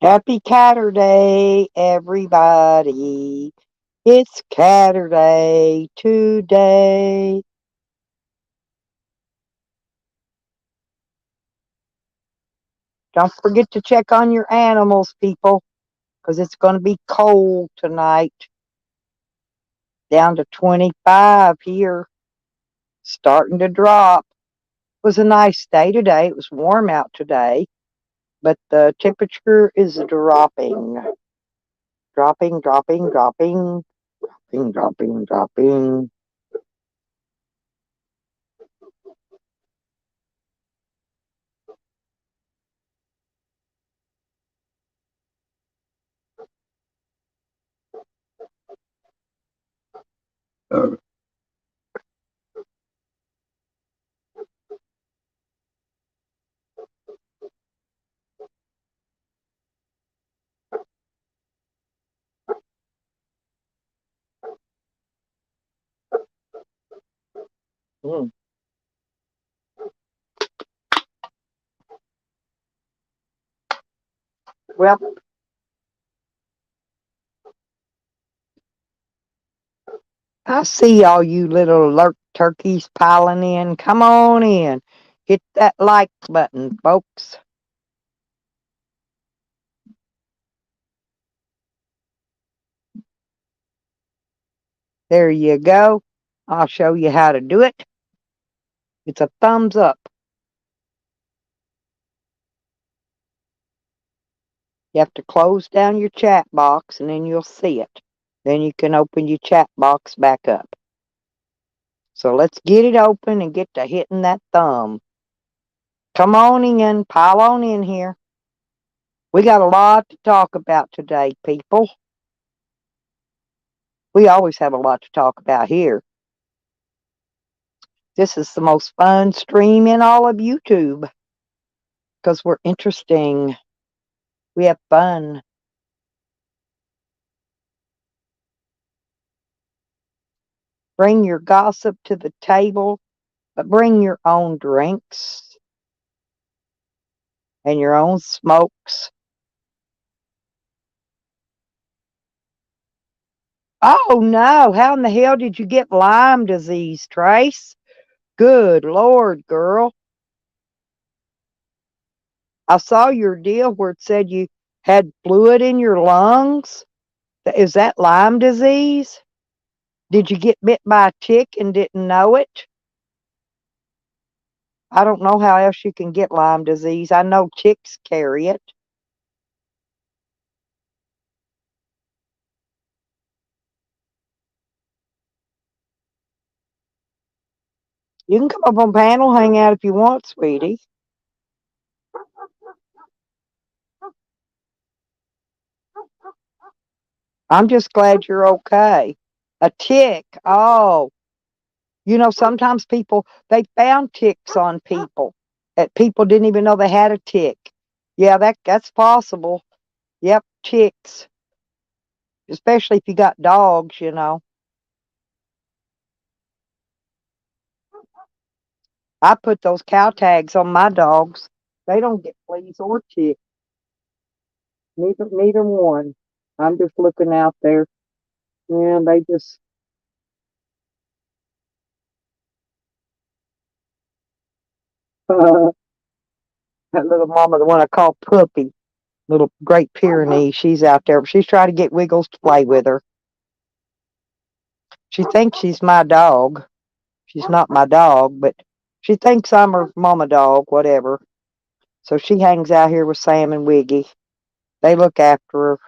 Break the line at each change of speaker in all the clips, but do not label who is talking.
Happy Catterday, everybody. It's Catterday today. Don't forget to check on your animals, people, because it's going to be cold tonight. Down to 25 here, starting to drop. It was a nice day today. It was warm out today, but the temperature is dropping. Dropping, dropping, dropping, dropping, dropping, dropping. Mm. Well, I see all you little alert turkeys piling in. Come on in. Hit that like button, folks. There you go. I'll show you how to do it. It's a thumbs up. You have to close down your chat box and then you'll see it. Then you can open your chat box back up. So let's get it open and get to hitting that thumb. Come on in, pile on in here. We got a lot to talk about today, people. We always have a lot to talk about here. This is the most fun stream in all of YouTube because we're interesting. We have fun. Bring your gossip to the table, but bring your own drinks and your own smokes. Oh no, how in the hell did you get Lyme disease, Trace? Good Lord, girl. I saw your deal where it said you had fluid in your lungs. Is that Lyme disease? Did you get bit by a tick and didn't know it? I don't know how else you can get Lyme disease. I know ticks carry it. You can come up on panel, hang out if you want, sweetie. I'm just glad you're okay. A tick. Oh, sometimes people, they found ticks on people. That people didn't even know they had a tick. Yeah, that's possible. Yep, ticks. Especially if you got dogs. I put those cow tags on my dogs. They don't get fleas or ticks. Neither one. I'm just looking out there. Yeah, they just that little mama, the one I call Puppy, little Great Pyrenees, she's out there. She's trying to get Wiggles to play with her. She thinks she's my dog. She's not my dog, but she thinks I'm her mama dog, whatever. So she hangs out here with Sam and Wiggy. They look after her.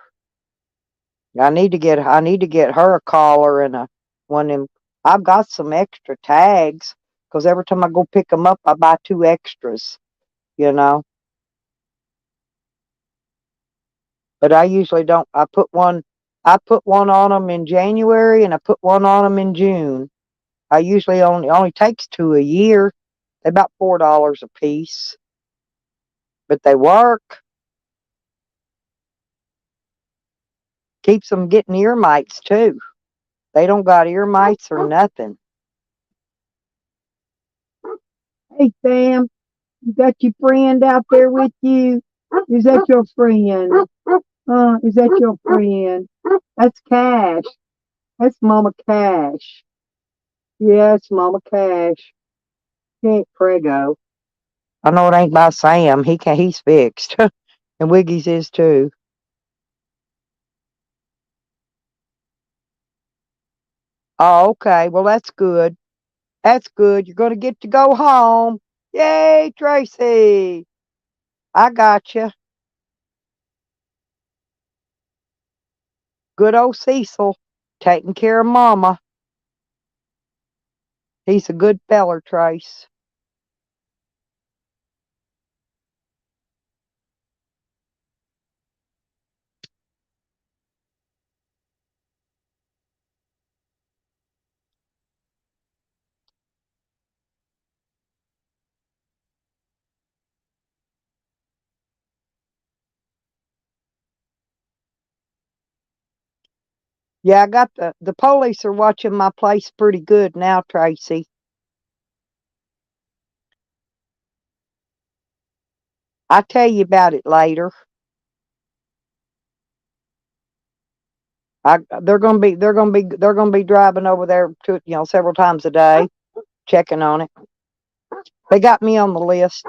I need to get her a collar and a one of them. I've got some extra tags because every time I go pick them up, I buy two extras. You know, but I usually don't. I put one on them in January and I put one on them in June. I usually only takes two a year. They're about $4 a piece, but they work. Keeps them getting ear mites too. They don't got ear mites or nothing. Hey Sam, you got your friend out there with you? Is that your friend? Is that your friend? That's Cash. That's Mama Cash. Yeah, it's Mama Cash. He ain't Prego. I know it ain't by Sam. He's fixed. And Wiggy's is too. Oh, okay. Well, that's good. That's good. You're gonna get to go home. Yay, Tracy. I got you. Good old Cecil taking care of Mama. He's a good feller, Trace. Yeah, I got the police are watching my place pretty good now, Tracy. I'll tell you about it later. They're gonna be driving over there to several times a day, checking on it. They got me on the list.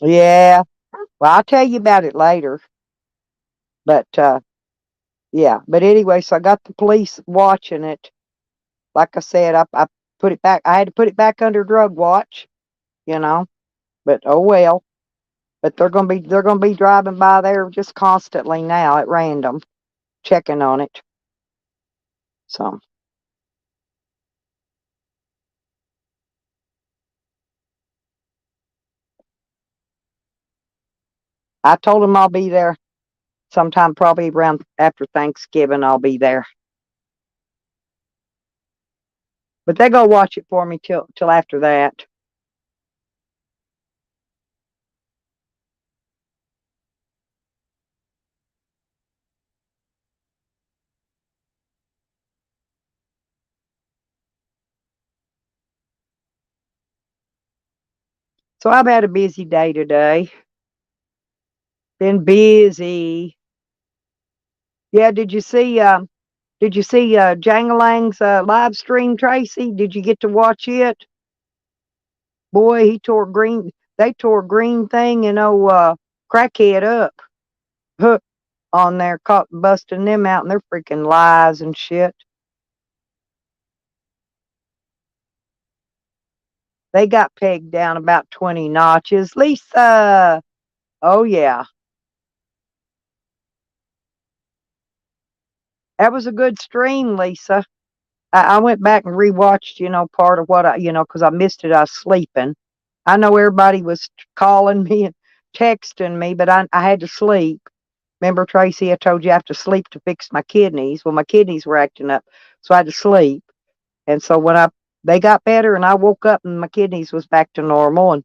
Yeah. Well, I'll tell you about it later. But yeah. But anyway, so I got the police watching it. Like I said, I put it back. I had to put it back under drug watch, you know. But oh well. But they're gonna be driving by there just constantly now at random, checking on it. So I told them I'll be there sometime, probably around after Thanksgiving. I'll be there. But they go watch it for me till after that. So I've had a busy day today. Been busy. Yeah, did you see Jangalang's live stream, Tracy? Did you get to watch it? Boy, he tore green they tore green thing and crackhead up hook on there, caught busting them out and their freaking lies and shit. They got pegged down about 20 notches. Lisa. Oh yeah. That was a good stream, Lisa. I went back and rewatched, part of what because I missed it. I was sleeping. I know everybody was calling me and texting me, but I had to sleep. Remember, Tracy, I told you I have to sleep to fix my kidneys. Well, my kidneys were acting up, so I had to sleep. And so when they got better and I woke up and my kidneys was back to normal,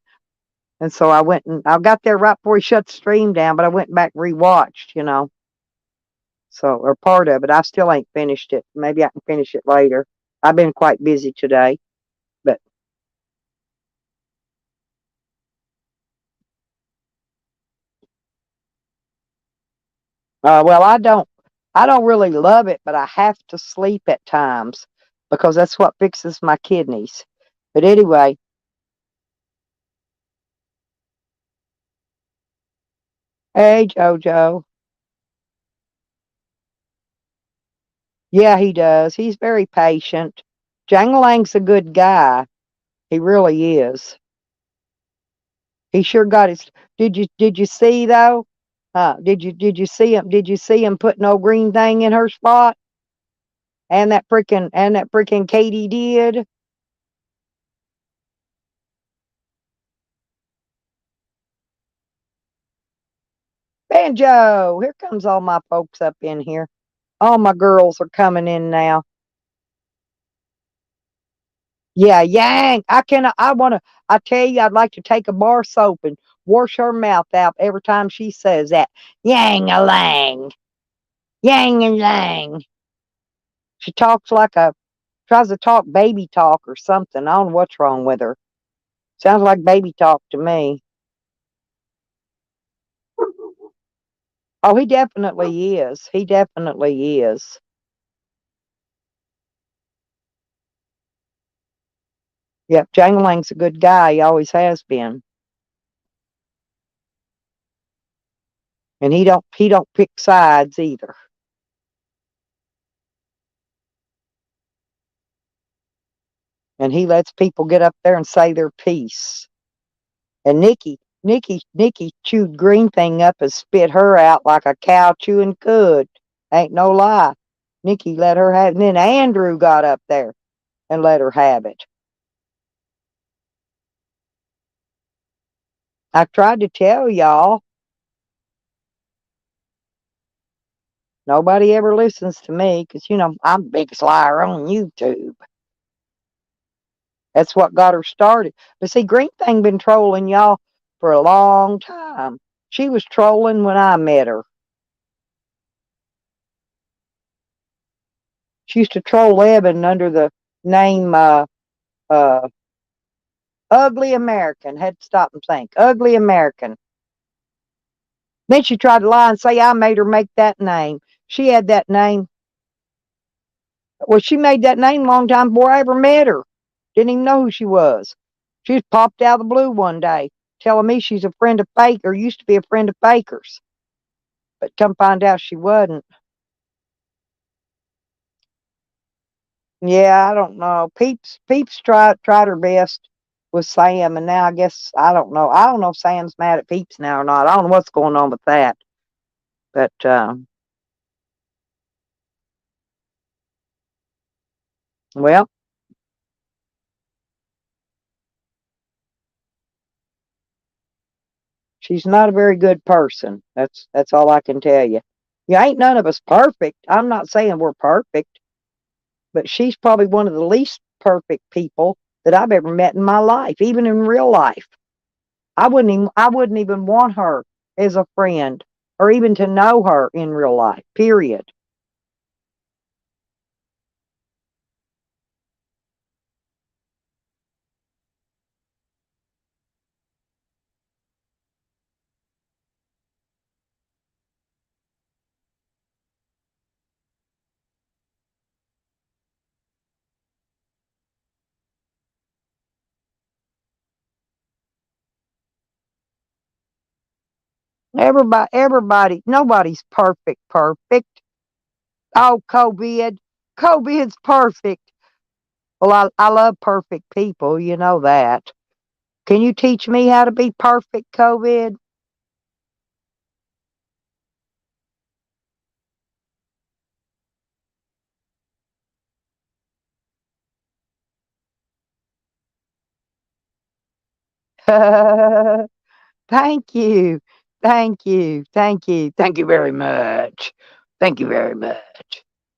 and so I went and I got there right before he shut the stream down, but I went back and rewatched. So, or part of it. I still ain't finished it. Maybe I can finish it later. I've been quite busy today, but well, I don't really love it, but I have to sleep at times because that's what fixes my kidneys. But anyway, hey Jojo. Yeah, he does. He's very patient. Janglang's a good guy. He really is. He sure got his. Did you see though? Did you see him put no green thing in her spot? And that freaking Katie did. Banjo, here comes all my folks up in here. All my girls are coming in now. Yeah, Yang. I tell you, I'd like to take a bar soap and wash her mouth out every time she says that. Yang a lang. Yang and lang. She talks like a Tries to talk baby talk or something. I don't know what's wrong with her. Sounds like baby talk to me. Oh, he definitely is. He definitely is. Yep, Jangling's a good guy. He always has been. And he don't pick sides either. And he lets people get up there and say their piece. And Nikki chewed Green Thing up and spit her out like a cow chewing cud. Ain't no lie. Nikki let her have it. And then Andrew got up there and let her have it. I tried to tell y'all. Nobody ever listens to me because, I'm the biggest liar on YouTube. That's what got her started. But see, Green Thing been trolling y'all for a long time. She was trolling when I met her. She used to troll Evan under the name uh, Ugly American. Had to stop and think. Ugly American. Then she tried to lie and say I made her make that name. She had that name. Well, she made that name a long time before I ever met her. Didn't even know who she was. She just popped out of the blue one day, telling me she's a friend of Faker, used to be a friend of Faker's. But come find out she wasn't. Yeah, I don't know. Peeps tried her best with Sam, and now I guess I don't know. I don't know if Sam's mad at Peeps now or not. I don't know what's going on with that. But well, she's not a very good person. That's all I can tell you. You ain't none of us perfect. I'm not saying we're perfect, but she's probably one of the least perfect people that I've ever met in my life, even in real life. I wouldn't even want her as a friend or even to know her in real life. Period. Nobody's perfect. Perfect. Oh, COVID's perfect. Well, I love perfect people. You know that. Can you teach me how to be perfect, COVID? Thank you. Thank you. Thank you. Thank you very much. Thank you very much.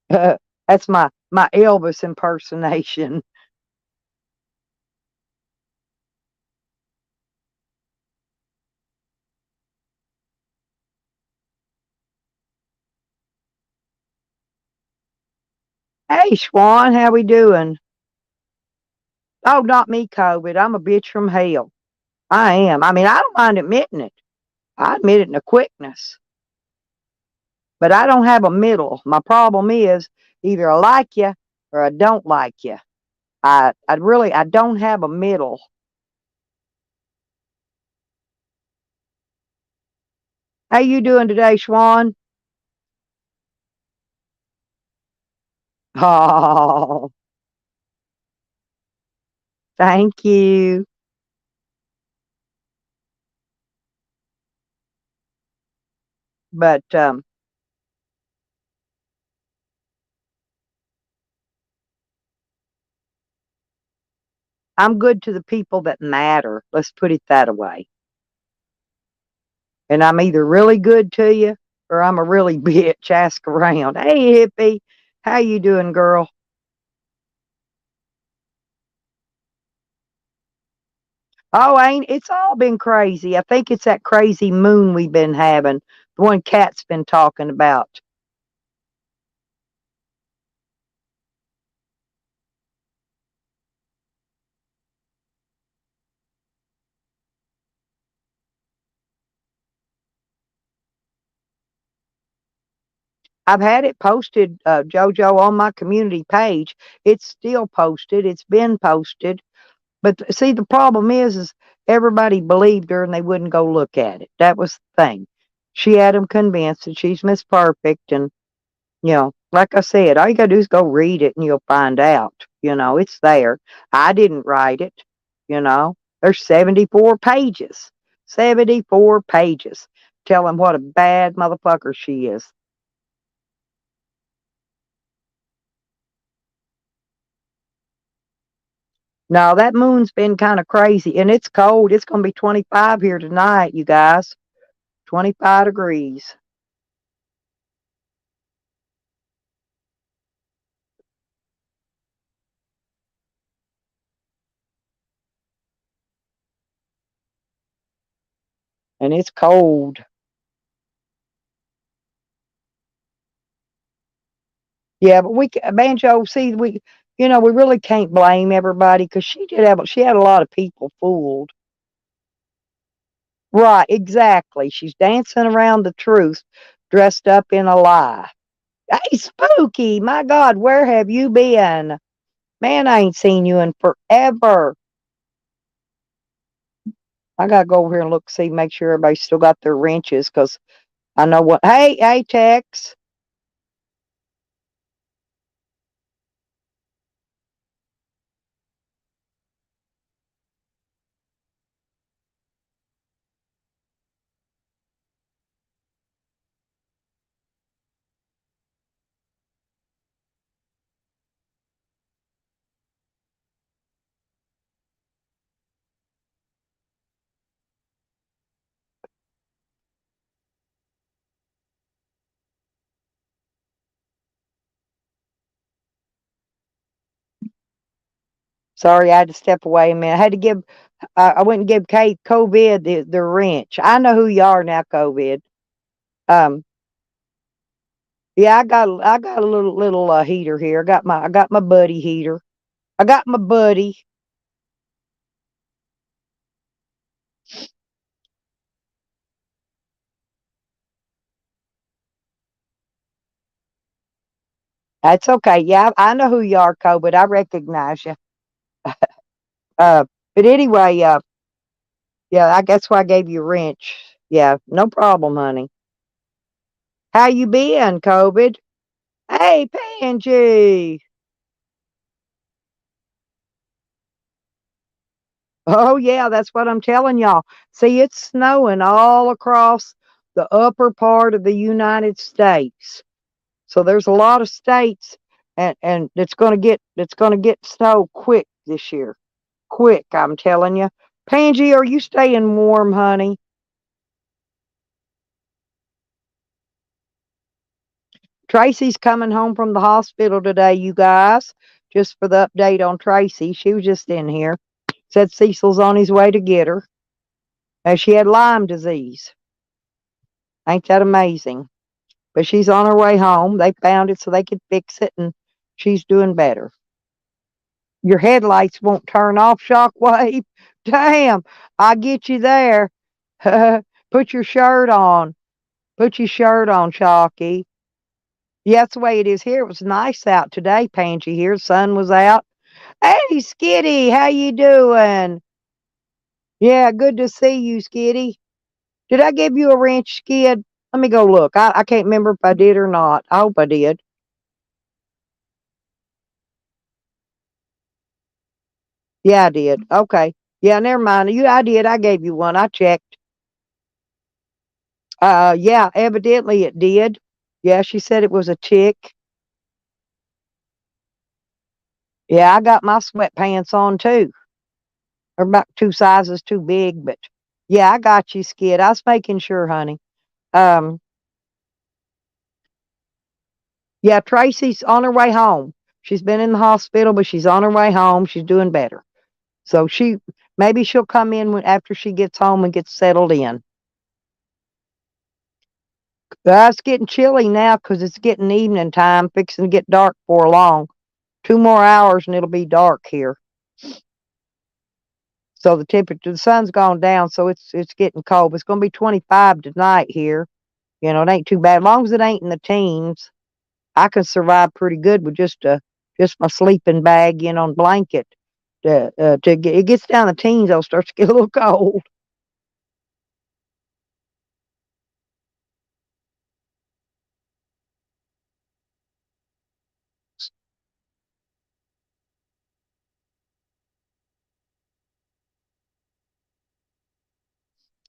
That's my Elvis impersonation. Hey, Schwan, how we doing? Oh, not me, COVID. I'm a bitch from hell. I am. I mean, I don't mind admitting it. I admit it in a quickness, but I don't have a middle. My problem is either I like you or I don't like you. I don't have a middle. How you doing today, Schwan? Oh, thank you. But I'm good to the people that matter. Let's put it that way. And I'm either really good to you or I'm a really bitch. Ask around. Hey, hippie, how you doing, girl? Oh, ain't it's all been crazy. I think it's that crazy moon we've been having. The one Cat's been talking about. I've had it posted, JoJo, on my community page. It's still posted. It's been posted. But see, the problem is everybody believed her and they wouldn't go look at it. That was the thing. She had them convinced that she's Miss Perfect, and like I said, all you gotta do is go read it and you'll find out. It's there. I didn't write it. You know, there's 74 pages. 74 pages telling what a bad motherfucker she is. No, that moon's been kind of crazy and it's cold. It's going to be 25 here tonight, you guys. 25 degrees. And it's cold. Yeah, but Banjo, see, we really can't blame everybody because she had a lot of people fooled. Right, exactly. She's dancing around the truth, dressed up in a lie. Hey, Spooky, my God, where have you been? Man, I ain't seen you in forever. I gotta go over here and look, see, make sure everybody still got their wrenches, because I know what. Hey, Tex. Sorry, I had to step away a minute. I had to give. I went and give Kate COVID the wrench. I know who you are now, COVID. Um, yeah, I got a little heater here. I got my buddy heater. I got my buddy. That's okay. Yeah, I know who you are, COVID. I recognize you. Uh, but anyway, yeah, I guess why I gave you a wrench. Yeah, no problem, honey. How you been, COVID? Hey, Pangy. Oh yeah, that's what I'm telling y'all. See, it's snowing all across the upper part of the United States. So there's a lot of states, and it's gonna get snow quick this year. Quick, I'm telling you. Pangy, are you staying warm, honey? Tracy's coming home from the hospital today, you guys. Just for the update on Tracy. She was just in here. Said Cecil's on his way to get her. And she had Lyme disease. Ain't that amazing? But she's on her way home. They found it so they could fix it, and she's doing better. Your headlights won't turn off, Shockwave. Damn, I get you there. Put your shirt on. Put your shirt on, Shocky. Yeah, that's the way it is here. It was nice out today, Pangy. Here, the sun was out. Hey, Skitty, how you doing? Yeah, good to see you, Skitty. Did I give you a wrench, Skid? Let me go look. I can't remember if I did or not. I hope I did. Yeah, I did. Okay. Yeah, never mind. I did. I gave you one. I checked. Yeah, evidently it did. Yeah, she said it was a tick. Yeah, I got my sweatpants on too. They're about two sizes too big, but yeah, I got you, Skid. I was making sure, honey. Um, yeah, Tracy's on her way home. She's been in the hospital, but she's on her way home. She's doing better. So maybe she'll come in after she gets home and gets settled in. It's getting chilly now because it's getting evening time, fixing to get dark before long. 2 more hours and it'll be dark here. So the sun's gone down, so it's getting cold. It's going to be 25 tonight here. It ain't too bad, as long as it ain't in the teens. I can survive pretty good with just my sleeping bag, on blanket. It gets down the teens, I'll start to get a little cold.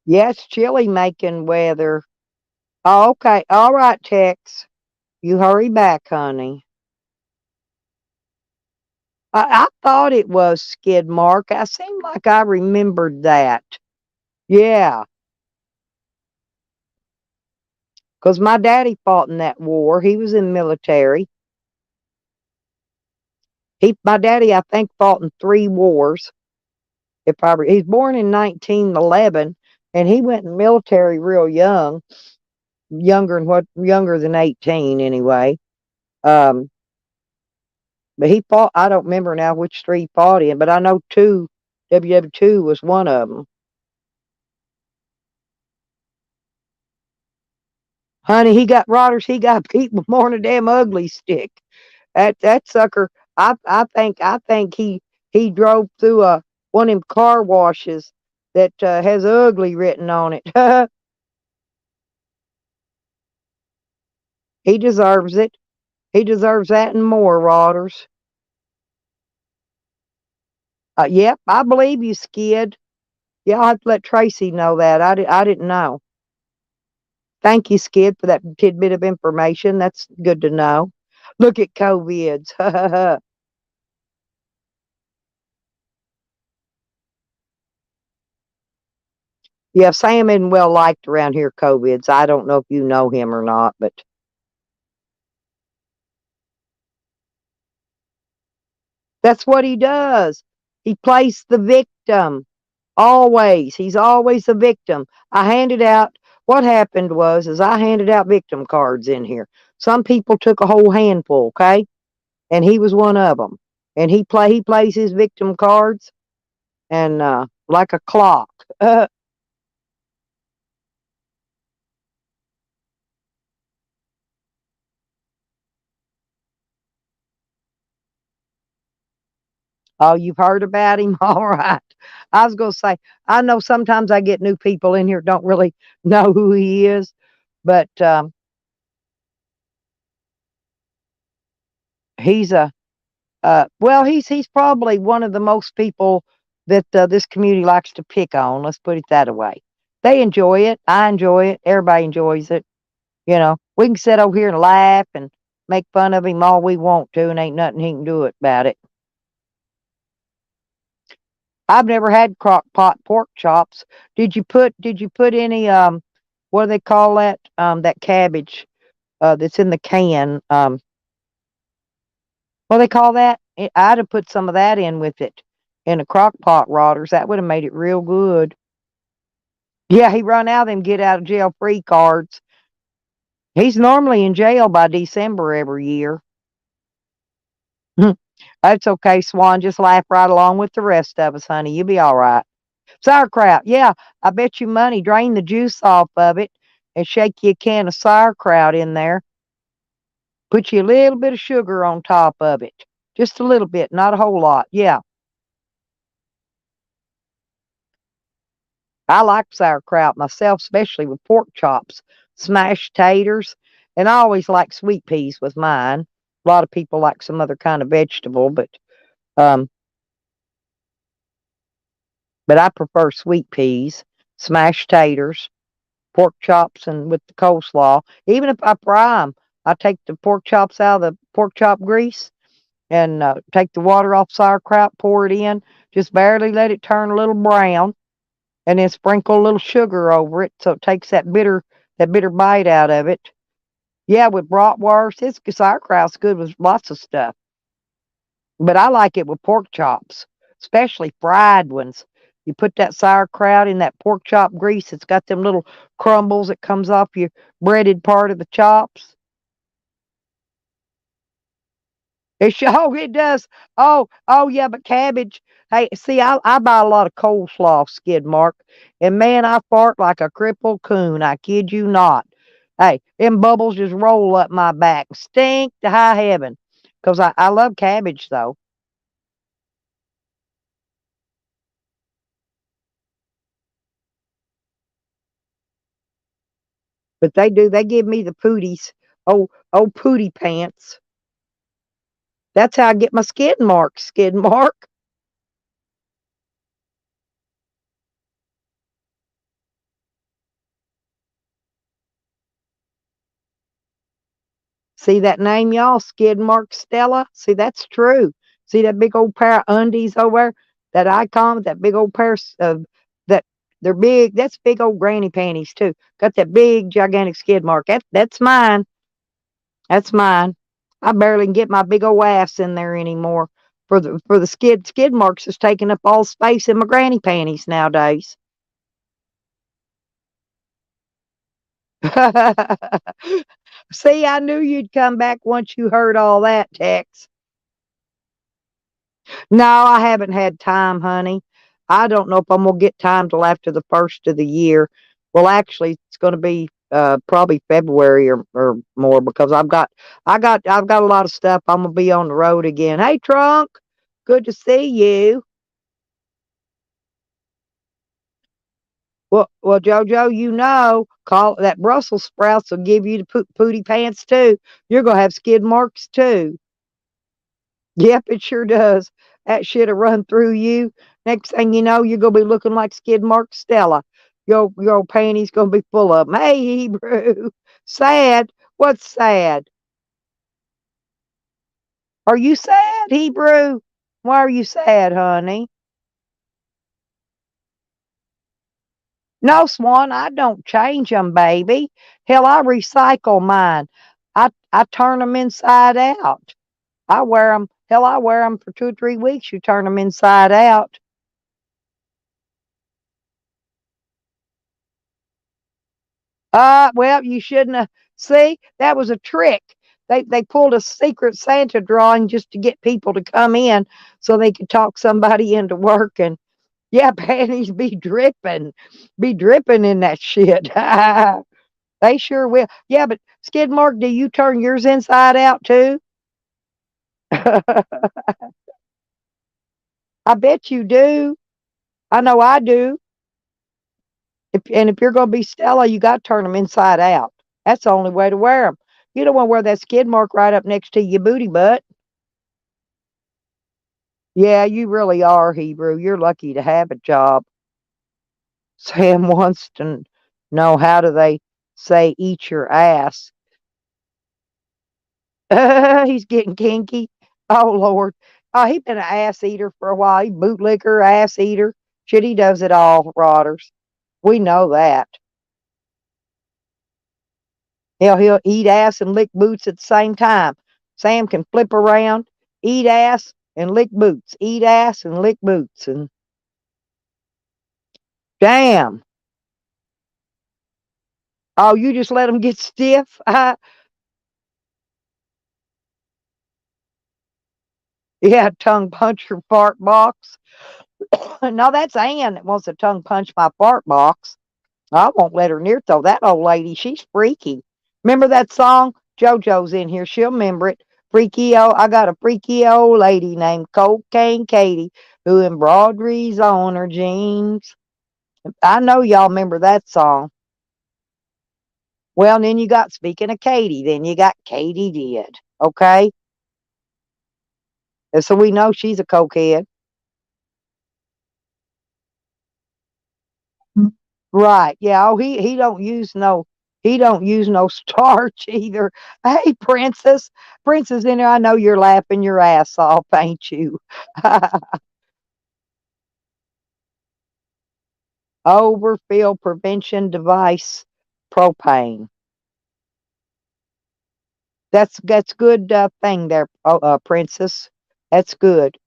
Yeah, it's chilly making weather. Oh, okay. All right, Tex. You hurry back, honey. I thought it was Skid Mark. I seemed like I remembered that. Yeah, 'cause my daddy fought in that war. He was in military. My daddy, I think, fought in 3 wars. He's born in 1911, and he went in military real young, younger than 18 anyway. Um, but he fought. I don't remember now which 3 he fought in, but I know 2. WW2 was one of them. Honey, he got rotters. He got beat with more than a damn ugly stick. That sucker. I think he drove through one of them car washes that has ugly written on it. He deserves it. He deserves that and more, Rotters. Yep, I believe you, Skid. Yeah, I'll have to let Tracy know that. I didn't know. Thank you, Skid, for that tidbit of information. That's good to know. Look at COVIDs. Yeah, Sam isn't well liked around here, COVIDs. I don't know if you know him or not, but that's what he does. He plays the victim. Always. He's always the victim. I handed out what happened was is I handed out victim cards in here. Some people took a whole handful, okay? And he was one of them. And he plays his victim cards and like a clock. Oh, you've heard about him? All right. I was going to say, I know sometimes I get new people in here don't really know who he is, but he's a well, he's probably one of the most people that this community likes to pick on. Let's put it that way. They enjoy it. I enjoy it. Everybody enjoys it. We can sit over here and laugh and make fun of him all we want to, and ain't nothing he can do about it. I've never had crock pot pork chops. Did you put any what do they call that cabbage that's in the can? What do they call that? I'd have put some of that in with it in a crock pot, Rotters. That would have made it real good. Yeah, he run out of them get out of jail free cards. He's normally in jail by December every year. That's okay, Swan. Just laugh right along with the rest of us, honey. You'll be all right. Sauerkraut. Yeah, I bet you money. Drain the juice off of it and shake you a can of sauerkraut in there. Put you a little bit of sugar on top of it. Just a little bit, not a whole lot. Yeah, I like sauerkraut myself, especially with pork chops, smashed taters, and I always like sweet peas with mine. A lot of people like some other kind of vegetable, um, but I prefer sweet peas, smashed taters, pork chops, and with the coleslaw. Even if I fry them, I take the pork chops out of the pork chop grease and take the water off sauerkraut, pour it in, just barely let it turn a little brown, and then sprinkle a little sugar over it so it takes that bitter bite out of it. Yeah, with bratwurst, it's sauerkraut's good with lots of stuff, but I like it with pork chops, especially fried ones. You put that sauerkraut in that pork chop grease. It's got them little crumbles that comes off your breaded part of the chops. Oh, it does. Oh, yeah, but cabbage. Hey, see, I buy a lot of coleslaw, Skid Mark, and man, I fart like a crippled coon. I kid you not. Hey, them bubbles just roll up my back. Stink to high heaven. Because I love cabbage, though. But they do. They give me the pooties. Oh, pooty pants. That's how I get my skid mark. Skid mark. See that name, y'all? Skid mark Stella. See, that's true. See that big old pair of undies over there? That icon with that big old pair of that they're big. That's big old granny panties too. Got that big gigantic skid mark. That's mine. That's mine. I barely can get my big old ass in there anymore. For the skid marks is taking up all space in my granny panties nowadays. See, I knew you'd come back once you heard all that, Tex. No, I haven't had time, honey. I don't know if I'm gonna get time till after the first of the year. Well, actually, it's gonna be probably February or more because I've got a lot of stuff. I'm gonna be on the road again. Hey, Trunk, good to see you. Well, JoJo, call that Brussels sprouts will give you the pooty pants too. You're gonna have skid marks too. Yep, it sure does. That shit'll run through you. Next thing you know, you're gonna be looking like Skid Mark Stella. Your panties gonna be full of 'em. Hey, Hebrew. Sad. What's sad? Are you sad, Hebrew? Why are you sad, honey? No, Swan, I don't change 'em, baby. Hell, I recycle mine. I turn 'em inside out. I wear 'em. Hell, I wear 'em for 2 or 3 weeks. You turn 'em inside out. Well, you shouldn't have. See, that was a trick. They pulled a secret Santa drawing just to get people to come in so they could talk somebody into working. Yeah, panties be dripping in that shit. They sure will. Yeah, but Skidmark, do you turn yours inside out too? I bet you do. I know I do. If you're gonna be Stella, you got to turn them inside out. That's the only way to wear them. You don't want to wear that skid mark right up next to your booty butt. Yeah, you really are, Hebrew. You're lucky to have a job. Sam wants to know how do they say eat your ass. He's getting kinky. Oh Lord. Oh, he's been an ass eater for a while. He bootlicker, ass eater. Shit, he does it all, Rotters. We know that. He'll eat ass and lick boots at the same time. Sam can flip around, eat ass and lick boots, eat ass and lick boots, and damn. Oh, you just let him get stiff? Yeah, tongue puncher fart box. No, that's Ann that wants to tongue punch my fart box. I won't let her near it though. That old lady, she's freaky. Remember that song? JoJo's in here. She'll remember it. I got a freaky old lady named Cocaine Katie who embroideries on her jeans. I know y'all remember that song. Well, then you got, speaking of Katie, then you got Katie did. Okay. And so we know she's a cokehead. Right. Yeah. Oh, he don't use no starch either. Hey, Princess. Princess in there, I know you're laughing your ass off, ain't you? Overfill prevention device propane. That's good thing there, Princess. That's good.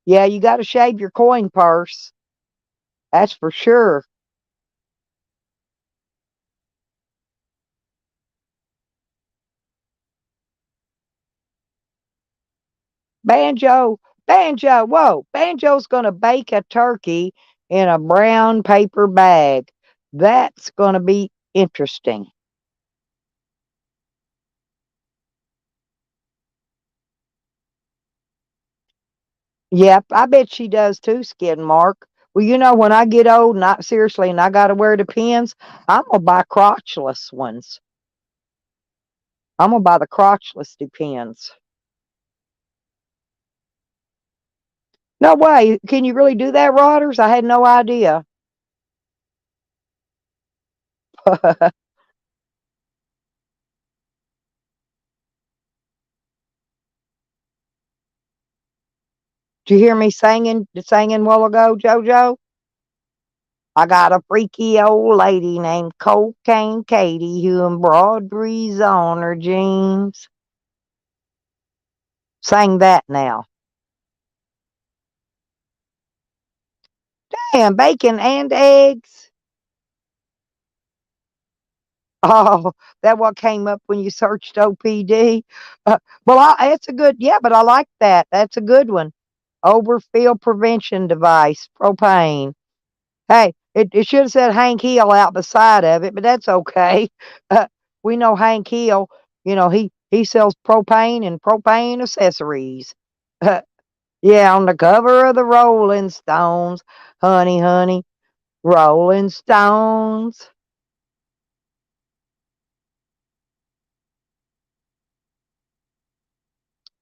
Yeah, you got to shave your coin purse. That's for sure. Banjo, Banjo's gonna bake a turkey in a brown paper bag. That's going to be interesting. Yep, I bet she does too, Skid Mark. Well, when I get old, not seriously, and I got to wear the pins, I'm going to buy crotchless ones. I'm going to buy the crotchless depends. No way. Can you really do that, Rodders? I had no idea. Did you hear me singing a while ago, JoJo? I got a freaky old lady named Cocaine Katie who embroideries on her jeans. Sang that now. Damn, bacon and eggs. Oh, that what came up when you searched OPD? Well, it's a good, yeah, but I like that. That's a good one. Overfill prevention device, propane. Hey, it should have said Hank Hill out the side of it, but that's okay. Uh, we know Hank Hill, he sells propane and propane accessories. Yeah, on the cover of the Rolling Stones. Honey, honey, Rolling Stones.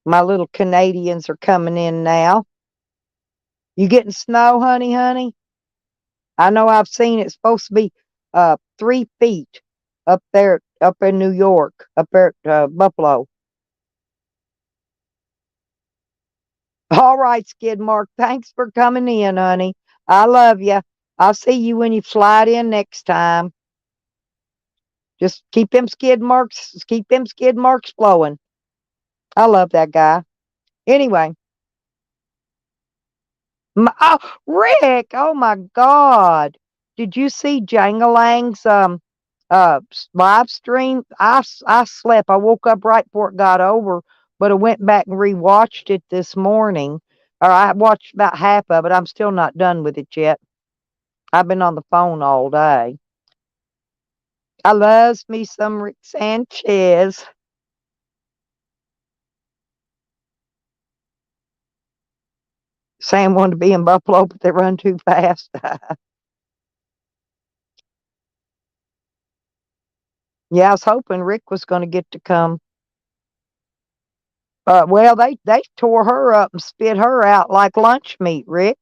My little Canadians are coming in now. You getting snow, honey, honey? I know I've seen it's supposed to be 3 feet up there, up in New York, up there at Buffalo. All right, Skid Mark. Thanks for coming in, honey. I love you. I'll see you when you slide in next time. Just keep them skid marks flowing. I love that guy. Anyway, oh, Rick, oh my God. Did you see Jangalang's live stream? I slept. I woke up right before it got over, but I went back and rewatched it this morning. Or I watched about half of it. I'm still not done with it yet. I've been on the phone all day. I loves me some Rick Sanchez. Sam wanted to be in Buffalo, but they run too fast. Yeah, I was hoping Rick was going to get to come. Well, they tore her up and spit her out like lunch meat, Rick.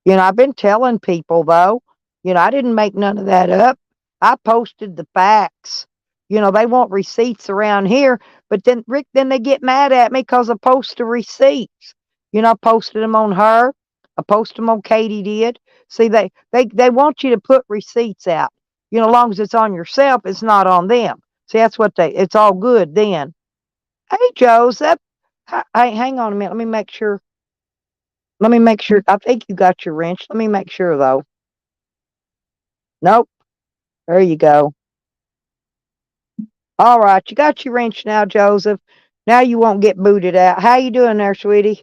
I've been telling people though, I didn't make none of that up. I posted the facts. They want receipts around here, but then Rick, then they get mad at me because I post the receipts. I posted them on her. I posted them on Katie did. See, they want you to put receipts out. As long as it's on yourself, it's not on them. See, that's what it's all good then. Hey, Joseph. Hey, hang on a minute. Let me make sure. Let me make sure. I think you got your wrench. Let me make sure though. Nope. There you go. All right, you got your wrench now, Joseph. Now you won't get booted out. How you doing there, sweetie?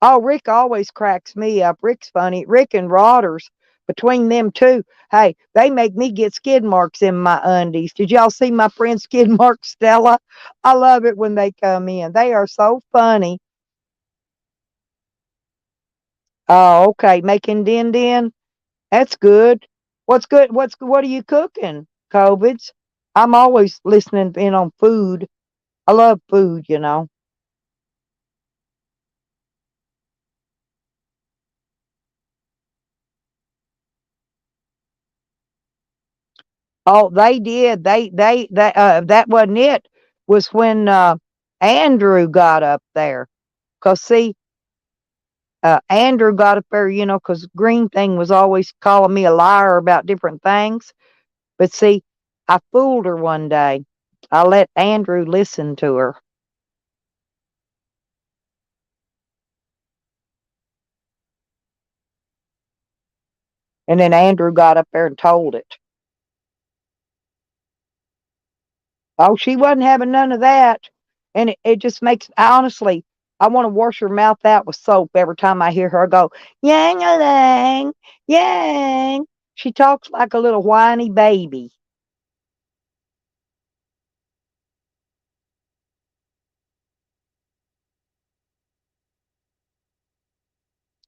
Oh, Rick always cracks me up. Rick's funny. Rick and Rodders, between them two, hey, they make me get skid marks in my undies. Did y'all see my friend Skid Mark Stella? I love it when they come in. They are so funny. Oh, okay. Making din din. That's good. What's good? What are you cooking, COVIDs? I'm always listening in on food. I love food. Oh, they did. That wasn't it. Was when Andrew got up there. Cause see, Andrew got up there, cause Green Thing was always calling me a liar about different things. But see, I fooled her one day. I let Andrew listen to her. And then Andrew got up there and told it. Oh, she wasn't having none of that. And it just makes, honestly, I want to wash her mouth out with soap every time I hear her go, yang a lang, yang. She talks like a little whiny baby.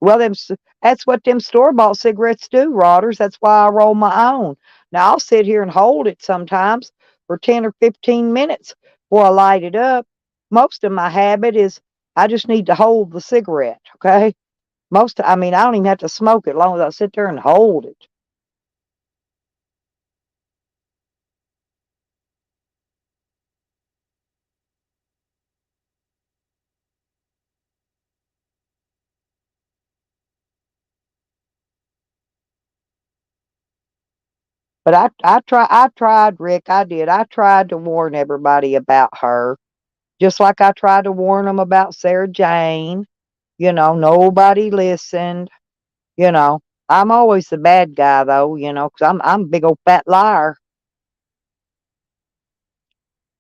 Well, that's what them store-bought cigarettes do, Rotters. That's why I roll my own. Now, I'll sit here and hold it sometimes for 10 or 15 minutes before I light it up. Most of my habit is I just need to hold the cigarette, okay? I mean, I don't even have to smoke it as long as I sit there and hold it. But I tried, Rick. I did. I tried to warn everybody about her, just like I tried to warn them about Sarah Jane. Nobody listened. You know, I'm always the bad guy though. Because I'm a big old fat liar.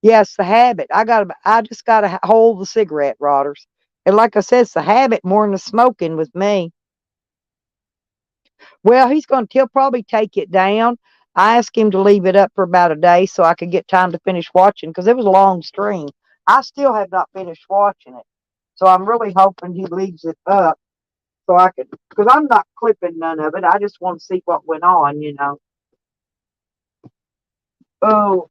Yes, the habit. I just gotta hold the cigarette, Rotters. And like I said, it's the habit more than the smoking with me. Well, he'll probably take it down. I asked him to leave it up for about a day so I could get time to finish watching because it was a long stream. I still have not finished watching it. So I'm really hoping he leaves it up so I could, because I'm not clipping none of it. I just want to see what went on. Oh,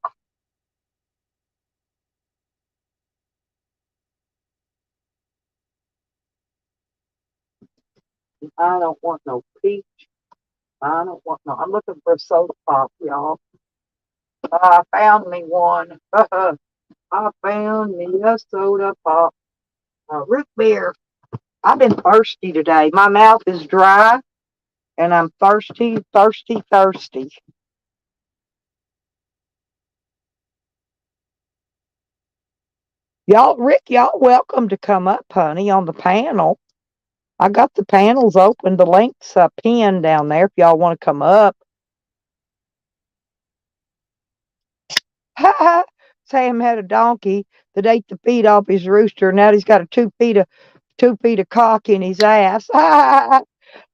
I don't want no peach. I don't want no, I'm looking for a soda pop, y'all. I found me one. I found me a soda pop. Root beer. I've been thirsty today. My mouth is dry and I'm thirsty, thirsty, thirsty. Rick, y'all welcome to come up, honey, on the panel. I got the panels open. The link's pinned down there if y'all want to come up. Ha ha! Sam had a donkey that ate the feet off his rooster. Now he's got a 2 feet of cock in his ass. Ha ha ha!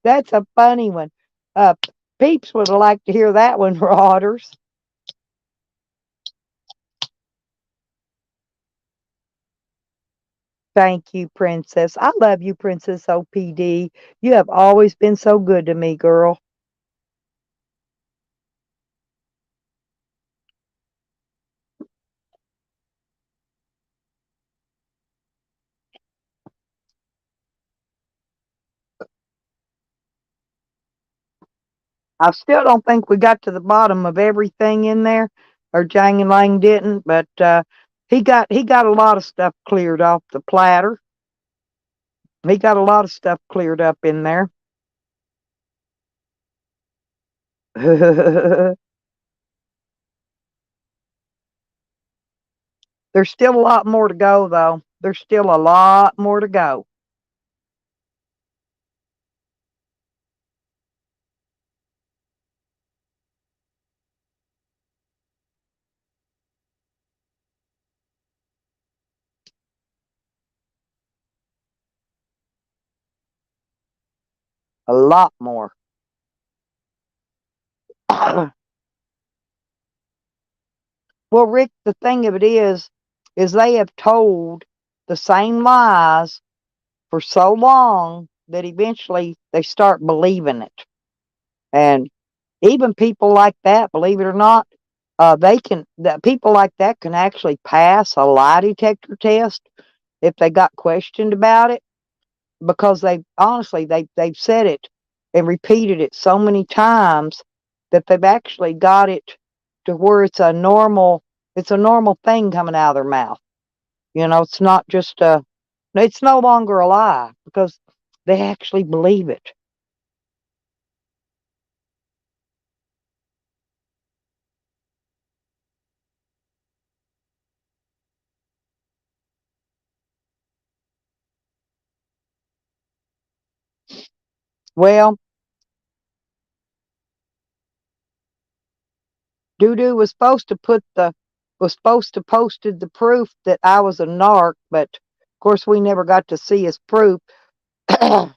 That's a funny one. Uh, Peeps would have liked to hear that one, Rotters. Thank you, Princess. I love you, Princess OPD. You have always been so good to me, girl. I still don't think we got to the bottom of everything in there, or Jang and Lang didn't, but he got a lot of stuff cleared off the platter. He got a lot of stuff cleared up in there. There's still a lot more to go, though. There's still a lot more to go. A lot more. Well, Rick, the thing of it is they have told the same lies for so long that eventually they start believing it. And even people like that, believe it or not, people like that can actually pass a lie detector test if they got questioned about it because they've said it and repeated it so many times that they've actually got it to where it's a normal thing coming out of their mouth. It's not just it's no longer a lie because they actually believe it. Well, Dudu was supposed to posted the proof that I was a narc, but Of course, we never got to see his proof. I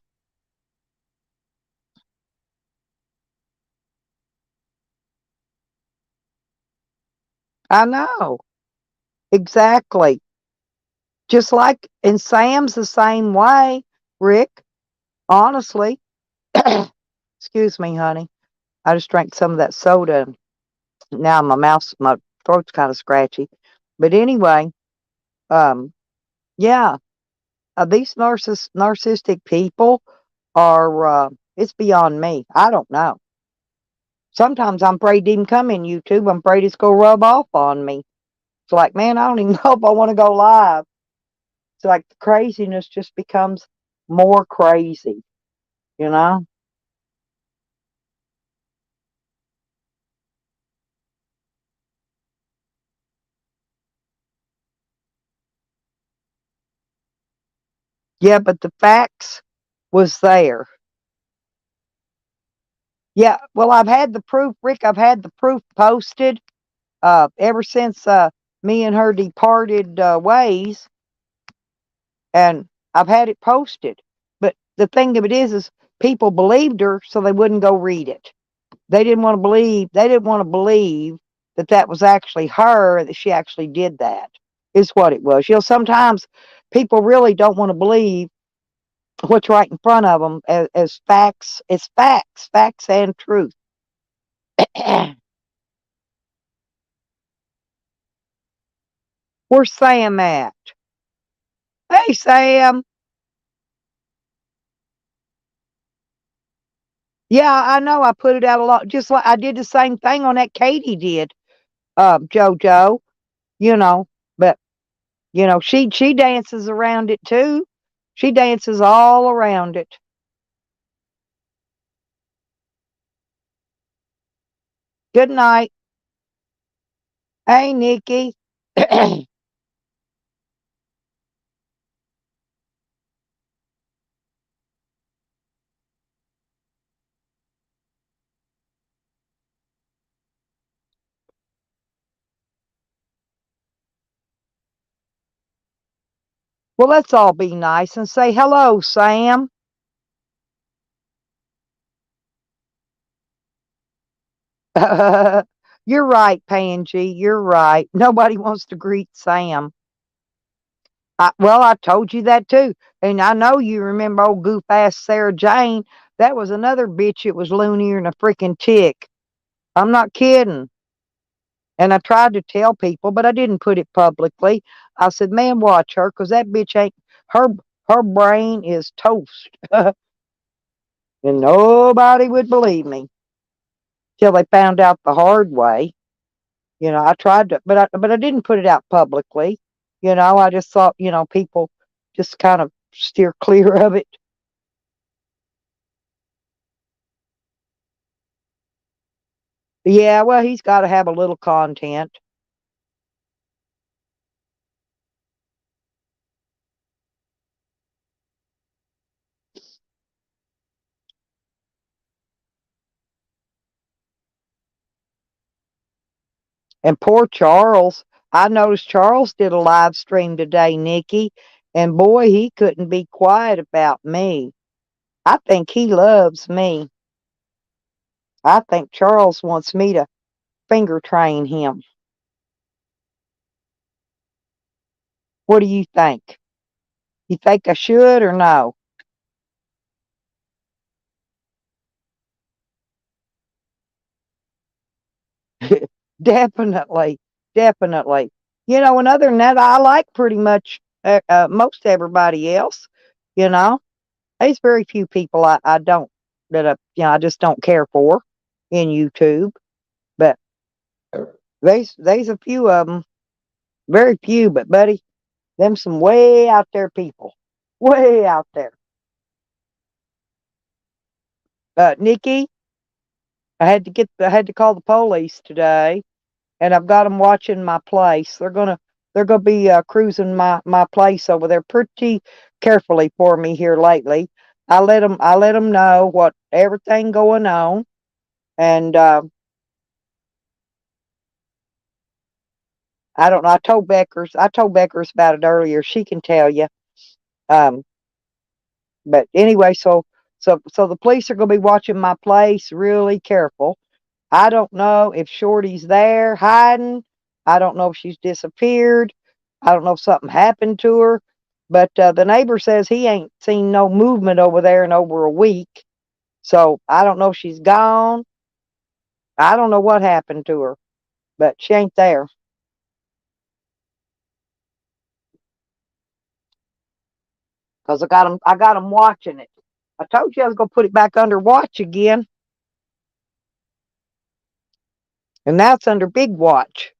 know. Exactly. Just like, and Sam's the same way, Rick, honestly. Excuse me, honey. I just drank some of that soda. Now my throat's kind of scratchy. But anyway, um, yeah, these narcissistic people are, it's beyond me. I don't know. Sometimes I'm afraid to even come in YouTube. I'm afraid it's going to rub off on me. It's like, man, I don't even know if I want to go live. It's like the craziness just becomes more crazy, you know? Yeah, but the facts was there. Yeah, well, I've had the proof, Rick. I've had the proof posted ever since me and her departed ways, and I've had it posted. But the thing of it is people believed her, so they wouldn't go read it. They didn't want to believe. They didn't want to believe that that was actually her, that she actually did that. Is what it was. You know, sometimes people really don't want to believe what's right in front of them as facts. It's facts, facts and truth. Where's Sam at? Hey, Sam. Yeah, I know. I put it out a lot, just like I did the same thing on that Katie did, JoJo. You know, but she dances around it too. She dances all around it. Good night. Hey, Nikki. Well, let's all be nice and say hello, Sam. You're right, Pansy. You're right. Nobody wants to greet Sam. Well, I told you that too. And I know you remember old goof ass Sarah Jane. That was another bitch. It was loonier than a freaking tick. I'm not kidding. And I tried to tell people, but I didn't put it publicly. I said, man, watch her, 'cause that bitch ain't her her brain is toast. And nobody would believe me till they found out the hard way. I tried to, but I didn't put it out publicly. I just thought, people just kind of steer clear of it. Yeah, well, he's got to have a little content. And poor Charles, I noticed Charles did a live stream today, Nikki, and boy, he couldn't be quiet about me. I think he loves me. I think Charles wants me to finger train him. What do you think? You think I should or no? Definitely, definitely. And other than that, I like pretty much most everybody else. You know, there's very few people I don't that I just don't care for in YouTube, but there's a few of them, very few. But buddy, them some way out there people, way out there. Nikki, I had to call the police today, and I've got them watching my place. They're gonna be cruising my place over there pretty carefully for me here lately. I let them know what everything going on, and I don't know. I told Beckers about it earlier. She can tell you. Um, but anyway, so the police are going to be watching my place really careful. I don't know if Shorty's there hiding. I don't know if she's disappeared. I don't know if something happened to her. But the neighbor says he ain't seen no movement over there in over a week. So I don't know if she's gone. I don't know what happened to her, but she ain't there. Because I got 'em watching it. I told you I was gonna put it back under watch again, and now it's under big watch.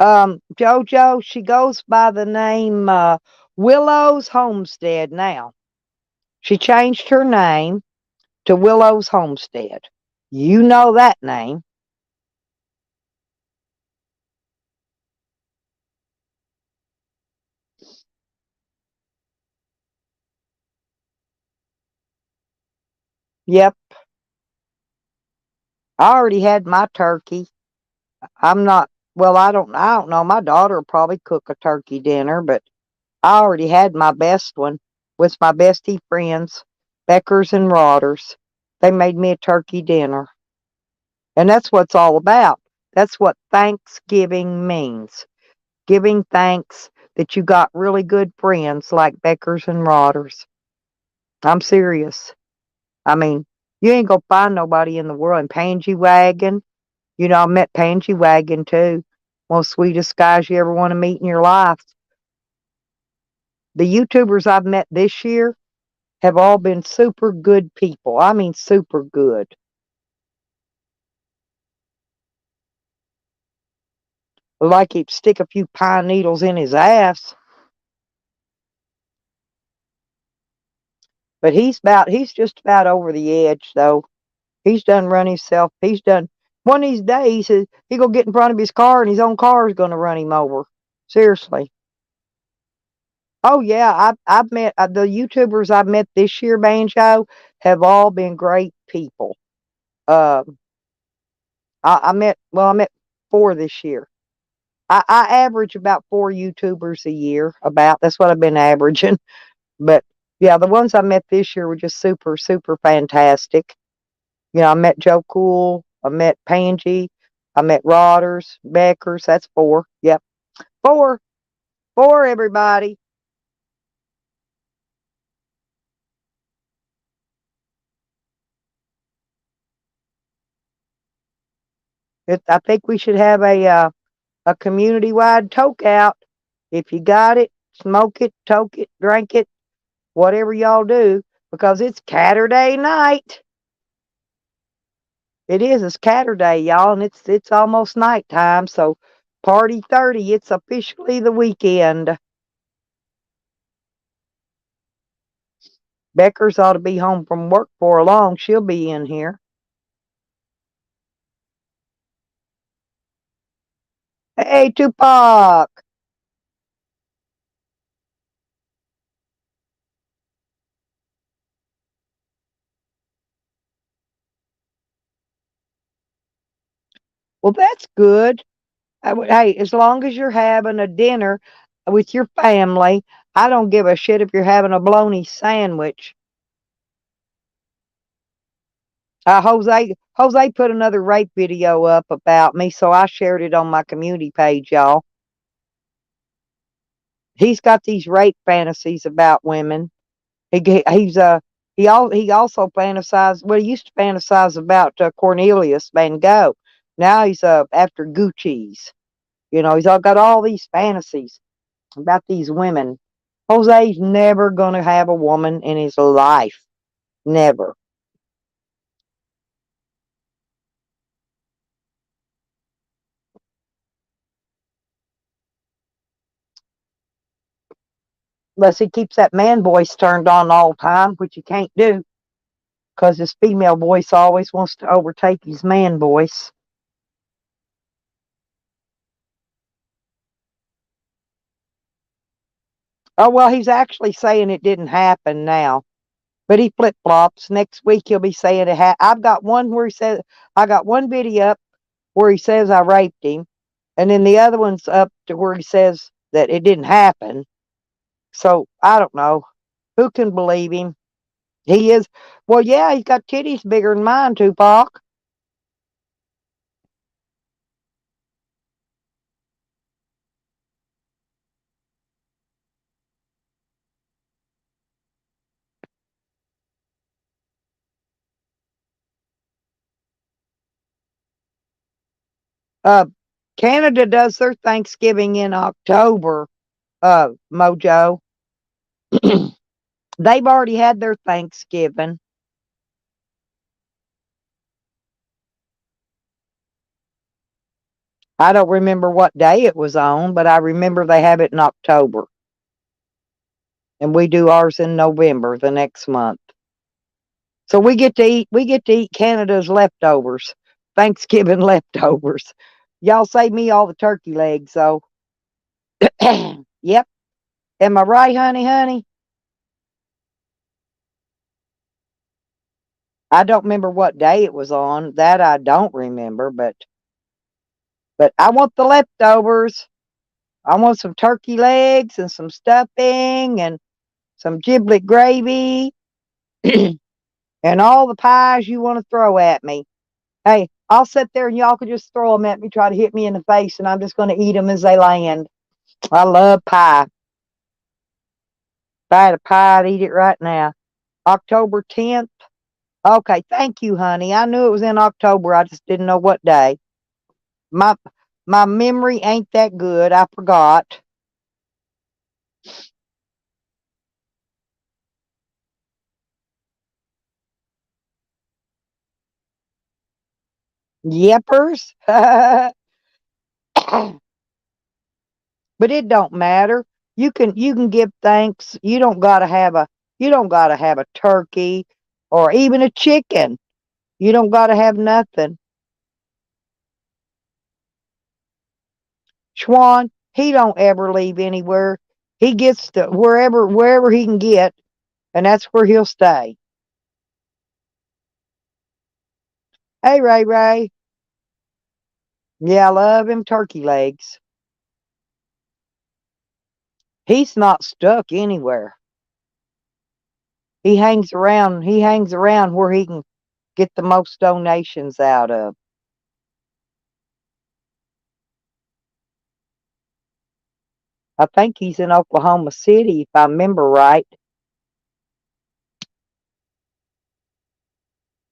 JoJo, she goes by the name Willow's Homestead now. She changed her name to Willow's Homestead. You know that name. Yep. I already had my turkey. I'm not well, I don't know. My daughter will probably cook a turkey dinner, but I already had my best one with my bestie friends, Beckers and Rodders. They made me a turkey dinner. And that's what it's all about. That's what Thanksgiving means. Giving thanks that you got really good friends like Beckers and Rodders. I'm serious. I mean, you ain't gonna find nobody in the world. And Pansy Wagon, I met Pansy Wagon too. Most sweetest guys you ever want to meet in your life. The YouTubers I've met this year have all been super good people. I mean, super good. Like he'd stick a few pine needles in his ass. But he's just about over the edge though. He's done run himself. He's done one of these days he gonna get in front of his car and his own car is gonna run him over. Seriously. Oh yeah, I've met the YouTubers I've met this year, Banjo, have all been great people. Um, I met four this year. I average about four YouTubers a year. About that's what I've been averaging. But yeah, the ones I met this year were just super, super fantastic. I met Joe Cool. I met Pansy. I met Rodders, Beckers. That's four. Yep. Four. Four, everybody. I think we should have a community wide toke out. If you got it, smoke it, toke it, drink it, whatever y'all do, because it's Catterday night. It is. It's Catterday, y'all, and it's almost nighttime. So, party 30. It's officially the weekend. Becker's ought to be home from work for long. She'll be in here. Hey, Tupac. Well, that's good. Hey, as long as you're having a dinner with your family, I don't give a shit if you're having a bologna sandwich. Jose put another rape video up about me, so I shared it on my community page, y'all. He's got these rape fantasies about women. He also fantasized. Well, he used to fantasize about Cornelius Van Gogh. Now he's after Gucci's. He's all got all these fantasies about these women. Jose's never gonna have a woman in his life. Never. Unless he keeps that man voice turned on all the time, which he can't do, because his female voice always wants to overtake his man voice. Oh well, he's actually saying it didn't happen now. But he flip flops. Next week he'll be saying it. I've got one where he says I got one video up where he says I raped him, and then the other one's up to where he says that it didn't happen. So I don't know who can believe him. He is well, yeah. He's got titties bigger than mine, Tupac. Uh, Canada does their Thanksgiving in October. Mojo. They've already had their Thanksgiving. I don't remember what day it was on, but I remember they have it in October. And we do ours in November, the next month. So we get to eat Canada's leftovers. Thanksgiving leftovers. Y'all save me all the turkey legs, so yep. Am I right, honey? I don't remember what day it was on. That I don't remember, but I want the leftovers. I want some turkey legs and some stuffing and some giblet gravy and all the pies you want to throw at me. Hey, I'll sit there and y'all can just throw them at me, try to hit me in the face, and I'm just going to eat them as they land. I love pie. If I had a pie, I'd eat it right now. October 10th. Okay, thank you, honey. I knew it was in October. I just didn't know what day. My my memory ain't that good. I forgot. Yepers. But it don't matter. You can give thanks. You don't gotta have a turkey or even a chicken. You don't gotta have nothing. Schwan, he don't ever leave anywhere. He gets to wherever he can get, and that's where he'll stay. Hey Ray Ray. Yeah, I love him turkey legs. He's not stuck anywhere. He hangs around where he can get the most donations out of. I think he's in Oklahoma City, if I remember right.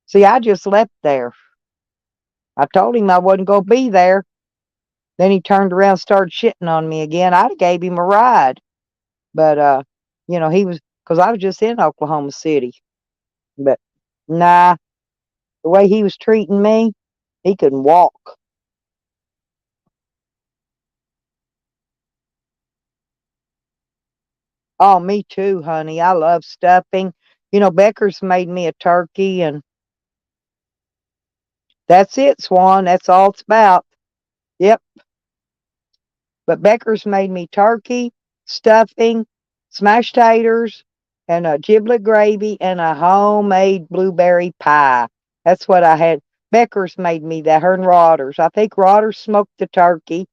See, I just left there. I told him I wasn't going to be there. Then he turned around and started shitting on me again. I'd have gave him a ride. But, he was, because I was just in Oklahoma City. But, nah, the way he was treating me, he couldn't walk. Oh, me too, honey. I love stuffing. Becker's made me a turkey, and that's it, Swan. That's all it's about. Yep. But Becker's made me turkey, stuffing, smashed taters, and a giblet gravy and a homemade blueberry pie. That's what I had. Becker's made me that. Her and Rodders. I think Rodders smoked the turkey,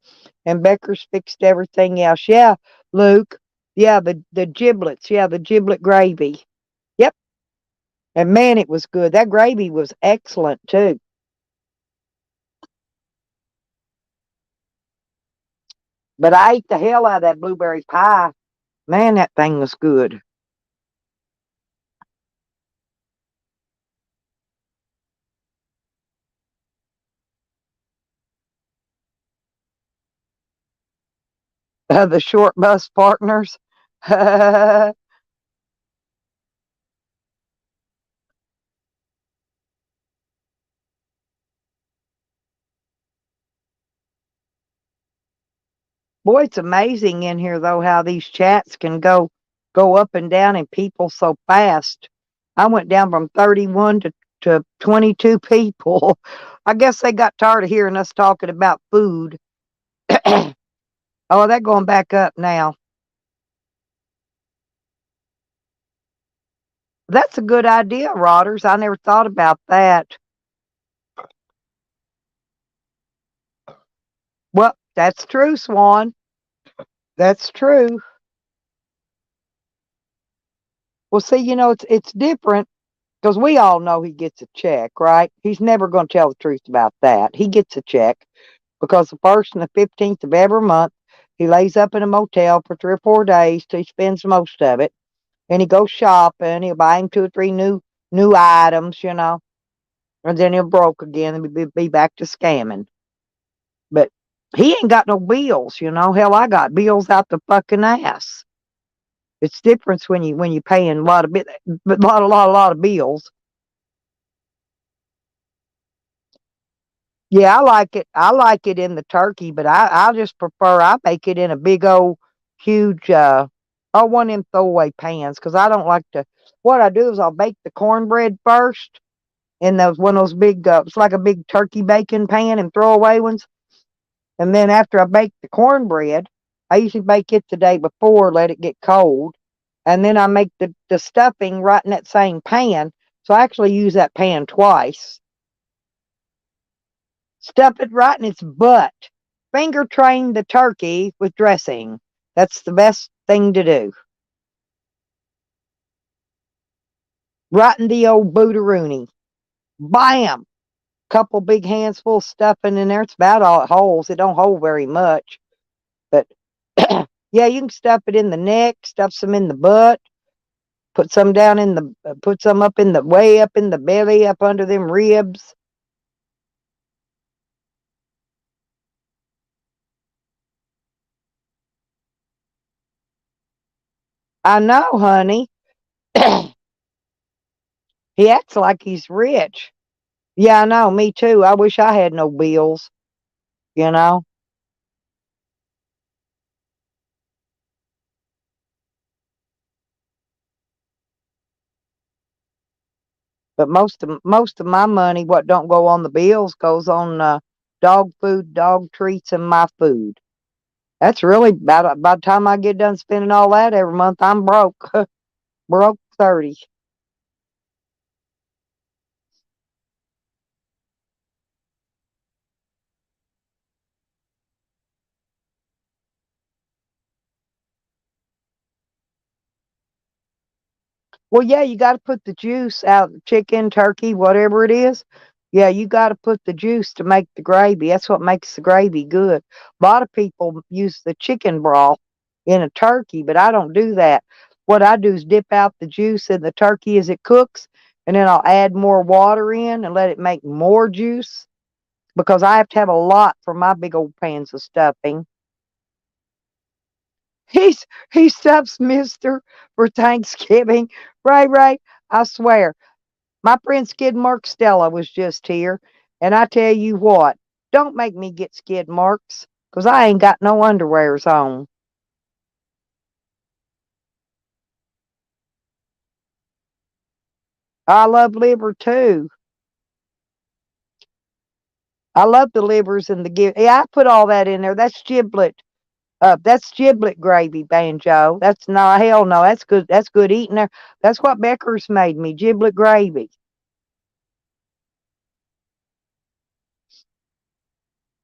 and Becker's fixed everything else. Yeah, Luke. Yeah, the giblets. Yeah, the giblet gravy. Yep. And man, it was good. That gravy was excellent too. But I ate the hell out of that blueberry pie. Man, that thing was good. The short bus partners. Boy, it's amazing in here though how these chats can go up and down and people so fast. I went down from 31 to 22 people. I guess they got tired of hearing us talking about food. Oh, they're going back up now. That's a good idea, Rodders. I never thought about that. Well, that's true, Swan. That's true. Well, see, it's different because we all know he gets a check, right? He's never going to tell the truth about that. He gets a check because the 1st and the 15th of every month, he lays up in a motel for 3 or 4 days till he spends most of it. And he goes shopping. He'll buy him 2 or 3 new items, and then he'll broke again and be back to scamming. But he ain't got no bills. Hell, I got bills out the fucking ass. It's different when you paying a lot of but lot of bills. Yeah, I like it. I like it in the turkey, but I just prefer I make it in a big old huge one of them throwaway pans because I don't like to. What I do is I'll bake the cornbread first in those one of those big it's like a big turkey bacon pan and throwaway ones. And then after I bake the cornbread, I usually bake it the day before, let it get cold. And then I make the stuffing right in that same pan. So I actually use that pan twice. Stuff it right in its butt. Finger train the turkey with dressing. That's the best thing to do. Right in the old bootaroonie. Bam! Couple big hands full of stuffing in there. It's about all it holds. It don't hold very much. But yeah, you can stuff it in the neck, stuff some in the butt, put some down in put some up in the way up in the belly, up under them ribs. I know, honey. He acts like he's rich. Yeah, I know. Me too. I wish I had no bills, you know. But most of my money, what don't go on the bills, goes on dog food, dog treats, and my food. That's really by the time I get done spending all that every month, I'm broke, broke 30. Well, yeah, you got to put the juice out, chicken, turkey, whatever it is. Yeah, you got to put the juice to make the gravy. That's what makes the gravy good. A lot of people use the chicken broth in a turkey, but I don't do that. What I do is dip out the juice in the turkey as it cooks, and then I'll add more water in and let it make more juice because I have to have a lot for my big old pans of stuffing. He stuffs Mister for Thanksgiving. Right. I swear. My friend Skid Mark Stella was just here, and I tell you what, don't make me get skid marks, 'cause I ain't got no underwears on. I love liver too. I love the livers and the yeah, I put all that in there. That's giblet gravy, Banjo. That's no hell no. That's good. That's good eating there. That's what Becker's made me, giblet gravy.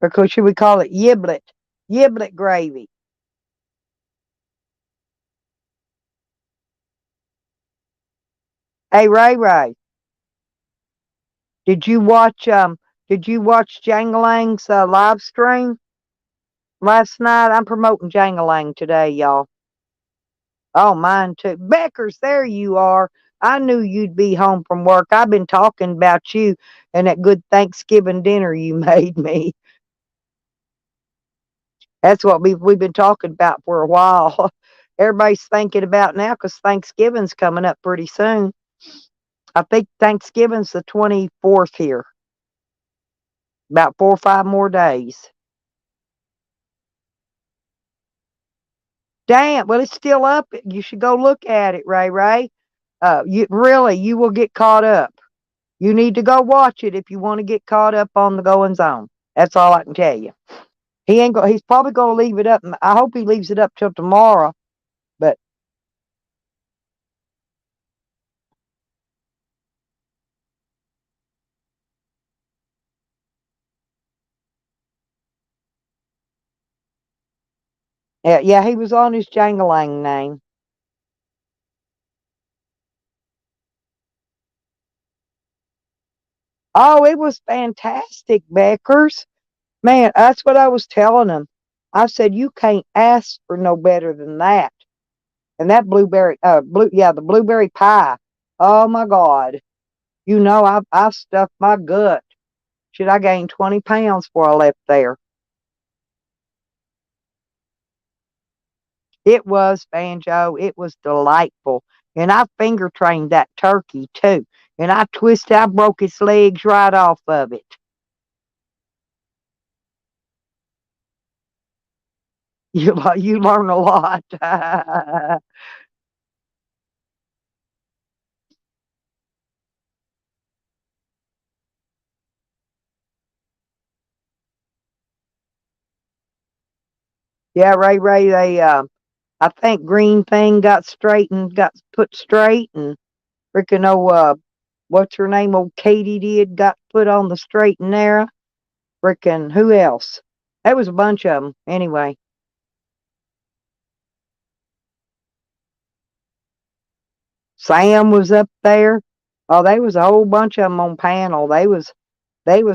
Or should we call it yiblet? Yiblet gravy. Hey Ray, did you watch did you watch Jangalang's live stream last night? I'm promoting Jangalang today, y'all. Oh, mine too. Beckers, there you are. I knew you'd be home from work. I've been talking about you and that good Thanksgiving dinner you made me. That's what we've been talking about for a while. Everybody's thinking about now because Thanksgiving's coming up pretty soon. I think Thanksgiving's the 24th here. About 4 or 5 more days. Damn, well, it's still up. You should go look at it, Ray. You will get caught up. You need to go watch it if you want to get caught up on the goings on. That's all I can tell you. He's probably gonna leave it up. I hope he leaves it up till tomorrow. But Yeah, yeah, he was on his Jangalang name. Oh, it was fantastic, Beckers. Man, that's what I was telling him. I said, you can't ask for no better than that. And that the blueberry pie. Oh my God. You know, I've stuffed my gut. Shit, I gained 20 pounds before I left there. It was, Banjo. It was delightful. And I finger trained that turkey too. And I broke its legs right off of it. You learn a lot. Yeah, Ray, I think Green Thing got put straight, and freaking what's her name, old Katie did, got put on the straight and narrow. Freaking who else? There was a bunch of them. Anyway, Sam was up there. Oh, they was a whole bunch of them on panel. They was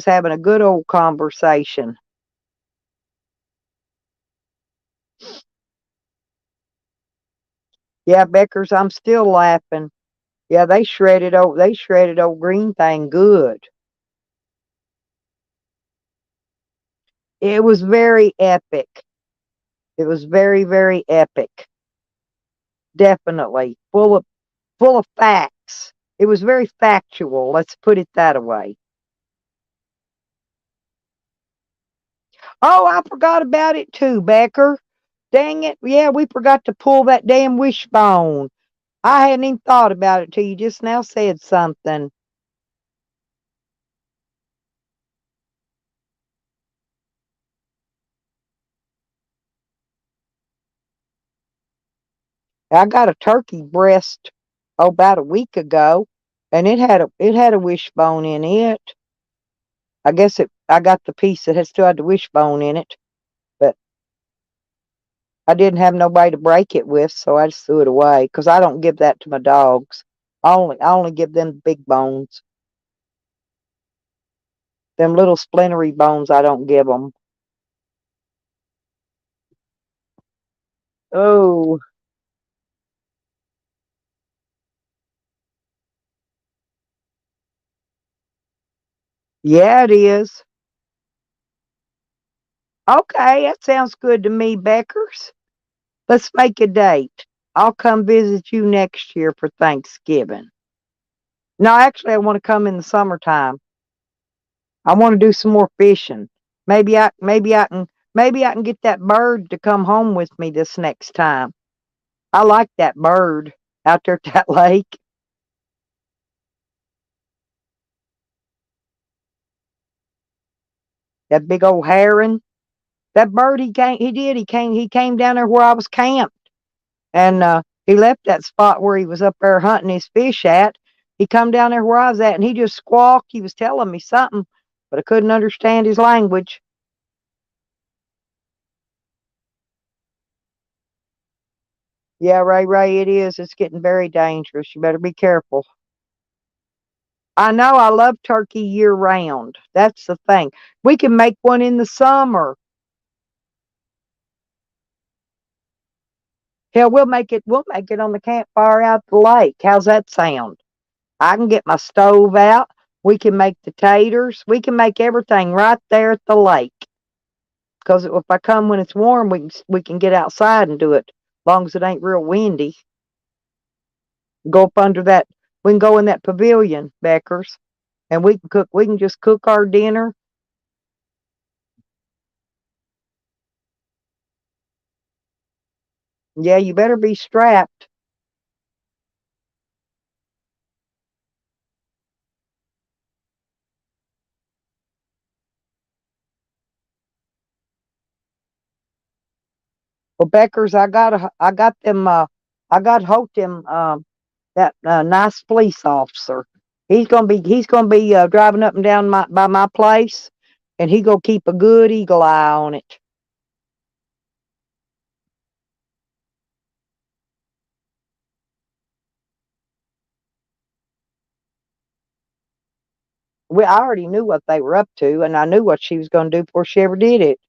having a good old conversation. Yeah, Beckers, I'm still laughing. Yeah, they shredded old Green Thing good. It was very epic. It was very, very epic. Definitely. Full of facts. It was very factual, let's put it that way. Oh, I forgot about it too, Becker. Dang it. Yeah, we forgot to pull that damn wishbone. I hadn't even thought about it till you just now said something. I got a turkey breast about a week ago, and it had a wishbone in it. I got the piece that had still had the wishbone in it, but I didn't have nobody to break it with, so I just threw it away because I don't give that to my dogs. I only give them the big bones. Them little splintery bones, I don't give them. Oh, yeah, it is. Okay, that sounds good to me, Beckers. Let's make a date. I'll come visit you next year for Thanksgiving. No, actually, I want to come in the summertime. I want to do some more fishing. Maybe I can get that bird to come home with me this next time. I like that bird out there at that lake. That big old heron. That bird he came down there where I was camped, and he left that spot where he was up there hunting his fish at. He come down there where I was at, and he just squawked. He was telling me something, but I couldn't understand his language. Yeah, Ray, it is. It's getting very dangerous. You better be careful. I know I love turkey year round. That's the thing. We can make one in the summer. Hell, we'll make it on the campfire out the lake. How's that sound? I can get my stove out. We can make the taters. We can make everything right there at the lake. Because if I come when it's warm, we can get outside and do it. As long as it ain't real windy. Go up under that. We can go in that pavilion, Beckers, and we can cook. We can just cook our dinner. Yeah, you better be strapped. Well, Beckers, I got hold them that nice police officer. He's gonna be driving up and down by my place, and he gonna keep a good eagle eye on it. I already knew what they were up to, and I knew what she was going to do before she ever did it.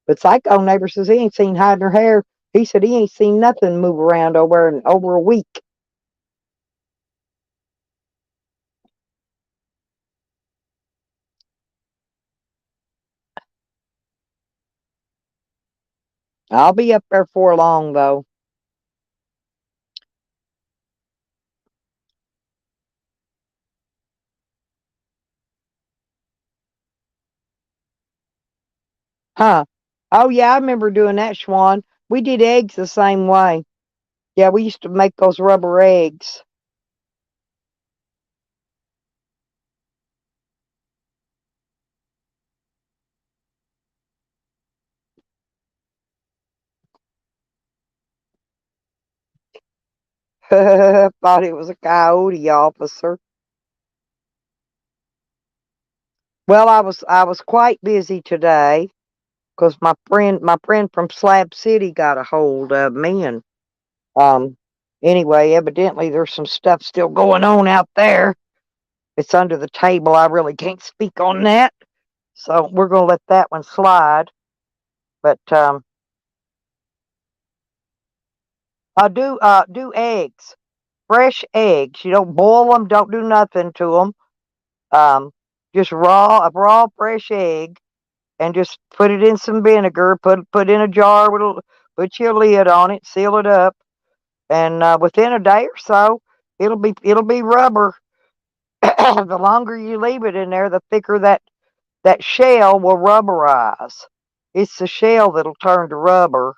But Psycho neighbor says he ain't seen hiding her hair. He said he ain't seen nothing move around over in over a week. I'll be up there for long though. Huh? Oh yeah, I remember doing that, Schwan. We did eggs the same way. Yeah, we used to make those rubber eggs. Thought it was a coyote officer. Well, I was quite busy today because my friend from Slab City got a hold of me, and um anyway, evidently there's some stuff still going on out there. It's under the table. I really can't speak on that, so we're gonna let that one slide. But I do eggs, fresh eggs. You don't boil them. Don't do nothing to them. Just a raw fresh egg, and just put it in some vinegar. Put in a jar with put your lid on it, seal it up, and within a day or so, it'll be rubber. The longer you leave it in there, the thicker that shell will rubberize. It's the shell that'll turn to rubber.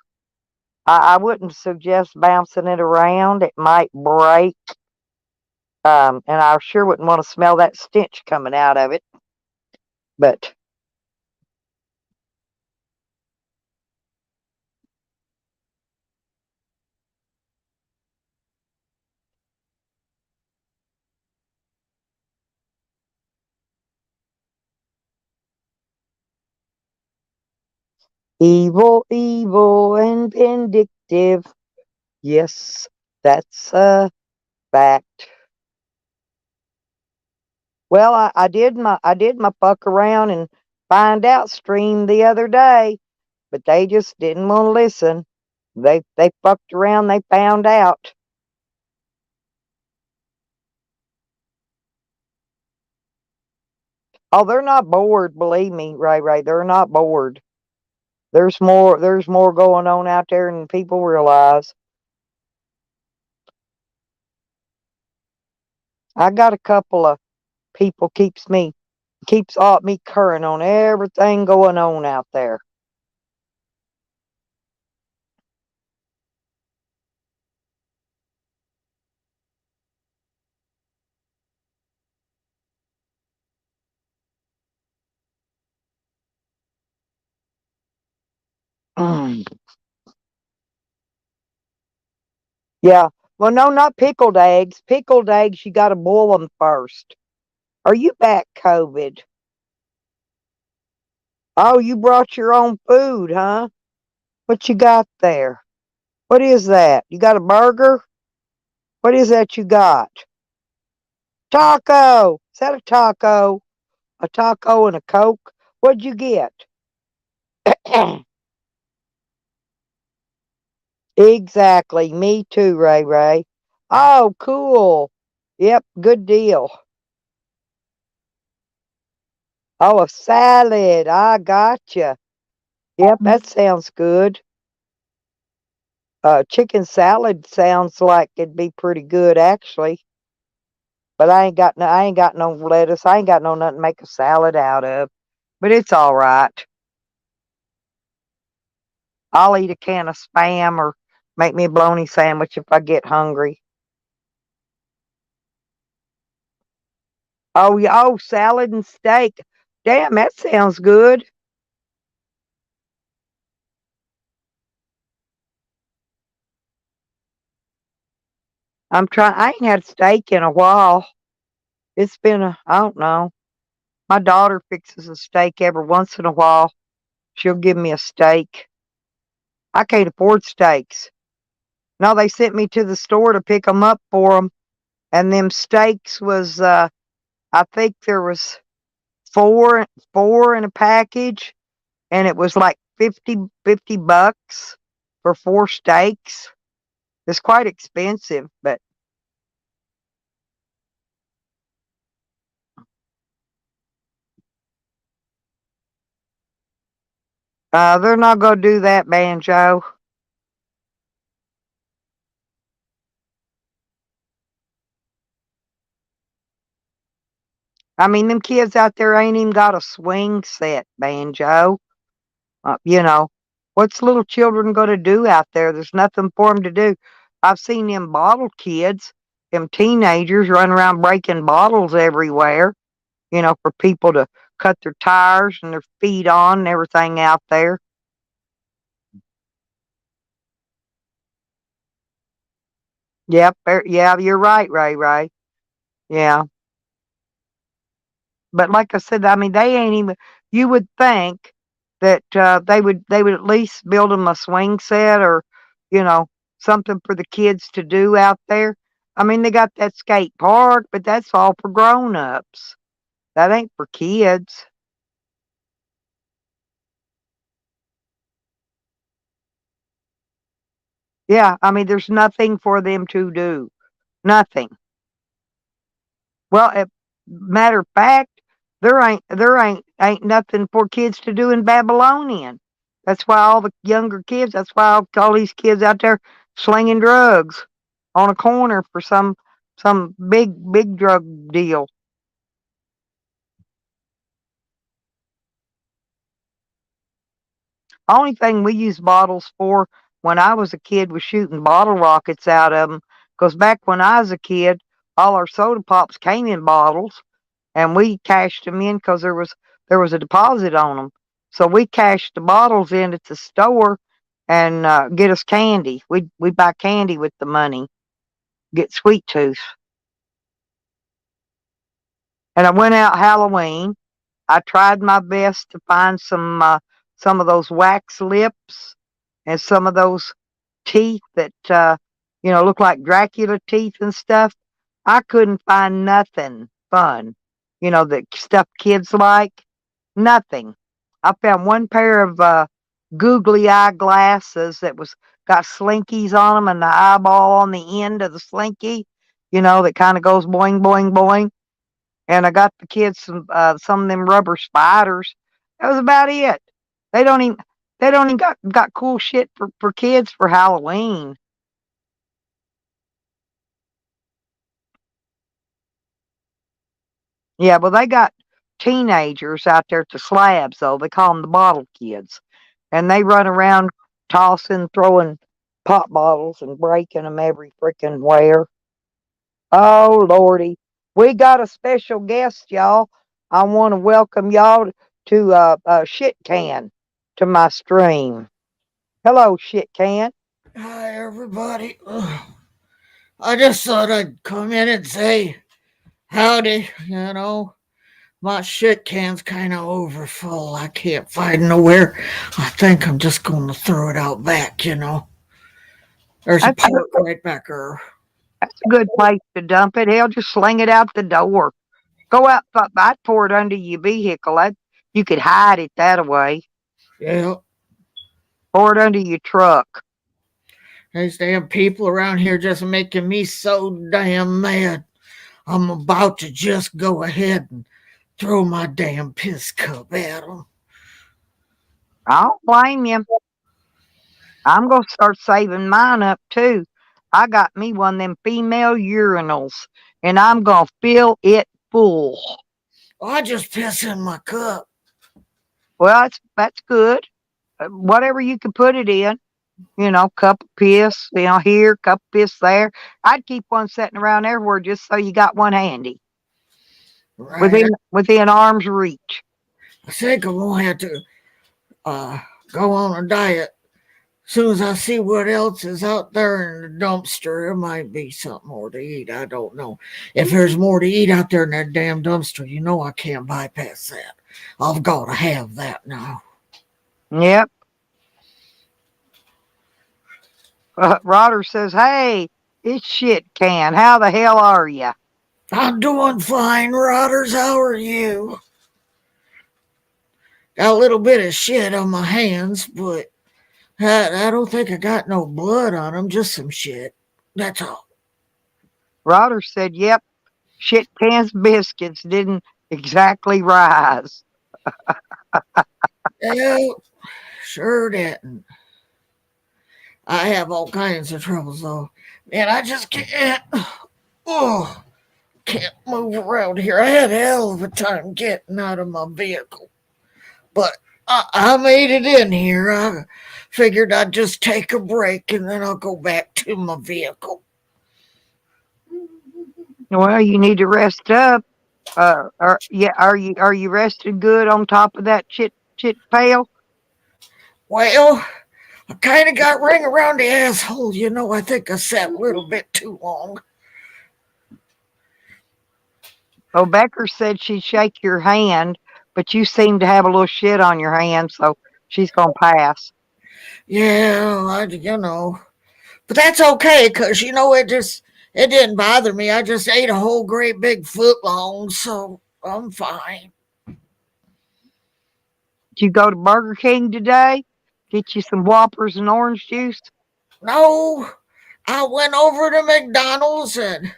I wouldn't suggest bouncing it around. It might break. And I sure wouldn't want to smell that stench coming out of it. But evil, evil, and vindictive. Yes, that's a fact. Well, I did my fuck around and find out stream the other day, but they just didn't want to listen. They fucked around. They found out. Oh, they're not bored. Believe me, Ray Ray. They're not bored. There's more going on out there than people realize. I got a couple of people keeps all me current on everything going on out there. Mm. Yeah. Well, no, not pickled eggs. Pickled eggs, you got to boil them first. Are you back, COVID? Oh, you brought your own food, huh? What you got there? What is that? You got a burger? What is that you got? Taco. Is that a taco? A taco and a Coke? What'd you get? Exactly. Me too, Ray Ray. Oh, cool. Yep, good deal. Oh, a salad. I gotcha. Yep, that sounds good. Chicken salad sounds like it'd be pretty good actually. But I ain't got no lettuce. I ain't got no nothing to make a salad out of. But it's all right. I'll eat a can of spam or make me a bologna sandwich if I get hungry. Oh yeah, oh salad and steak. Damn, that sounds good. I ain't had steak in a while. It's been I don't know. My daughter fixes a steak every once in a while. She'll give me a steak. I can't afford steaks. No, they sent me to the store to pick them up for them, and them steaks was I think there was four in a package, and it was like 50 bucks for 4 steaks. It's quite expensive, but they're not gonna do that, Banjo. I mean, them kids out there ain't even got a swing set, Banjo. You know, what's little children going to do out there? There's nothing for them to do. I've seen them bottle kids, them teenagers run around breaking bottles everywhere, for people to cut their tires and their feet on and everything out there. Yep, yeah, you're right, Ray Ray. Yeah. But like I said, I mean, they ain't even. You would think that they would at least build them a swing set or, you know, something for the kids to do out there. I mean, they got that skate park, but that's all for grown ups. That ain't for kids. Yeah, I mean, there's nothing for them to do. Nothing. Well, matter of fact, there ain't nothing for kids to do in Babylonian. That's why all the younger kids. That's why all these kids out there slinging drugs on a corner for some big drug deal. Only thing we used bottles for when I was a kid was shooting bottle rockets out of them. Because back when I was a kid, all our soda pops came in bottles, and we cashed them in because there was a deposit on them. So we cashed the bottles in at the store and get us candy. We buy candy with the money, get sweet tooth. And I went out Halloween. I tried my best to find some of those wax lips and some of those teeth that look like Dracula teeth and stuff. I couldn't find nothing fun, that stuff kids like. Nothing. I found one pair of googly eye glasses that was got slinkies on them and the eyeball on the end of the slinky, that kind of goes boing boing boing. And I got the kids some of them rubber spiders. That was about it. They don't even they don't even got cool shit for kids for Halloween. Yeah, well they got teenagers out there at the slabs though. They call them the bottle kids, and they run around tossing, throwing pop bottles and breaking them every freaking where. Oh lordy, we got a special guest, y'all. I want to welcome y'all to Shit Can to my stream. Hello, Shit Can.
Hi, everybody. I just thought I'd come in and say howdy. My shit can's kind of overfull. I can't find nowhere. I think I'm just going to throw it out back. There's a
That's
park right back there.
that's a good place to dump it. Hell, just sling it out the door. Go out. I'd pour it under your vehicle. You could hide it that way.
Yeah,
Pour it under your truck.
these damn people around here just making me so damn mad. I'm about to just go ahead and throw my damn piss cup at them.
I don't blame you. I'm gonna start saving mine up too. I got me one of them female urinals, and I'm gonna fill it full.
I just piss in my cup.
Well, that's good. Whatever you can put it in, cup of piss, here, cup of piss there. I'd keep one sitting around everywhere just so you got one handy
Right.
within arm's reach.
I think I'm gonna have to uh, go on a diet. As soon as I see what else is out there in the dumpster, there might be something more to eat. I don't know. If there's more to eat out there in that damn dumpster, I can't bypass that. I've got to have that now.
Yep. Rodder says, "Hey, It's shit can. How the hell are you?
I'm doing fine, Rotters. How are you? Got a little bit of shit on my hands, but I don't think I got no blood on them, just some shit. That's all.
Rotter said, yep, shit cans biscuits didn't exactly rise.
Well, sure didn't. I have all kinds of troubles, though. Man, I just can't. Oh, can't move around here. I had a hell of a time getting out of my vehicle. But I made it in here. I figured I'd just take a break and then I'll go back to my vehicle.
Well, you need to rest up. Are you rested good on top of that shit pail?
Well, I kind of got ring around the asshole. You know, I think I sat a little bit too long.
Oh, Becker said she'd shake your hand, but you seem to have a little shit on your hand, so she's gonna pass.
Yeah, you know. But that's okay, because, you know, it didn't bother me. I just ate a whole great big foot long, so I'm fine.
Did you go to Burger King today? Get you some Whoppers and orange juice?
No, I went over to McDonald's and,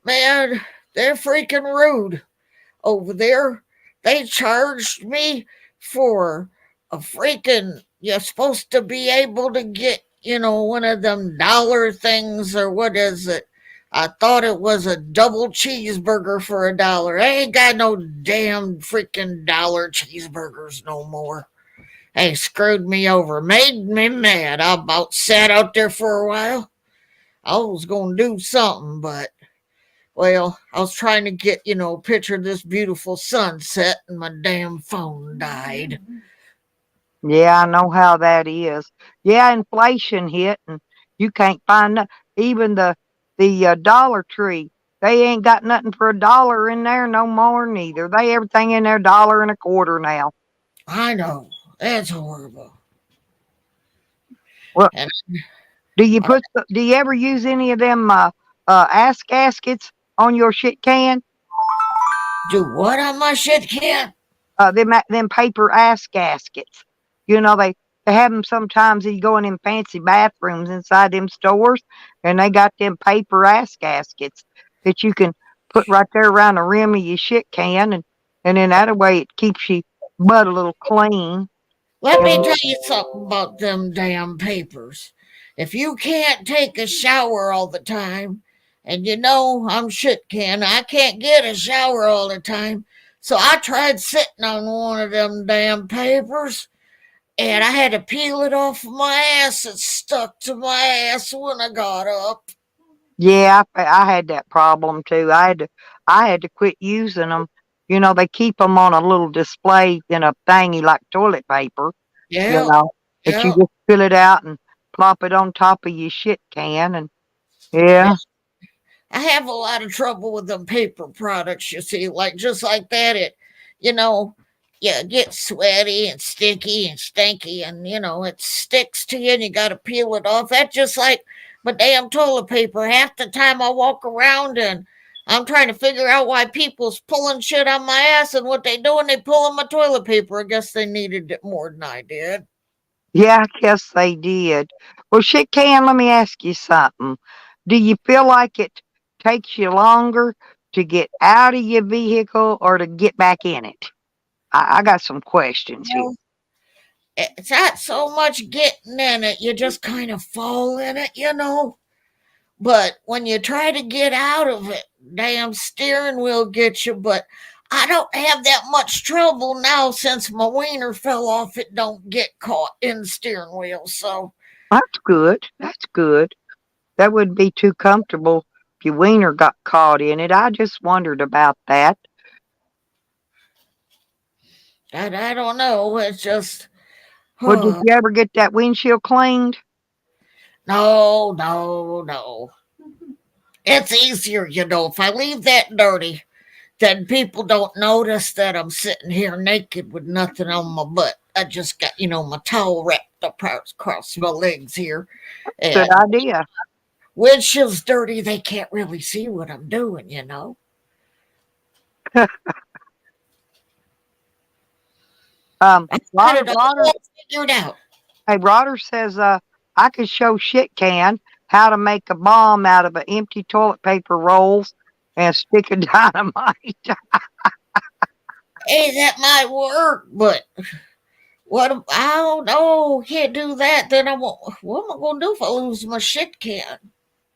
man, they're freaking rude over there. They charged me for a freaking, you're supposed to be able to get, you know, one of them dollar things, or what is it? I thought it was a double cheeseburger for $1. I ain't got no damn freaking dollar cheeseburgers no more. They screwed me over, made me mad. I about sat out there for a while. I was going to do something, but, well, I was trying to get, you know, picture this beautiful sunset and my damn phone died.
Yeah, I know how that is. Yeah, inflation hit, and you can't find even the Dollar Tree. They ain't got nothing for $1 in there no more neither. They everything in there $1.25 now.
I know. That's horrible.
Well,
And
do you ever use any of them ass gaskets on your shit can?
do what on my shit can?
Them paper ass gaskets. You know they have them sometimes. You go in them fancy bathrooms inside them stores, and they got them paper ass gaskets that you can put right there around the rim of your shit can, and then that way it keeps your butt a little clean.
Let
You
me
know?
tell you something about them damn papers. If you can't take a shower all the time, and you know I'm shit can, I can't get a shower all the time. So I tried sitting on one of them damn papers, and I had to peel it off of my ass. It stuck to my ass when I got up.
Yeah, I had that problem too. I had to quit using them. You know, they keep them on a little display in a thingy like toilet paper. You
Yeah,
know, that you
yeah,
just fill it out and plop it on top of your shit can, and
yeah.
yeah.
I have a lot of trouble with them paper products, you see, like just like that. You know, you get sweaty and sticky and stinky, and, you know, it sticks to you and you got to peel it off. That's just like my damn toilet paper. Half the time I walk around and I'm trying to figure out why people's pulling shit on my ass, and what they doing, they pulling my toilet paper. I guess they needed it more than I did.
Yeah, I guess they did. Well, shit can, let me ask you something. Do you feel like it takes you longer to get out of your vehicle or to get back in it? I got some questions here.
Well, it's not so much getting in it, you just kind of fall in it, you know. But when you try to get out of it, damn steering wheel gets you. But I don't have that much trouble now since my wiener fell off. It don't get caught in the steering wheel. So
That's good. That's good. That wouldn't be too comfortable if your wiener got caught in it. I just wondered about that.
I don't know. It's just,
Well, did
huh.
you ever get that windshield cleaned?
No, no, no. It's easier, you know. If I leave that dirty, then people don't notice that I'm sitting here naked with nothing on my butt. I just got, you know, my towel wrapped up across my legs here.
Good
And
idea.
windshield's dirty, they can't really see what I'm doing, you know. I got it
Rodder,
all figured out.
hey, Rodder says, I could show shit can how to make a bomb out of an empty toilet paper rolls and a stick of dynamite.
Hey, that might work, but I don't know. Can't do that. Then I won't. What am I gonna do if I lose my shit can?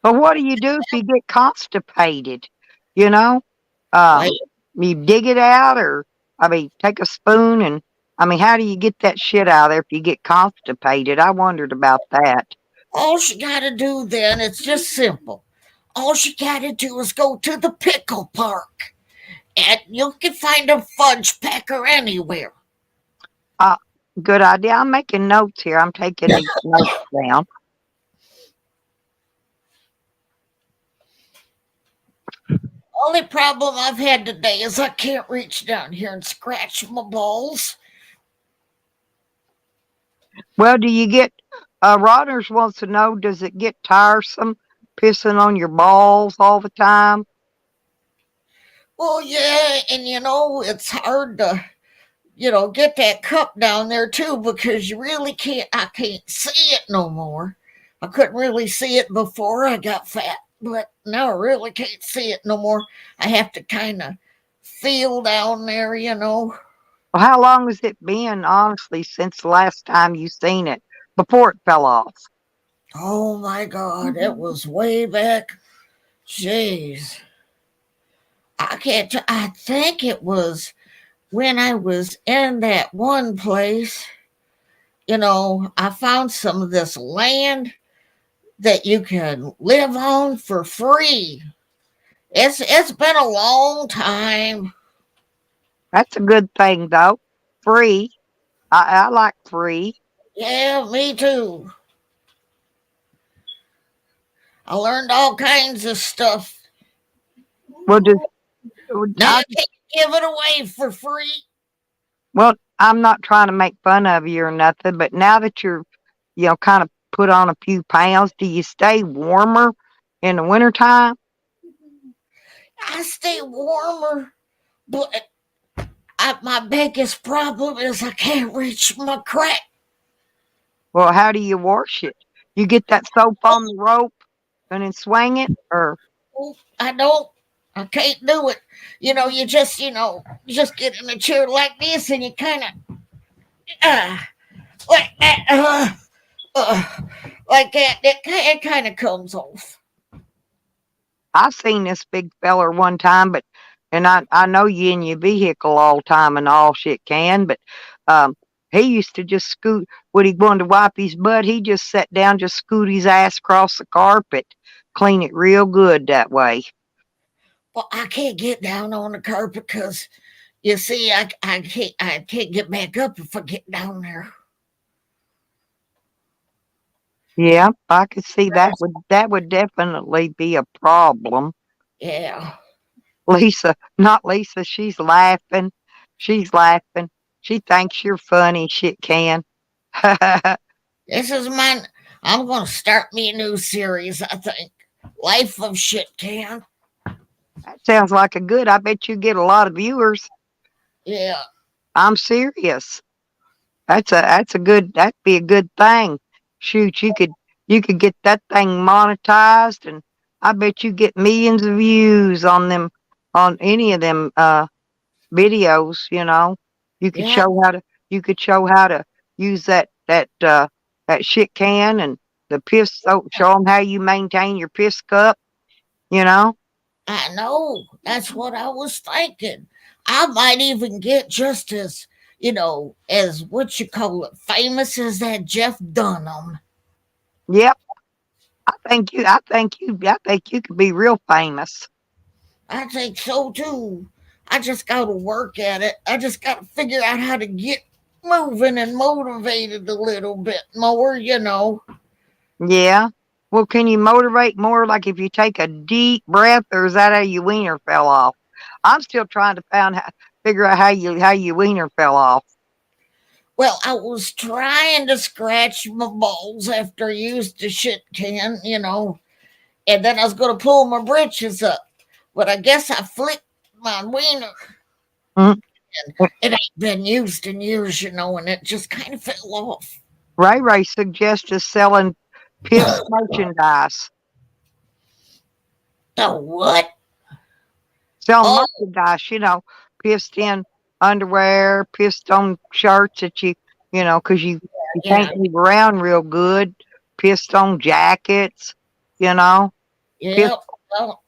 But what do you do if you get constipated? You know,
Like,
you dig it out, or I mean, take a spoon and I mean, how do you get that shit out of there if you get constipated? I wondered about that.
all she gotta do then, it's just simple. All she gotta do is go to the pickle park, and you can find a fudge packer anywhere.
Good idea. I'm making notes here. I'm taking these notes down.
Only problem I've had today is I can't reach down here and scratch my balls.
Well, do you get, Rodders wants to know, does it get tiresome pissing on your balls all the time?
Well, yeah, and it's hard to, get that cup down there too because you really can't, I can't see it no more. I couldn't really see it before I got fat, but now I really can't see it no more. I have to kind of feel down there.
Well, how long has it been, honestly, since the last time you seen it before it fell off?
Oh my God, it was way back. Jeez. I can't, I think it was when I was in that one place. I found some of this land that you can live on for free. It's been a long time.
That's a good thing, though. Free. I like free.
Yeah, me too. I learned all kinds of stuff.
Well, just,
Now you can't give it away for free.
well, I'm not trying to make fun of you or nothing, but now that you're, kind of put on a few pounds, do you stay warmer in the wintertime?
I stay warmer, but my biggest problem is I can't reach my crack.
Well, how do you wash it? You get that soap on the rope and then swing it, or
I don't. I can't do it. You just get in a chair like this and you kind of, like that, like that. It kind of comes off.
I seen this big feller one time, but and I know you in your vehicle all the time and all shit can, but he used to just scoot when he wanted to wipe his butt. He just sat down, just scoot his ass across the carpet, clean it real good that way.
Well, I can't get down on the carpet because you see, I can't get back up if I get down there.
Yeah, I could see that would definitely be a problem.
Yeah.
Lisa, not Lisa, she's laughing. She's laughing. She thinks you're funny, shit can.
This is mine. I'm going to start me a new series, I think. Life of Shit Can.
That sounds like a good. I bet you get a lot of viewers.
Yeah.
I'm serious. That's a good. That'd be a good thing. Shoot, you could get that thing monetized, and I bet you get millions of views on them, on any of them videos. You could
Yeah.
show how to use that shit can and the piss. So show them how you maintain your piss cup. You know.
I know. That's what I was thinking. I might even get just as, as what you call it, famous as that Jeff Dunham.
Yep. I think you could be real famous.
I think so too. I just got to work at it. I just got to figure out how to get moving and motivated a little bit more.
Yeah. Well, can you motivate more? Like if you take a deep breath, or is that how your wiener fell off? I'm still trying to figure out how your wiener fell off.
Well, I was trying to scratch my balls after I used the shit can, and then I was going to pull my britches up, but I guess I flicked my wiener.
Mm.
It ain't been used in years, and it just kind of fell off.
Ray Ray suggested selling piss merchandise.
The what?
Selling
Oh,
merchandise, pissed in underwear, pissed on shirts that because you
yeah,
can't move around real good, pissed on jackets, you know, piss
yeah. Well,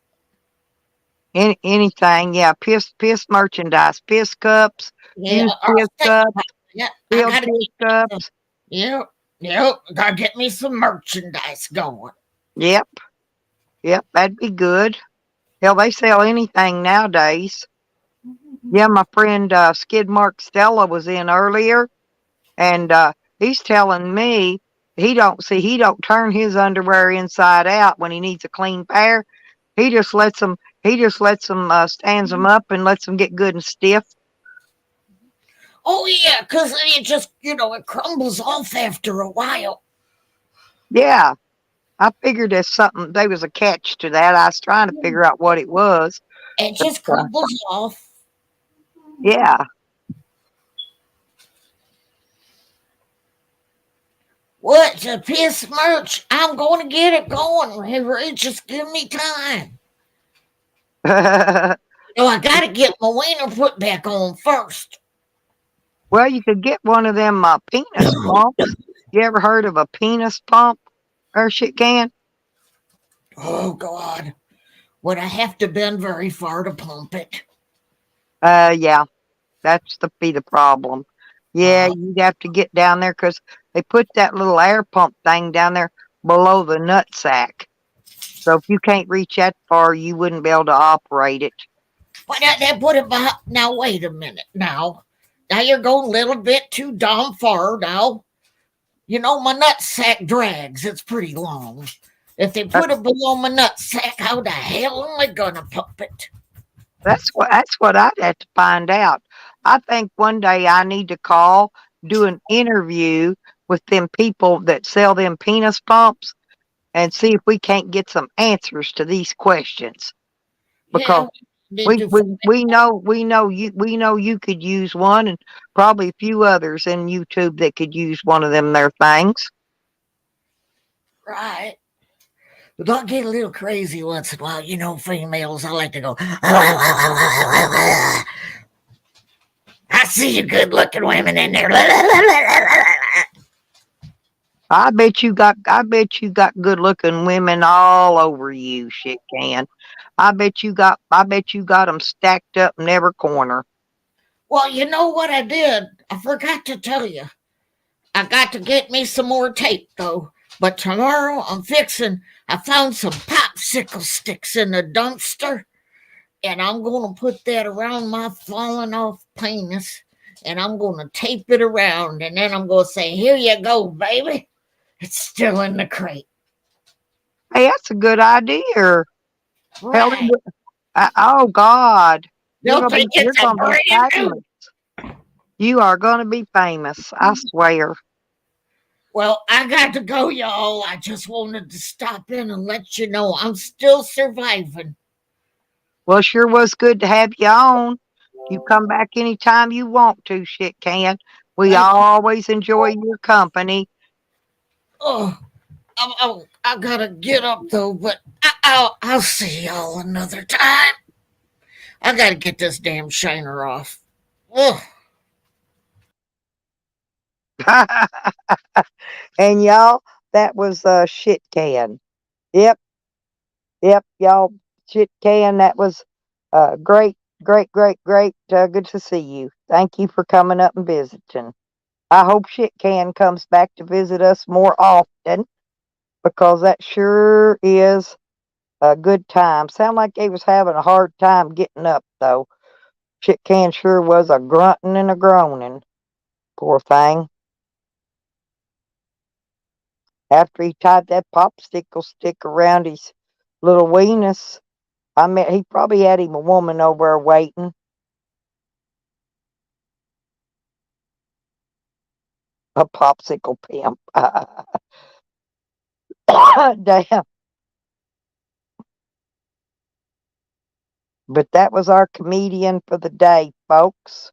anything. Yeah, piss merchandise, piss cups,
yeah.
used
I was
piss
thinking about
cups,
it. Yeah, I
filled
gotta
piss
get some.
cups.
Yep, yep. Gotta get me some merchandise going.
Yep, yep, that'd be good. Hell, they sell anything nowadays. Yeah, my friend Skid Mark Stella was in earlier, and he's telling me he don't turn his underwear inside out when he needs a clean pair. He just lets them stands them up and lets them get good and stiff.
Oh yeah, because it just it crumbles off after a while.
Yeah, I figured there was a catch to that. I was trying to figure out what it was,
It
but
just crumbles off.
yeah.
What to piss merch? I'm going to get it going. Henry. Just give me time. I got to get my wiener put back on first.
Well, you could get one of them penis pumps. You ever heard of a penis pump or shit can?
Oh God, would I have to bend very far to pump it?
Yeah, be the problem. Yeah,
Uh,
you'd have to get down there because they put that little air pump thing down there below the nut sack. So if you can't reach that far, you wouldn't be able to operate it.
but that put it behind. Now wait a minute. Now you're going a little bit too damn far. Now my nut sack drags. It's pretty long. If they
Uh,
put it below my nut sack, how the hell am I gonna pump it?
that's what I'd have to find out. I think one day I need to do an interview with them people that sell them penis pumps and see if we can't get some answers to these questions because
Yeah, we need to.
we know you could use one and probably a few others in YouTube that could use one of them their things.
Right. But I'll get a little crazy once in a while. Females, I like to go. I see you good looking women in there.
I bet you got good looking women all over you, shit can. I bet you got them stacked up in every corner.
Well, you know what I did? I forgot to tell you. I got to get me some more tape, though. But tomorrow I found some popsicle sticks in the dumpster, and I'm going to put that around my falling off penis, and I'm going to tape it around, and then I'm going to say, "Here you go, baby. It's still in the crate."
Hey, that's a good idea. Hell,
Right.
oh God, you're
They'll
gonna
think
be you're
it's a
gonna be
brand new.
famous. You are gonna be famous. I swear.
Well, I got to go, y'all. I just wanted to stop in and let you know I'm still surviving.
Well, sure was good to have you on. You come back anytime you want to, shit can. We
Thank you.
always enjoy your company.
Oh, I gotta get up though, but I'll see y'all another time. I gotta get this damn shiner off. Ugh.
And y'all, that was shit can. Yep, yep, y'all, shit can. That was great, great, great, great. Good to see you. Thank you for coming up and visiting. I hope shit can comes back to visit us more often because that sure is a good time. Sound like they was having a hard time getting up though. Shit can sure was a grunting and a groaning. Poor thing. After he tied that popsicle stick around his little weenus, I mean, he probably had him a woman over there waiting. A popsicle pimp. Damn. But that was our comedian for the day, folks.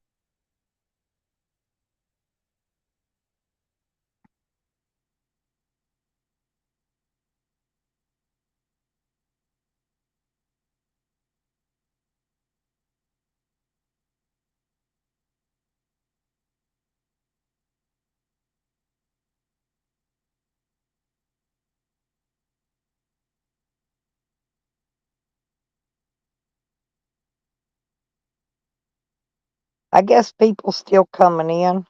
I guess people still coming in.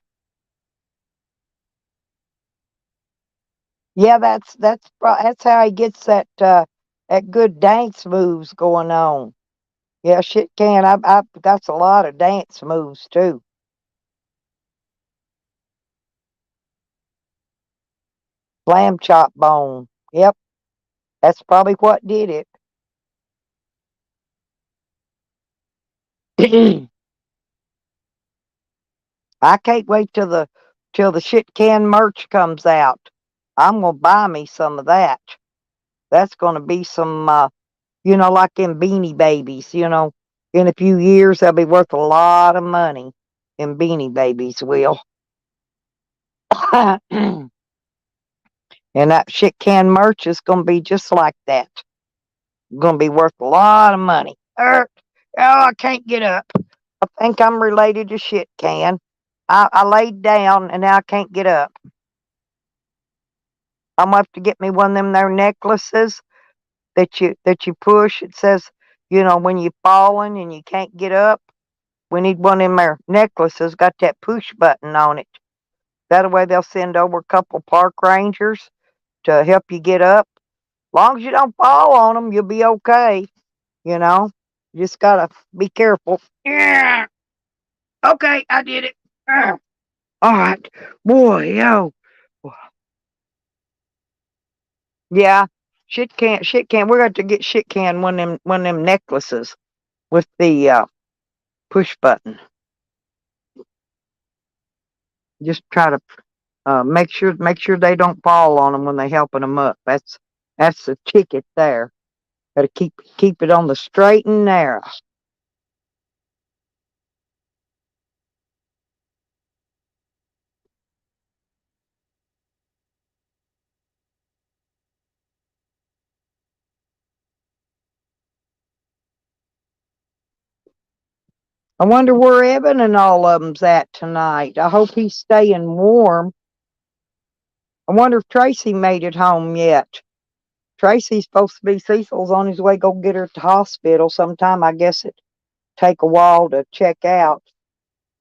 Yeah, that's how he gets that good dance moves going on. Yeah, shit can. I've got a lot of dance moves too. Lamb chop bone. Yep, that's probably what did it. I can't wait till the shit can merch comes out. I'm gonna buy me some of that. That's gonna be some like in Beanie Babies, In a few years they'll be worth a lot of money. In Beanie Babies will. And that shit can merch is gonna be just like that. Gonna be worth a lot of money. I can't get up. I think I'm related to shit can. I laid down and now I can't get up. I'm gonna have to get me one of them there necklaces that you push. It says, when you're falling and you can't get up. We need one of them there necklaces got that push button on it. That way they'll send over a couple park rangers to help you get up. Long as you don't fall on them, you'll be okay. You know, you just gotta be careful. Yeah. Okay, I did it. All right, boy, yo. Yeah, shit can. We're going to get shit can one of them necklaces with the push button. Just try to make sure they don't fall on them when they helping them up. That's the ticket there. Got to keep it on the straight and narrow. I wonder where Evan and all of them's at tonight. I hope he's staying warm. I wonder if Tracy made it home yet. Tracy's supposed to be Cecil's on his way go get her at the hospital sometime. I guess it take a while to check out.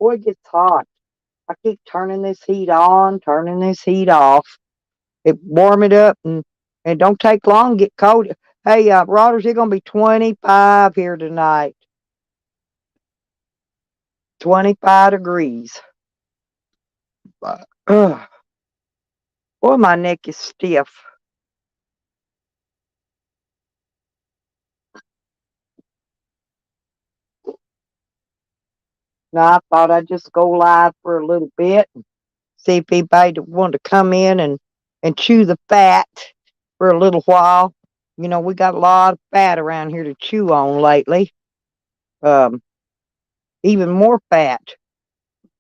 Boy, it gets hot. I keep turning this heat on, turning this heat off. It warm it up and don't take long to get cold. Hey, Rodders, it's gonna be 25 here tonight. 25 degrees. Ugh. Boy, my neck is stiff. Now I thought I'd just go live for a little bit and see if anybody wanted to come in and chew the fat for a little while. We got a lot of fat around here to chew on lately. Um, Even more fat.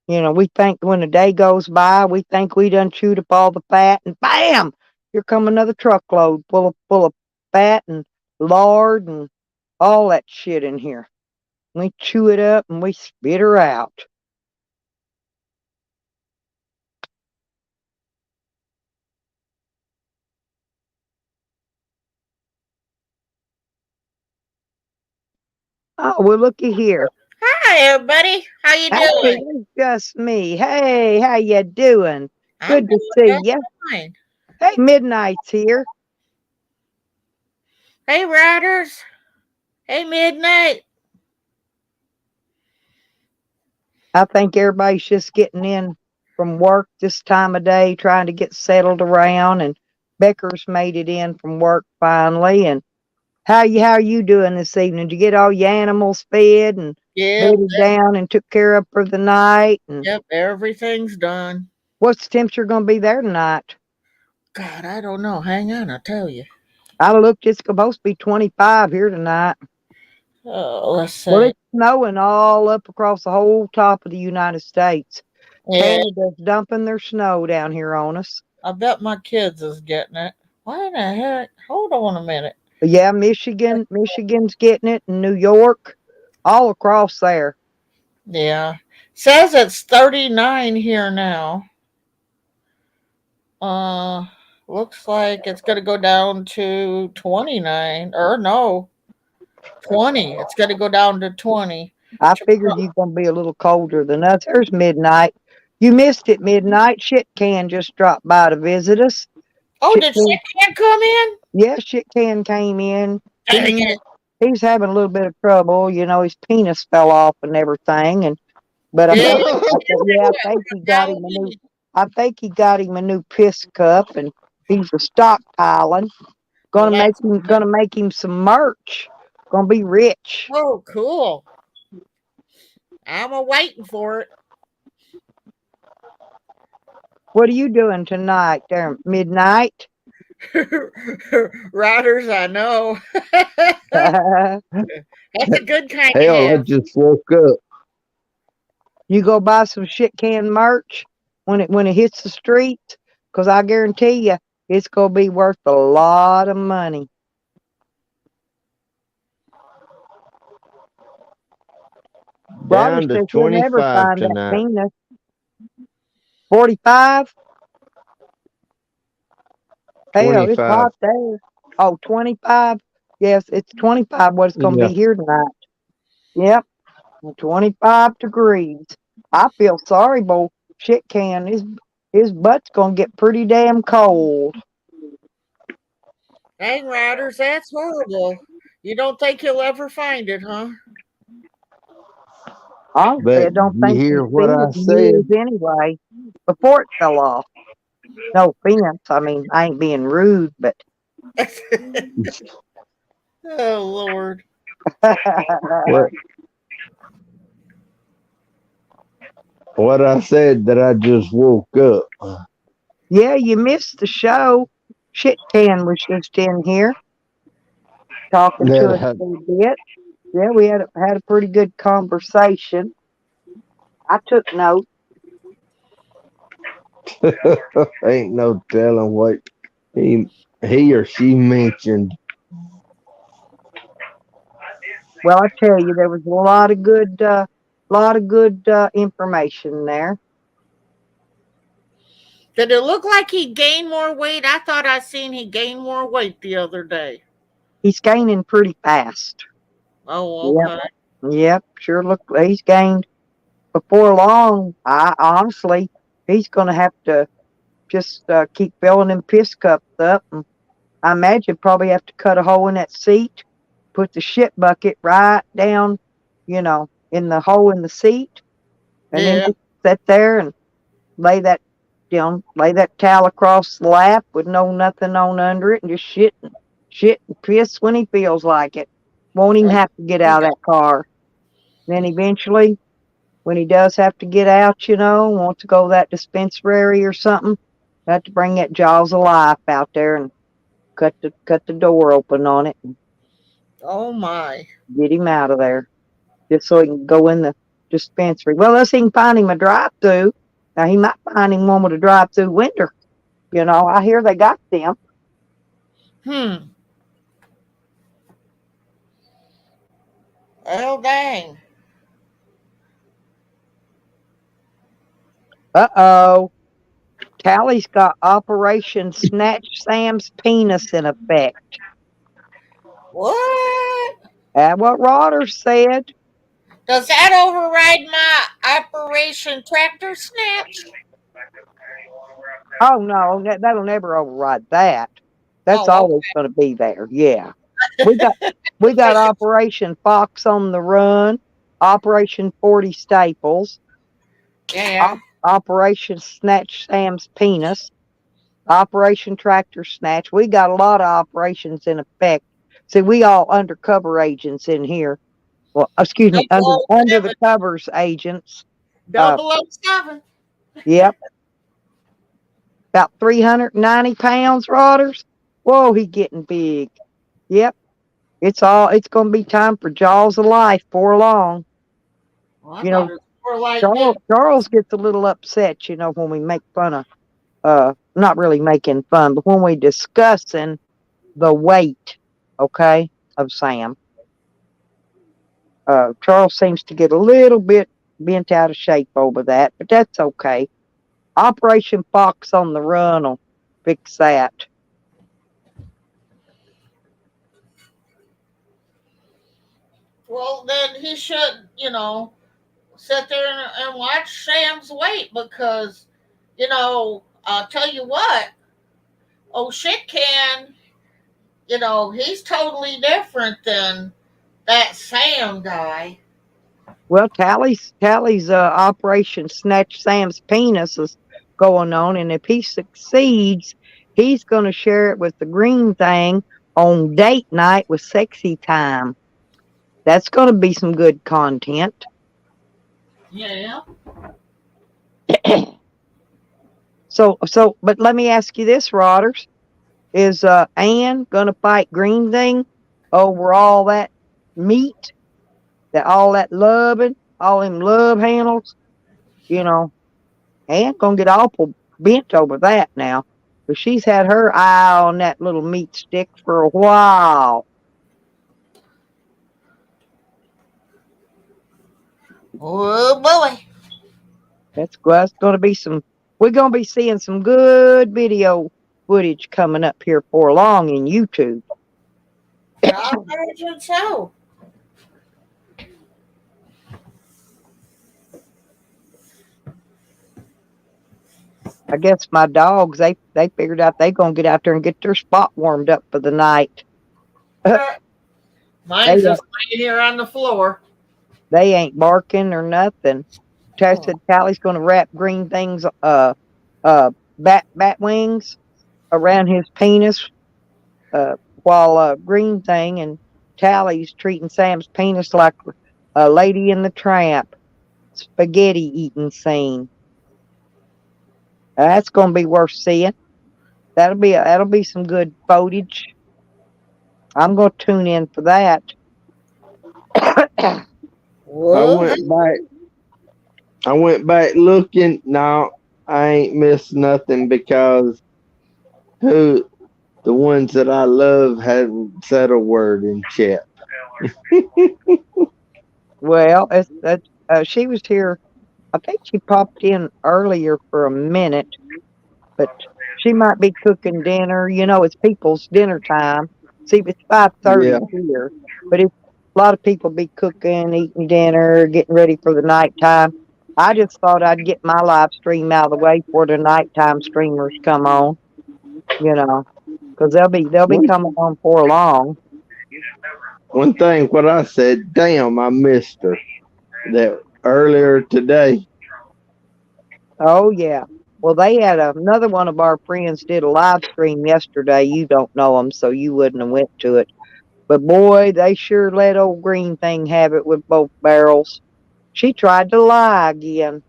We think when the day goes by, we think we done chewed up all the fat, and bam, here come another truckload full of fat and lard and all that shit in here. We chew it up and we spit her out. Oh, well, looky here.
Hi, everybody. How you
Hey,
doing?
it's just me. Hey, how you doing?
I'm
Good to
doing
see
just
you.
fine.
Hey, Midnight's here.
Hey, Riders. Hey, Midnight.
I think everybody's just getting in from work this time of day, trying to get settled around, and Becker's made it in from work finally. And how you doing this evening? Did you get all your animals fed and
Yep,
bedded down and took care of for the night? And
yep. Everything's done.
what's the temperature going to be there tonight?
God, I don't know. Hang on, I'll tell you.
I looked, it's supposed to be 25 here tonight.
Let's
Well,
see.
it's snowing all up across the whole top of the United States.
Yeah,
Canada's dumping their snow down here on us.
I bet my kids is getting it. Why the heck? Hold on a minute.
But yeah, Michigan's getting it, and New York, all across there.
Yeah. Says it's 39 here now. Uh, looks like it's gonna go down to 29. Or no, 20. It's gonna go down to 20.
I figured you're gonna be a little colder than us. There's midnight. You missed it, midnight. Shit can just dropped by to visit us.
Oh,
Shit
did
can,
Shit come in?
yeah, Shit can came in.
Dang it.
He's having a little bit of trouble. You know, his penis fell off and everything. But
Yeah.
I think he got him a new. I think he got him a new piss cup, and he's a stockpiling.
Yeah.
Gonna make him some merch. Gonna be rich.
Oh, cool. I'm a waiting for it.
What are you doing tonight? There, midnight.
Riders, I know.
You
That's a good kind
Hell, I
to have.
just woke up.
go buy some shit can merch when it hits the streets, 'cause I guarantee you it's gonna be worth a lot of money. Roger
Down to
says he'll never
25
find that
tonight.
penis. 45? Hell, it's
25.
hot there. Oh, 25? Yes, it's 25 what it's going to
Yeah.
be here tonight. Yep, 25 degrees. I feel sorry, boy. Shit can. His butt's going to get pretty damn cold.
Dang, Riders, that's horrible. You don't think you'll ever find it, huh?
Honestly, I
But
don't
you
think
hear
he's
what
seen
I
it in years
said?
anyway. Before it fell off. No offense. I mean, I ain't being rude, but
Oh, Lord.
What I said that I just woke up.
yeah, you missed the show. Shit can was just in here talking to us
That
a little bit. Yeah, we had a pretty good conversation. I took notes.
ain't no telling what he or she mentioned.
Well, I tell you, there was a lot of good information there.
Did it look like he gained more weight? I thought I seen he gained more weight the other day.
He's gaining pretty fast.
Oh,
Yep,
okay.
yep, sure look he's gained before long. I honestly, he's going to have to just keep filling them piss cups up. And I imagine probably have to cut a hole in that seat, put the shit bucket right down, in the hole in the seat, and then
Yeah.
just sit there and lay that, lay that towel across the lap with nothing on under it, and just shit and piss when he feels like it. Won't even have to get out of that car. Then eventually, when he does have to get out, wants to go to that dispensary or something, have to bring that jaws of life out there and cut the door open on it and
Oh, my.
get him out of there, just so he can go in the dispensary. Well, unless he can find him a drive-through. Now he might find him one with a drive-through window. I hear they got them.
Hmm. Well, dang.
Uh-oh. Tally's got Operation Snatch Sam's penis in effect.
What?
That's what Rodder said.
Does that override my Operation Tractor Snatch?
Oh no, that'll never override that. That's
Oh,
always going to be there. Yeah, we got Operation Fox on the Run, Operation 40 Staples,
yeah.
Operation Snatch Sam's Penis, Operation Tractor Snatch. We got a lot of operations in effect. See, we all undercover agents in here. Well, excuse me, under the covers agents.
007.
Yep. About 390 pounds, Rodders. Whoa, he getting big. Yep. It's going to be time for Jaws of Life for long.
Well, I
You
thought
know,
it was more like this.
Charles gets a little upset, when we make fun of, not really making fun, but when we discussing the weight, okay, of Sam. Charles seems to get a little bit bent out of shape over that, but that's okay. Operation Fox on the Run will fix that.
Well, then he should, sit there and watch Sam's weight because, I'll tell you what, oh shit can, he's totally different than that Sam guy.
Well, Tally's Operation Snatch Sam's Penis is going on, and if he succeeds, he's going to share it with the green thing on date night with Sexy Time. That's going to be some good content.
Yeah.
But let me ask you this, Rodders. Is Ann going to fight Green Thing over all that meat, all that loving, all them love handles? Ann going to get awful bent over that now. But she's had her eye on that little meat stick for a while.
Oh boy.
That's going to be we're going to be seeing some good video footage coming up here for long in YouTube.
I imagine so.
I guess my dogs, they figured out they going to get out there and get their spot warmed up for the night.
Mine's just laying here on the floor.
They ain't barking or nothing. Tess said Tally's going to wrap Green Thing's bat wings around his penis, while Green Thing and Tally's treating Sam's penis like a Lady in the Tramp spaghetti eating scene. That's going to be worth seeing. That'll be some good footage. I'm going to tune in for that.
I went back looking. No, I ain't missed nothing because the ones that I love hadn't said a word in chat.
Well, she was here. I think she popped in earlier for a minute, but she might be cooking dinner. It's people's dinner time. See, it's 5:30 here, but a lot of people be cooking, eating dinner, getting ready for the nighttime. I just thought I'd get my live stream out of the way before the nighttime streamers come on. Because they'll be coming on for long.
One thing, what I said, damn, I missed her that earlier today.
Oh yeah. Well, they had another one of our friends did a live stream yesterday. You don't know them, so you wouldn't have went to it. But boy, they sure let old Green Thing have it with both barrels. She tried to lie again.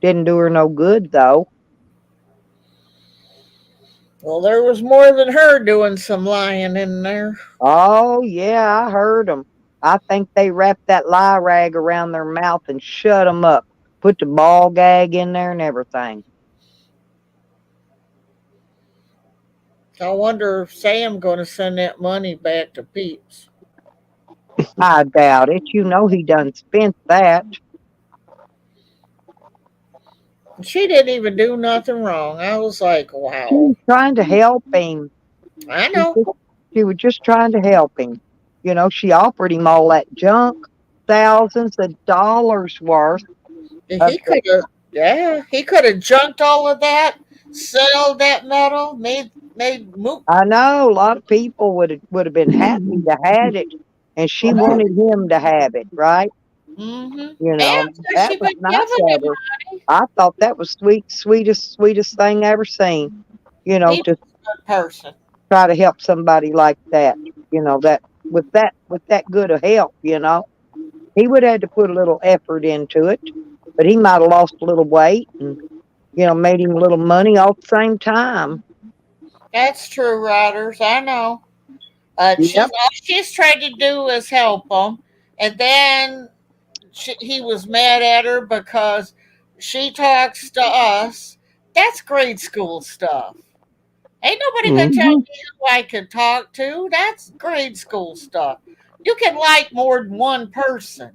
Didn't do her no good though.
Well, there was more than her doing some lying in there.
Oh yeah, I heard them. I think they wrapped that lie rag around their mouth and shut them up. Put the ball gag in there and everything.
I wonder if Sam going to send that money back to Pete's.
I doubt it. He done spent that.
She didn't even do nothing wrong. I was like, wow.
She was trying to help him.
I know.
She was just trying to help him. She offered him all that junk, thousands of dollars worth.
He could have junked all of that, sold that metal, made moot.
I know a lot of people would have been happy to have it, and she wanted him to have it, right?
Mm-hmm.
That was nice of her. I thought that was sweetest thing I ever seen.
He's a good person.
Try to help somebody like that. That with that good of help. He would have had to put a little effort into it, but he might have lost a little weight and made him a little money all at the same time.
That's true, Riders. I know.
Yep.
All she's tried to do is help him, and then he was mad at her because she talks to us. That's grade school stuff. Ain't nobody gonna tell
Hmm.
me who I can talk to. That's grade school stuff. You can like more than one person.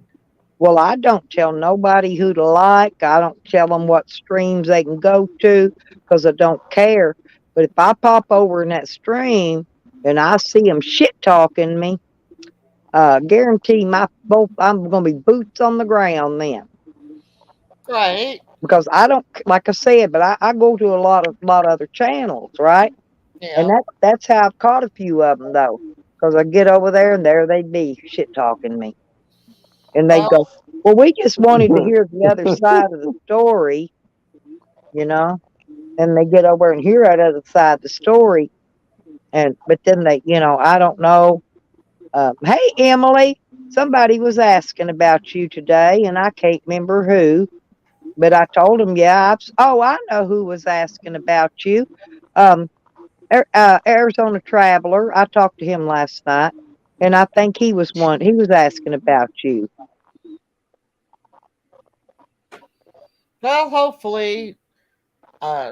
Well, I don't tell nobody who to like. I don't tell them what streams they can go to because I don't care. But if I pop over in that stream and I see them shit talking me, guarantee I'm gonna be boots on the ground then.
Right.
Because I don't, like I said, but I go to a lot of other channels, right? And
Yeah.
that's how I've caught a few of them though. Because I get over there and there they be shit talking me, and they
Well,
go, "Well, we just wanted to hear the other side of the story, you know." And they get over and hear that other side of the story, and but then they, I don't know. Hey, Emily, somebody was asking about you today, and I can't remember who. But I told him, yeah. Oh, I know who was asking about you. Um, Arizona Traveler. I talked to him last night, and I think he was one. He was asking about you.
well, hopefully,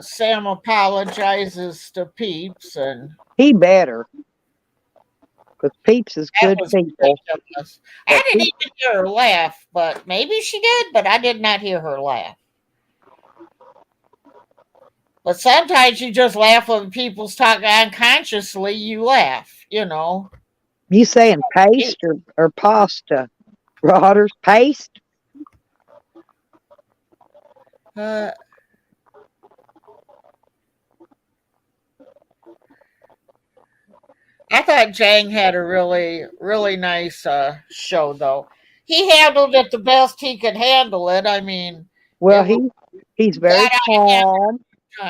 Sam apologizes to Peeps, and
He better, because Peeps is
that
good
was
people.
ridiculous. I
But
didn't even hear her laugh, but maybe she did, but I did not hear her laugh. But sometimes you just laugh when people's talking unconsciously, you laugh.
you saying paste or pasta? Rotters paste?
Uh, I thought Jang had a really, really nice show, though. He handled it the best he could handle it. I mean,
Well,
it was
he's very
got out of hand
calm.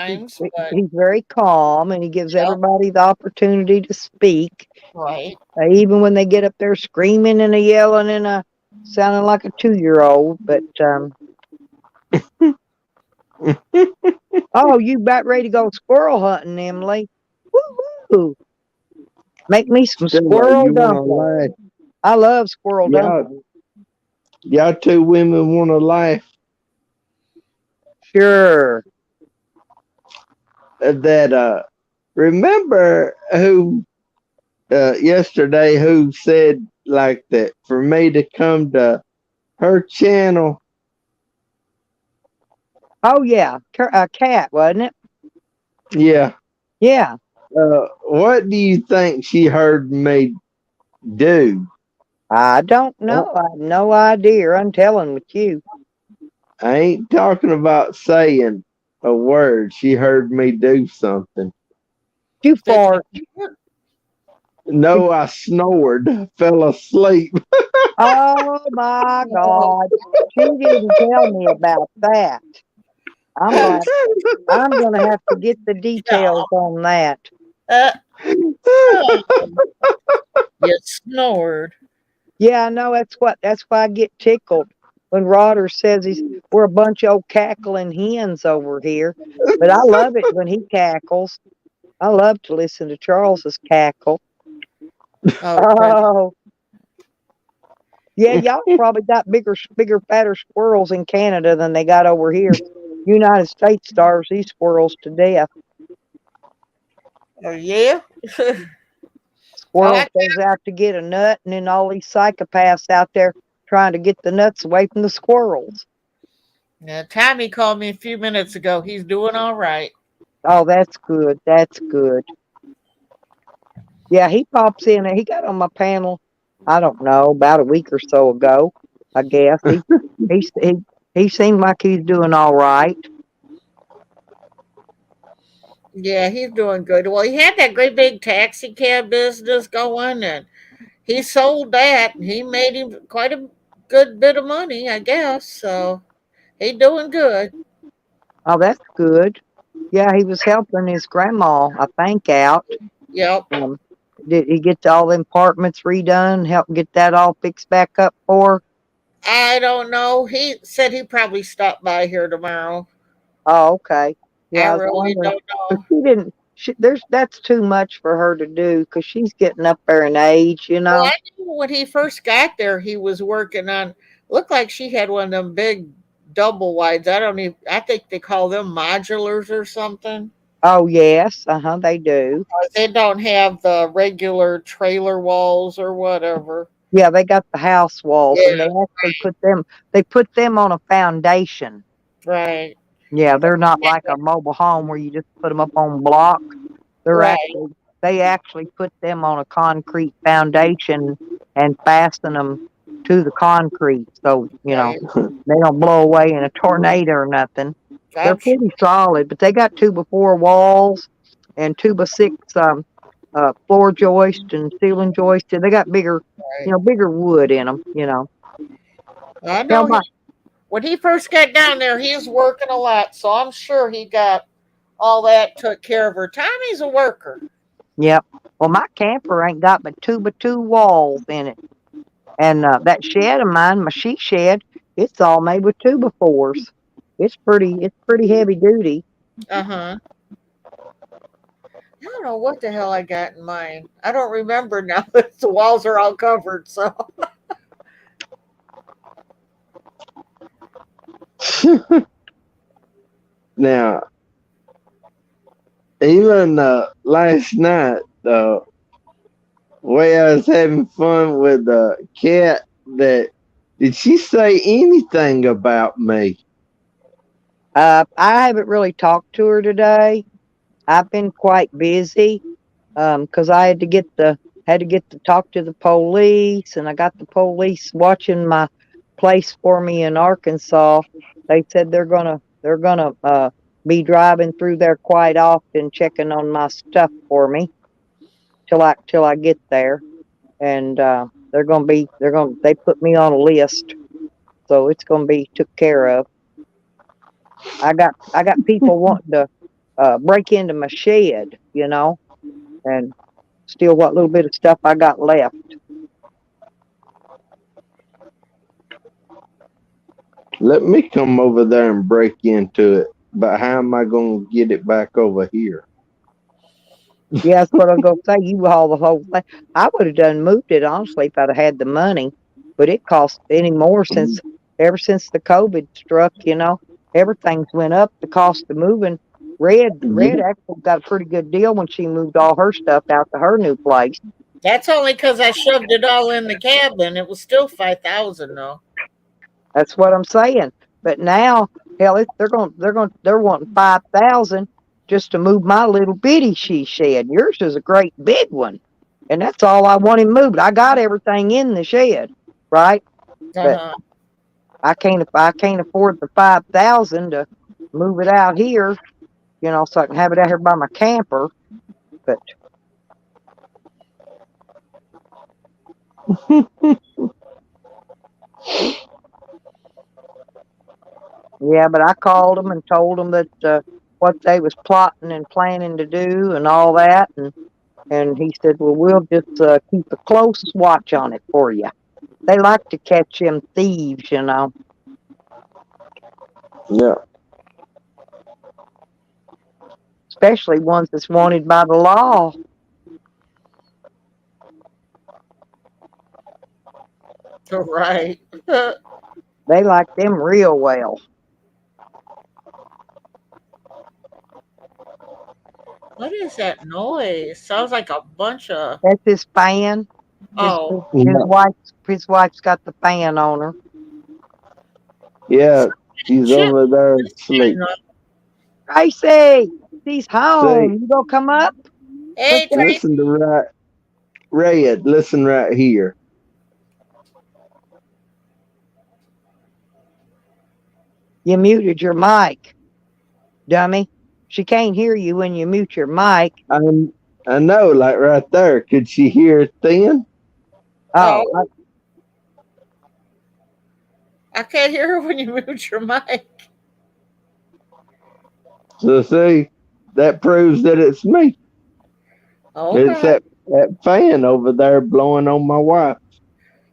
He,
times, but
he's very calm, and he gives
yep,
everybody the opportunity to speak.
right.
Even when they get up there screaming and yelling and sounding like a 2-year-old. But oh, you about ready to go squirrel hunting, Emily? Woo! Make me some
Tell her
squirrel
you want to
dumplings.
laugh.
I love squirrel
Y'all,
dumplings.
y'all two women want to laugh.
Sure.
That remember who yesterday who said like that for me to come to her channel?
Oh yeah, a cat, wasn't it?
Yeah.
Yeah.
What do you think she heard me do?
I don't
Uh,
know. I have no idea. I'm telling with you.
I ain't talking about saying a word. She heard me do something.
You
Did
fart.
you-
No, I snored, fell asleep.
Oh my God. She didn't tell me about that. I'm gonna I'm gonna have to get the
Yeah.
details on that.
Uh, you snored.
Yeah, I know that's why I get tickled when Rodder says we're a bunch of old cackling hens over here. But I love it when he cackles. I love to listen to Charles's cackle.
Okay.
Oh yeah, y'all probably got bigger, fatter squirrels in Canada than they got over here. United States starves these squirrels to death.
Oh, yeah?
Squirrel
I,
goes out to get a nut, and then all these psychopaths out there trying to get the nuts away from the squirrels.
yeah, Tommy called me a few minutes ago. He's doing all right.
Oh, that's good. That's good. Yeah, he pops in and he got on my panel, I don't know, about a week or so ago, I guess. He he, he seemed like he's doing all right.
Yeah, he's doing good. Well, he had that great big taxi cab business going, and he sold that. And he made him quite a good bit of money, I guess. So he's doing good.
Oh, that's good. Yeah, he was helping his grandma, I think, out.
Yep.
Um, did he get all the apartments redone? Help get that all fixed back up for her?
I don't know. He said he probably stopped by here tomorrow.
Oh, okay.
I
Yeah, I was
really
wondering.
don't
But
know.
that's too much for her to do because she's getting up there in age, you
Well,
know.
I knew when he first got there, he was working on. Looked like she had one of them big double wides. I don't even. I think they call them modulars or something.
Oh yes, they do.
They don't have the regular trailer walls or whatever.
Yeah, they got the house walls, and
Yeah,
they actually put them on a foundation.
right,
Yeah, they're not like a mobile home where you just put them up on blocks. They're
right.
actually they actually put them on a concrete foundation and fasten them to the concrete, so
Okay,
they don't blow away in a tornado or nothing. They're
I'm sure.
pretty solid, but they got 2x4 walls and 2x6 floor joist and ceiling joist. And they got bigger,
Right.
bigger wood in them.
I
Hell,
know
my
when he first got down there, he was working a lot, so I'm sure he got all that took care of her. Tommy's a worker.
Yep. Well, my camper ain't got but 2x2 walls in it, and that shed of mine, my she shed, it's all made with 2x4s. It's pretty heavy duty.
Uh huh. I don't know what the hell I got in mine. I don't remember now. The walls are all covered, so
Now, even last night, the way I was having fun with the cat, that did she say anything about me?
I haven't really talked to her today. I've been quite busy because I had to talk to the police, and I got the police watching my place for me in Arkansas. They said they're gonna be driving through there quite often, checking on my stuff for me till I get there, and they put me on a list, so it's gonna be took care of. I got people wanting to break into my shed, and steal what little bit of stuff I got left.
Let me come over there and break into it. But how am I going to get it back over here?
Yeah, that's what I was gonna say. You haul the whole thing. I would have done moved it honestly if I'd have had the money, but it cost any more since ever since the COVID struck. Everything's went up. The cost of moving. Red
Yeah.
actually got a pretty good deal when she moved all her stuff out to her new place.
that's only because I shoved it all in the cabin. It was still 5,000 though.
That's what I'm saying. But now, hell, they're wanting 5,000 just to move my little bitty she shed. Yours is a great big one, and that's all I wanted moved. I got everything in the shed, right? But
Uh-huh.
I can't afford the 5,000 to move it out here, so I can have it out here by my camper. But yeah, but I called them and told them that what they was plotting and planning to do and all that, and he said, well, we'll just keep a close watch on it for you. They like to catch them thieves,
Yeah.
especially ones that's wanted by the law.
Right.
They like them real well.
What is that noise? Sounds like a bunch of.
That's his fan. His,
Oh,
his
Yeah.
wife's got the fan on her.
Yeah. She's
chip.
over there asleep.
Tracy, she's home.
See,
You gonna come up?
Hey,
What's
Tracy.
listen to Red, listen right here.
You muted your mic, dummy. She can't hear you when you mute your mic.
I know, like right there. Could she hear it then?
Oh,
I can't hear her when you mute your mic.
So see, that proves that it's me. It's
Okay.
that fan over there blowing on my wife.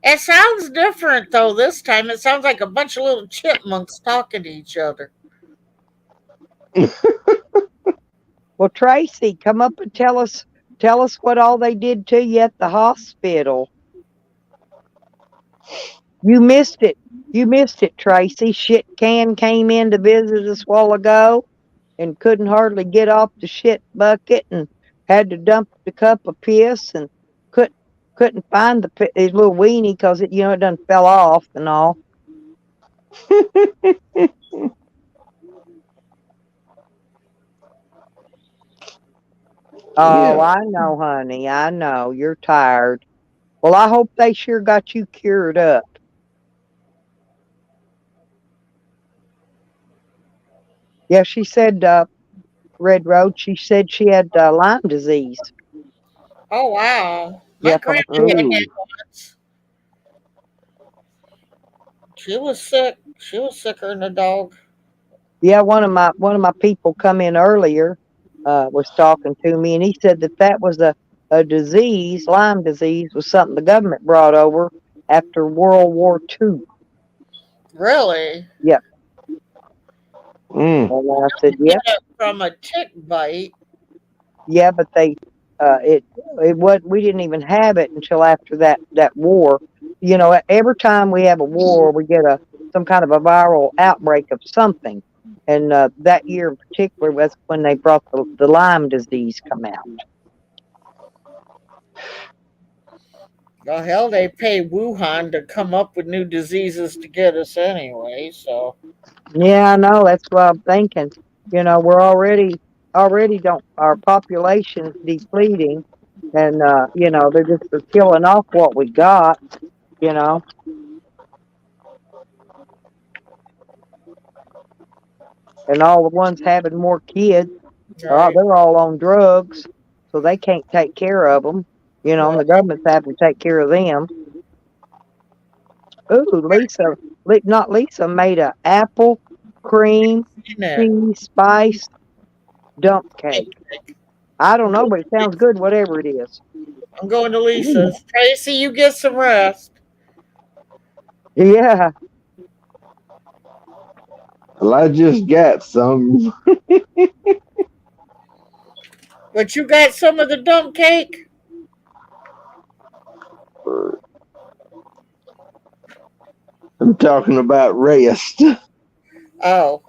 It sounds different though this time. It sounds like a bunch of little chipmunks talking to each other.
Well, Tracy, come up and tell us what all they did to you at the hospital. You missed it. You missed it, Tracy. Shit can came in to visit us a while ago and couldn't hardly get off the shit bucket and had to dump the cup of piss and couldn't find his little weenie because it done fell off and all. Oh,
Yeah.
I know, honey. I know. You're tired. Well, I hope they sure got you cured up. Yeah, she said, Red Road, she said she had Lyme disease.
Oh wow. My
Yeah.
grandma had
Ooh.
that once. She was sick. She was sicker than a dog.
Yeah, one of my people come in earlier, was talking to me, and he said that was a disease. Lyme disease was something the government brought over after World War II.
Really?
Yeah.
Mm.
And I said,
Get
yep.
it from a tick bite.
Yeah, but we didn't even have it until after that war. Every time we have a war, we get some kind of a viral outbreak of something. And that year in particular was when they brought the Lyme disease come out.
Well, hell, they pay Wuhan to come up with new diseases to get us anyway. So
Yeah, I know. That's what I'm thinking. We're already don't our population's depleting, and they're killing off what we got. You know, and all the ones having more kids,
right,
they're all on drugs, so they can't take care of them. And
right.
the government's having to take care of them. Ooh, not Lisa, made a apple cream
Seen it.
cheese spice dump cake. I don't know, but it sounds good, whatever it is.
I'm going to
Mm.
Lisa's. Tracy, you get some rest.
Yeah.
Well, I just got some.
But you got some of the dump cake?
I'm talking about rest.
Oh,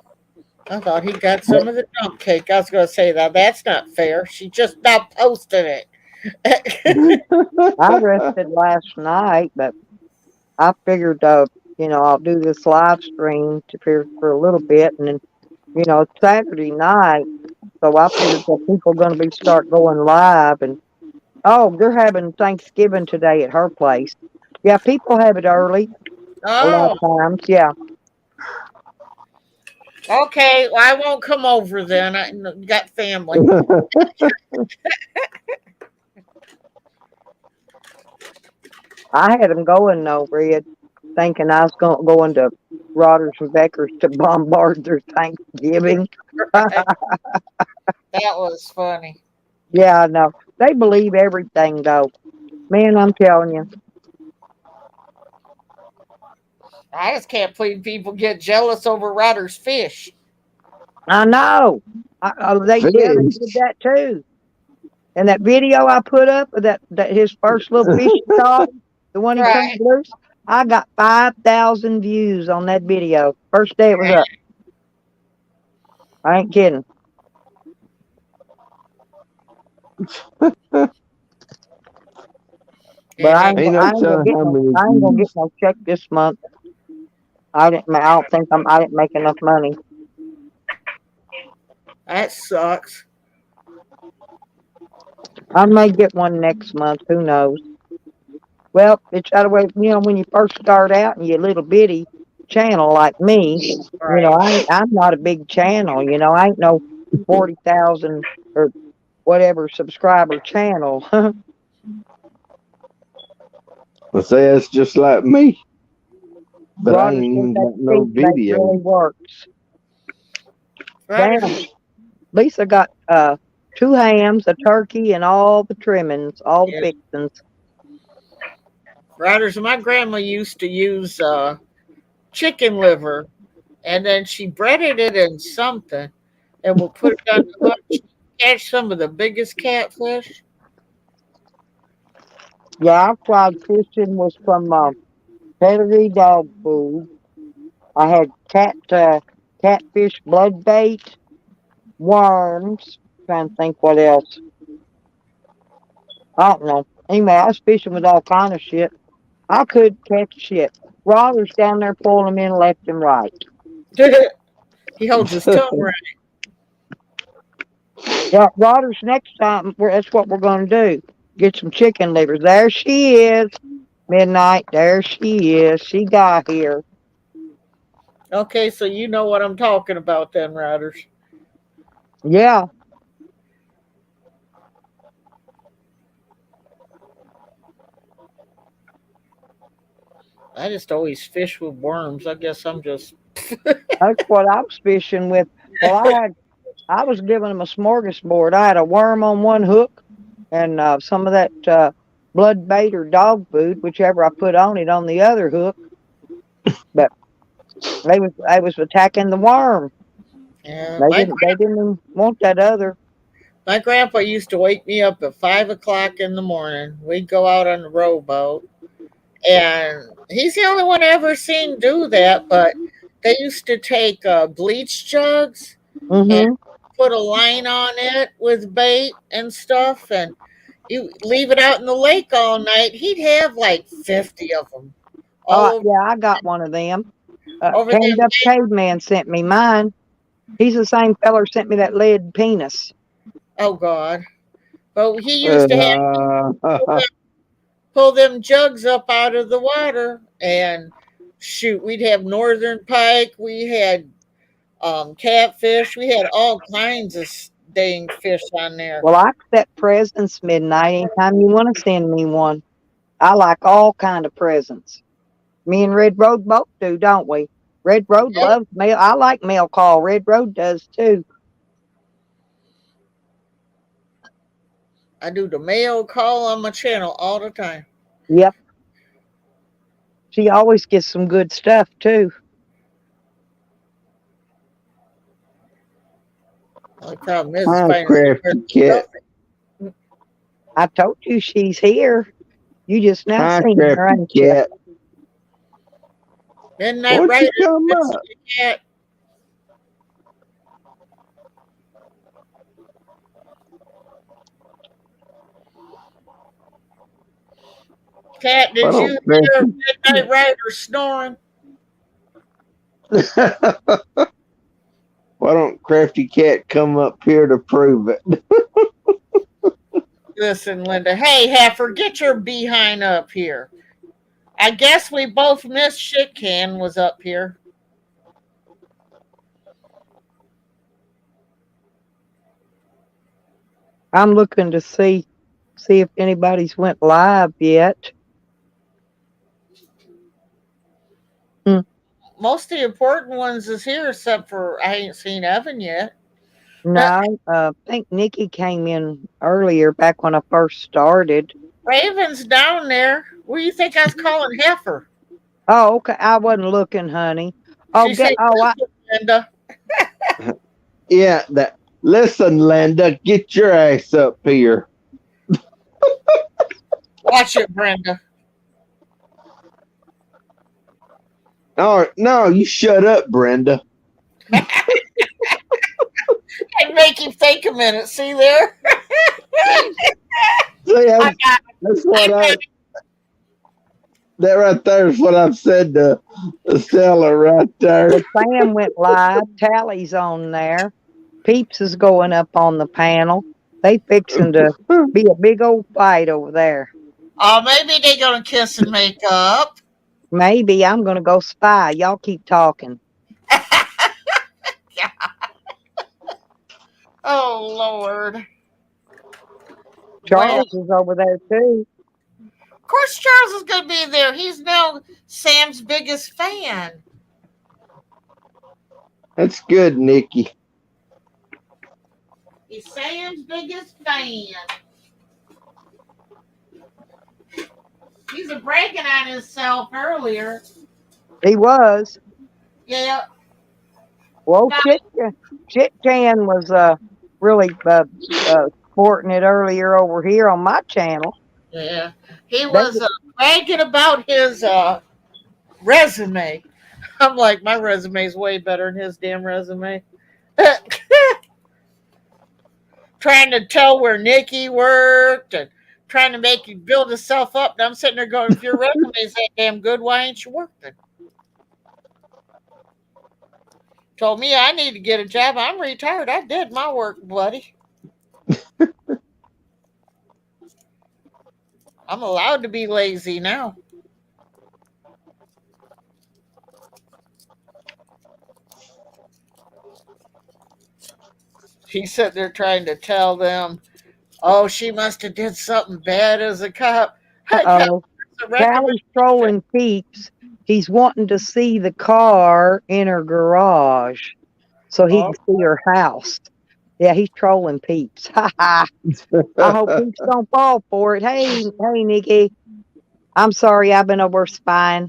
I thought he got some of the dump cake. I was going to say that. That's not fair. She just now posted it.
I rested last night, but I figured, I'll do this live stream for a little bit, and then, it's Saturday night, so I figured that people are going to start going live, and oh, they're having Thanksgiving today at her place. Yeah, people have it early a lot
Oh,
of times. Yeah,
okay. Well, I won't come over then. I got family.
I had them going though, Red, thinking I was going to Rodders and Beckers to bombard their Thanksgiving.
Right. That was funny.
Yeah, I know. They believe everything, though. Man, I'm telling you.
I just can't believe people get jealous over Ryder's fish.
I know. They did
Fish.
that too. And that video I put up of that his first little fish he caught, the one he turned
Right.
loose, I got 5,000 views on that video. First day it was up. I ain't kidding. But I
Yeah.
ain't,
Ain't
I
no
ain't gonna
telling
get
how
no.
many
I ain't gonna get
views.
no check this month. I don't think I didn't make enough money.
That sucks.
I may get one next month. Who knows? Well, it's that way. When you first start out and you're a little bitty channel like me,
Right.
I'm not a big channel. I ain't no 40,000 or whatever subscriber channel.
I say it's just like me, but I
Roger
ain't
said
even
that
got no
stink bait
video.
really works.
Ryder,
Damn, Lisa got 2 hams, a turkey, and all the trimmings, all the
yeah.
fixings.
Ryder's my grandma used to use chicken liver, and then she breaded it in something and would put it on the hook catch some of the biggest catfish?
Yeah, I tried fishing was from pedigree dog food. I had catfish blood bait, worms. Trying to think what else. I don't know. Anyway, I was fishing with all kind of shit. I could catch shit. Roger's down there pulling them in left and right.
He holds his tongue right.
Yeah, Roger's next time. That's what we're going to do. Get some chicken livers. There she is. Midnight. There she is. She got here.
Okay, so you know what I'm talking about then, Riders.
Yeah.
I just always fish with worms. I guess I'm just
That's what I was fishing with. Well, I was giving them a smorgasbord. I had a worm on one hook and some of that blood bait or dog food, whichever I put on it, on the other hook. But they was attacking the worm.
yeah.
They didn't even want that other.
My grandpa used to wake me up at 5 o'clock in the morning. We'd go out on the rowboat, and he's the only one I ever seen do that. But they used to take bleach jugs
Mm-hmm.
and put a line on it with bait and stuff, and you leave it out in the lake all night. He'd have like 50 of them. All over,
Yeah, I got one of them.
over
Canned
them.
Up Caveman sent me mine. He's the same feller sent me that lead penis.
Oh God! But he used to have pull them jugs up out of the water and shoot. We'd have northern pike. We had catfish. We had all kinds of dang fish on there.
Well, I accept presents midnight anytime you want to send me one. I like all kind of presents. Me and Red Road both do, don't we? Red Road
Yep.
loves mail. I like mail call. Red Road does too.
I do the mail call on my channel all the time.
Yep. She always gets some good stuff too.
The problem is
Hi,
finding
Crafty
where to
Cat.
stuff it.
I told you she's here. You just now
Hi,
seen her,
Crafty
ain't you?
Cat.
Midnight
Won't you
Rider.
come
That's
up?
the cat. Cat,
Why
did you
don't
hear
Crafty
Midnight Rider snoring?
Why don't Crafty Cat come up here to prove it?
Listen, Linda. Hey, Heifer, get your behind up here. I guess we both missed Shit Can was up here.
I'm looking to see if anybody's went live yet.
Most of the important ones is here, except for I ain't seen Evan yet.
No, I think Nikki came in earlier back when I first started.
Raven's down there. Where do you think I was calling Heifer?
Oh, okay. I wasn't looking, honey. Oh,
She said, "Listen, Linda."
Yeah, that. Listen, Linda, get your ass up here.
Watch it, Brenda.
Oh, no, you shut up, Brenda.
And make him think a minute. See there?
See,
I got
that's what I.
it.
That right there is what I've said to Stella right there.
Well, Sam went live. Tally's on there. Peeps is going up on the panel. They fixing to be a big old fight over there.
Oh, maybe they're gonna kiss and make up.
Maybe I'm gonna go spy. Y'all keep talking.
Oh Lord.
Charles is over there too.
Of course Charles is gonna be there. He's now Sam's biggest fan.
That's good, Nikki.
He's Sam's biggest fan. He's a bragging on himself earlier.
He was.
Yeah.
Well, Chit Chan was really sporting it earlier over here on my channel.
Yeah, he
They,
was bragging about his resume. I'm like, my resume is way better than his damn resume. Trying to tell where Nikki worked and trying to make you build himself up. And I'm sitting there going, if your resume is that damn good, why ain't you working? Told me I need to get a job. I'm retired. I did my work, buddy. I'm allowed to be lazy now. She's sitting there trying to tell them, oh, she must have did something bad as a cop. I got
uh-oh.
a recommendation.
Callie trolling peeps. He's wanting to see the car in her garage so he
Oh,
can see her house. Yeah, he's trolling peeps. Ha ha. I hope peeps don't fall for it. Hey, Nikki. I'm sorry, I've been over spying.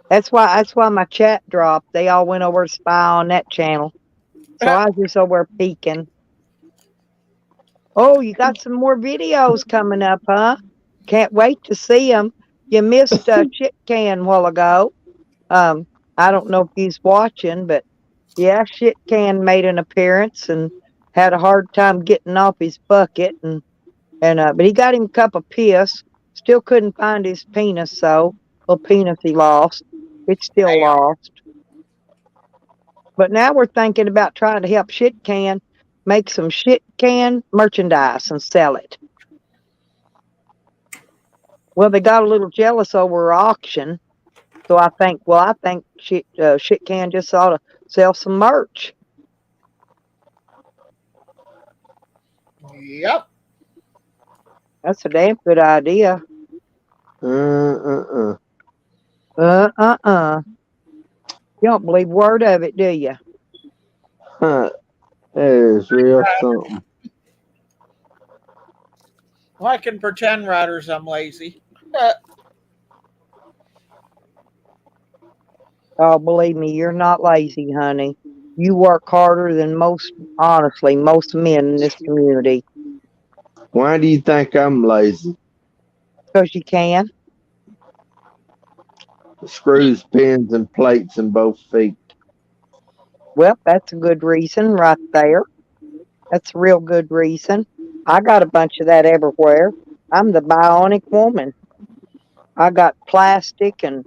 That's why my chat dropped. They all went over to spy on that channel. So I was just over peeking. Oh, you got some more videos coming up, huh? Can't wait to see them. You missed Shit Can a while ago. I don't know if he's watching, but yeah, Shit Can made an appearance and had a hard time getting off his bucket, and but he got him a cup of piss. Still couldn't find his penis, so well, penis he lost. It's still
damn.
lost. But now we're thinking about trying to help Shit Can make some Shit Can merchandise and sell it. Well, they got a little jealous over our auction, so I think Shit Can just ought to sell some merch.
Yep.
That's a damn good idea.
uh.
You don't believe a word of it, do you?
Huh. That is real something.
Well, I can pretend, Riders, I'm lazy.
Oh, believe me, you're not lazy, honey. You work harder than most men in this community.
Why do you think I'm lazy?
Because you can.
Screws, pins, and plates in both feet.
Well, that's a good reason right there. That's a real good reason. I got a bunch of that everywhere. I'm the bionic woman. I got plastic and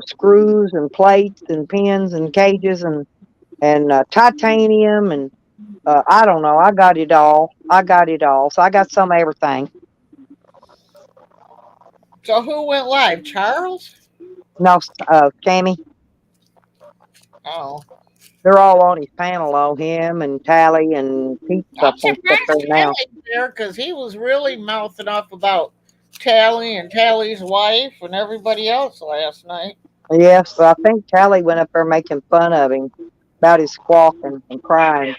screws and plates and pins and cages and titanium and I don't know. I got it all. So I got some of everything.
So who went live? Charles?
No, Sammy,
Oh.
they're all on his panel on him and Tally and Pete's
I'm
up on stuff
surprised
there now.
Tally's there because he was really mouthing off about Tally and Tally's wife and everybody else last night.
Yes, I think Tally went up there making fun of him about his squawking and crying.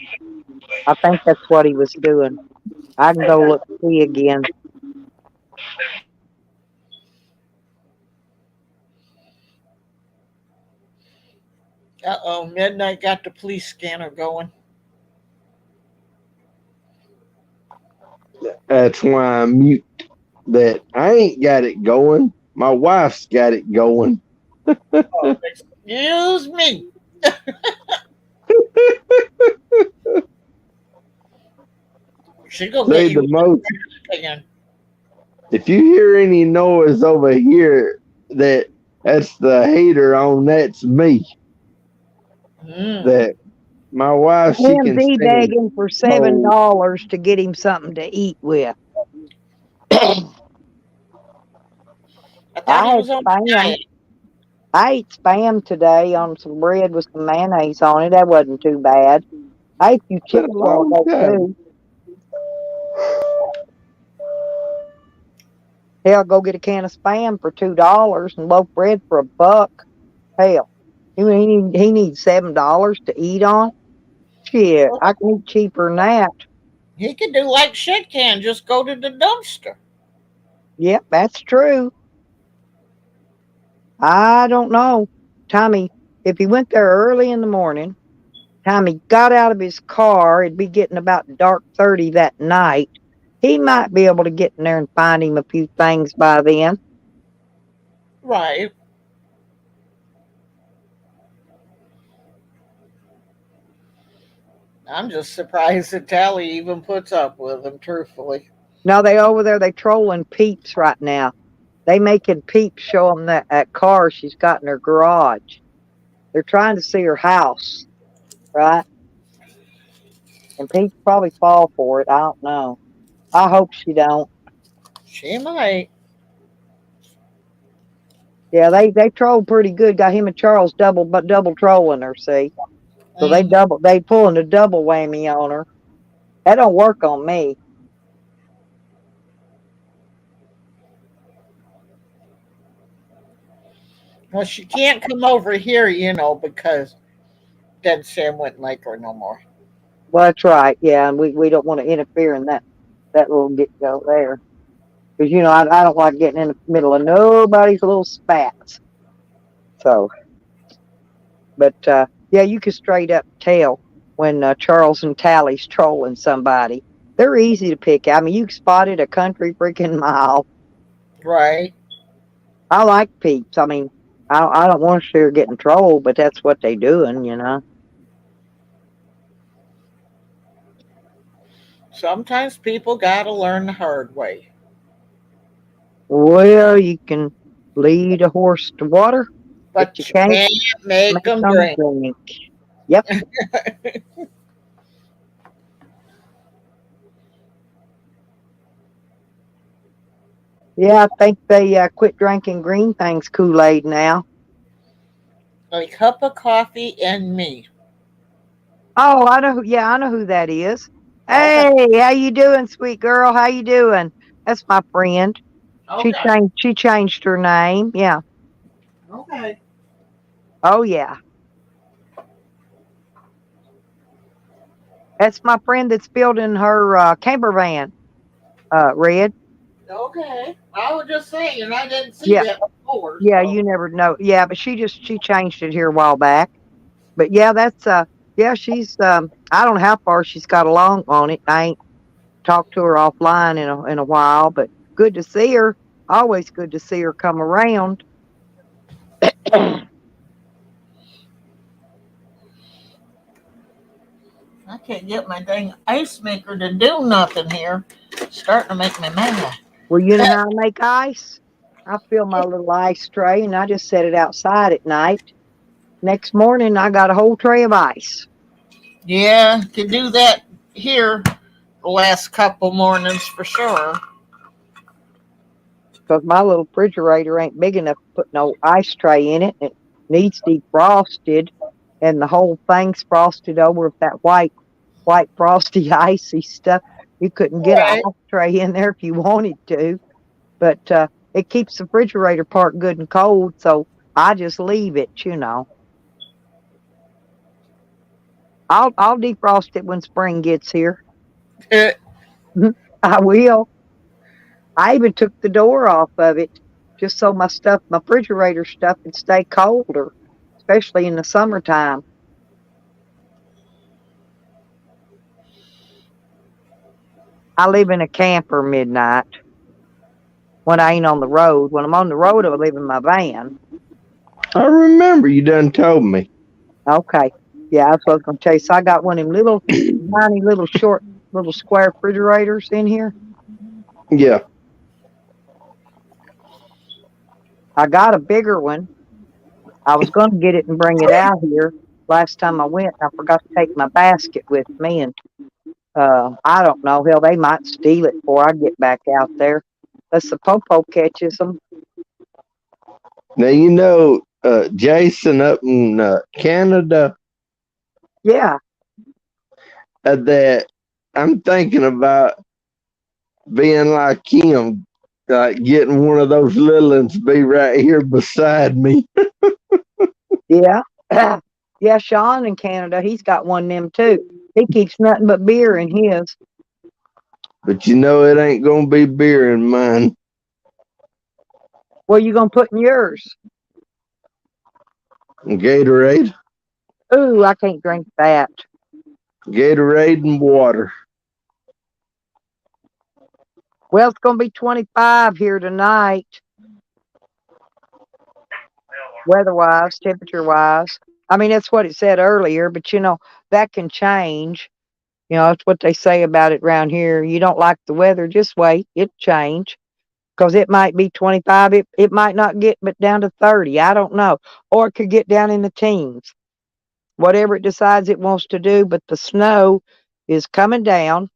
I think that's what he was doing. I can go look see again.
Uh-oh, Midnight got the police scanner going.
That's why I'm mute. That I ain't got it going. My wife's got it going.
Oh, excuse me. She gonna
Say
get
the
you
most.
again.
If you hear any noise over here, that's the hater on. That's me.
Mm.
That my wife, she
Him
can stand
begging for
cold.
$7 to get him something to eat with.
I thought
I
he
had
was on
spam.
diet.
I ate spam today on some bread with some mayonnaise on it. That wasn't too bad. I ate a few chips
That's
a while
all
ago
time.
too. Hell, go get a can of spam for $2 and loaf bread for $1. Hell, he needs $7 to eat on. Shit, I can eat cheaper than that.
He could do like Shit Can, just go to the dumpster.
Yep, that's true. I don't know, Tommy. If he went there early in the morning Time he got out of his car, it'd be getting about dark 30 that night. He might be able to get in there and find him a few things by then.
Right. I'm just surprised that Tally even puts up with him, truthfully.
No, they over there, they trolling Peeps right now. They making Peeps show them that car she's got in her garage. They're trying to see her house, right? And Peeps probably fall for it. I don't know. I hope she don't.
She might.
Yeah, they trolled pretty good. Got him and Charles double trolling her. See, so they pulling a double whammy on her. That don't work on me.
Well, she can't come over here, because then Sam wouldn't like her no more.
Well, that's right. Yeah, and we don't want to interfere in that little get go there, because I don't like getting in the middle of nobody's little spats. So, but yeah, you can straight up tell when Charles and Tally's trolling somebody. They're easy to pick out. I mean, you can spot it a country freaking mile.
Right.
I like Peeps. I mean, I don't want to see her getting trolled, but that's what they doing,
Sometimes people gotta learn the hard way.
Well, you can lead a horse to water,
But
you
you
can't
can't make them drink.
Yep. Yeah, I think they quit drinking green things Kool-Aid now.
A cup of coffee and me.
Oh, I know. Yeah, I know who that is.
Okay.
Hey, how you doing, sweet girl? How you doing? That's my friend.
Okay.
She changed her name. Yeah.
Okay.
Oh yeah. That's my friend that's building her camper van. Red.
Okay. I was just saying, I didn't see
Yeah.
that before.
Yeah,
so.
you never know. Yeah, but she changed it here a while back. But yeah, that's yeah, she's I don't know how far she's got along on it. I ain't talked to her offline in a while, but good to see her. Always good to see her come around.
I can't get my dang ice maker to do nothing here. It's starting to make me mad.
Well, you know how I make ice? I fill my little ice tray and I just set it outside at night. Next morning, I got a whole tray of ice.
Yeah, can do that here the last couple mornings for sure.
Because my little refrigerator ain't big enough to put no ice tray in it. It needs defrosted, and the whole thing's frosted over with that white frosty icy stuff. You couldn't get an ice tray in there if you wanted to, but it keeps the refrigerator part good and cold, so I just leave it. I'll defrost it when spring gets here. I will. I even took the door off of it just so my refrigerator stuff would stay colder, especially in the summertime. I live in a camper midnight when I ain't on the road. When I'm on the road, I live in my van.
I remember you done told me.
Okay. Yeah, that's what I was going to tell you. So I got one of them little, tiny, little short, little square refrigerators in here.
Yeah.
I got a bigger one. I was going to get it and bring it out here. Last time I went, I forgot to take my basket with me, and I don't know. Hell, they might steal it before I get back out there. Unless the popo catches them.
Now, Jason up in Canada.
Yeah.
That I'm thinking about being like him, like getting one of those little ones to be right here beside me.
Yeah. Yeah, Sean in Canada, he's got one of them too. He keeps nothing but beer in his.
But it ain't going to be beer in mine.
What are you going to put in yours?
Gatorade.
Ooh, I can't drink that.
Gatorade and water.
Well, it's going to be 25 here tonight, weather-wise, temperature-wise. I mean, that's what it said earlier, but that can change. That's what they say about it around here. You don't like the weather, just wait. It'll change. Because it might be 25. It might not get but down to 30. I don't know. Or it could get down in the teens. Whatever it decides it wants to do. But the snow is coming down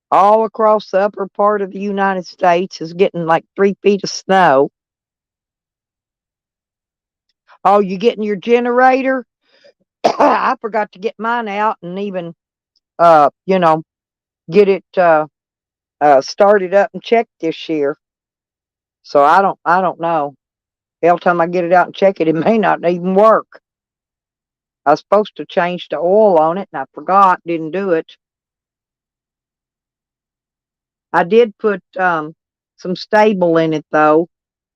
all across the upper part of the United States. Is getting like 3 feet of snow. Oh, you getting your generator? I forgot to get mine out and even, get it started up and checked this year. So I don't know. Every time I get it out and check it, it may not even work. I was supposed to change the oil on it, and I forgot, didn't do it. I did put some stable in it, though.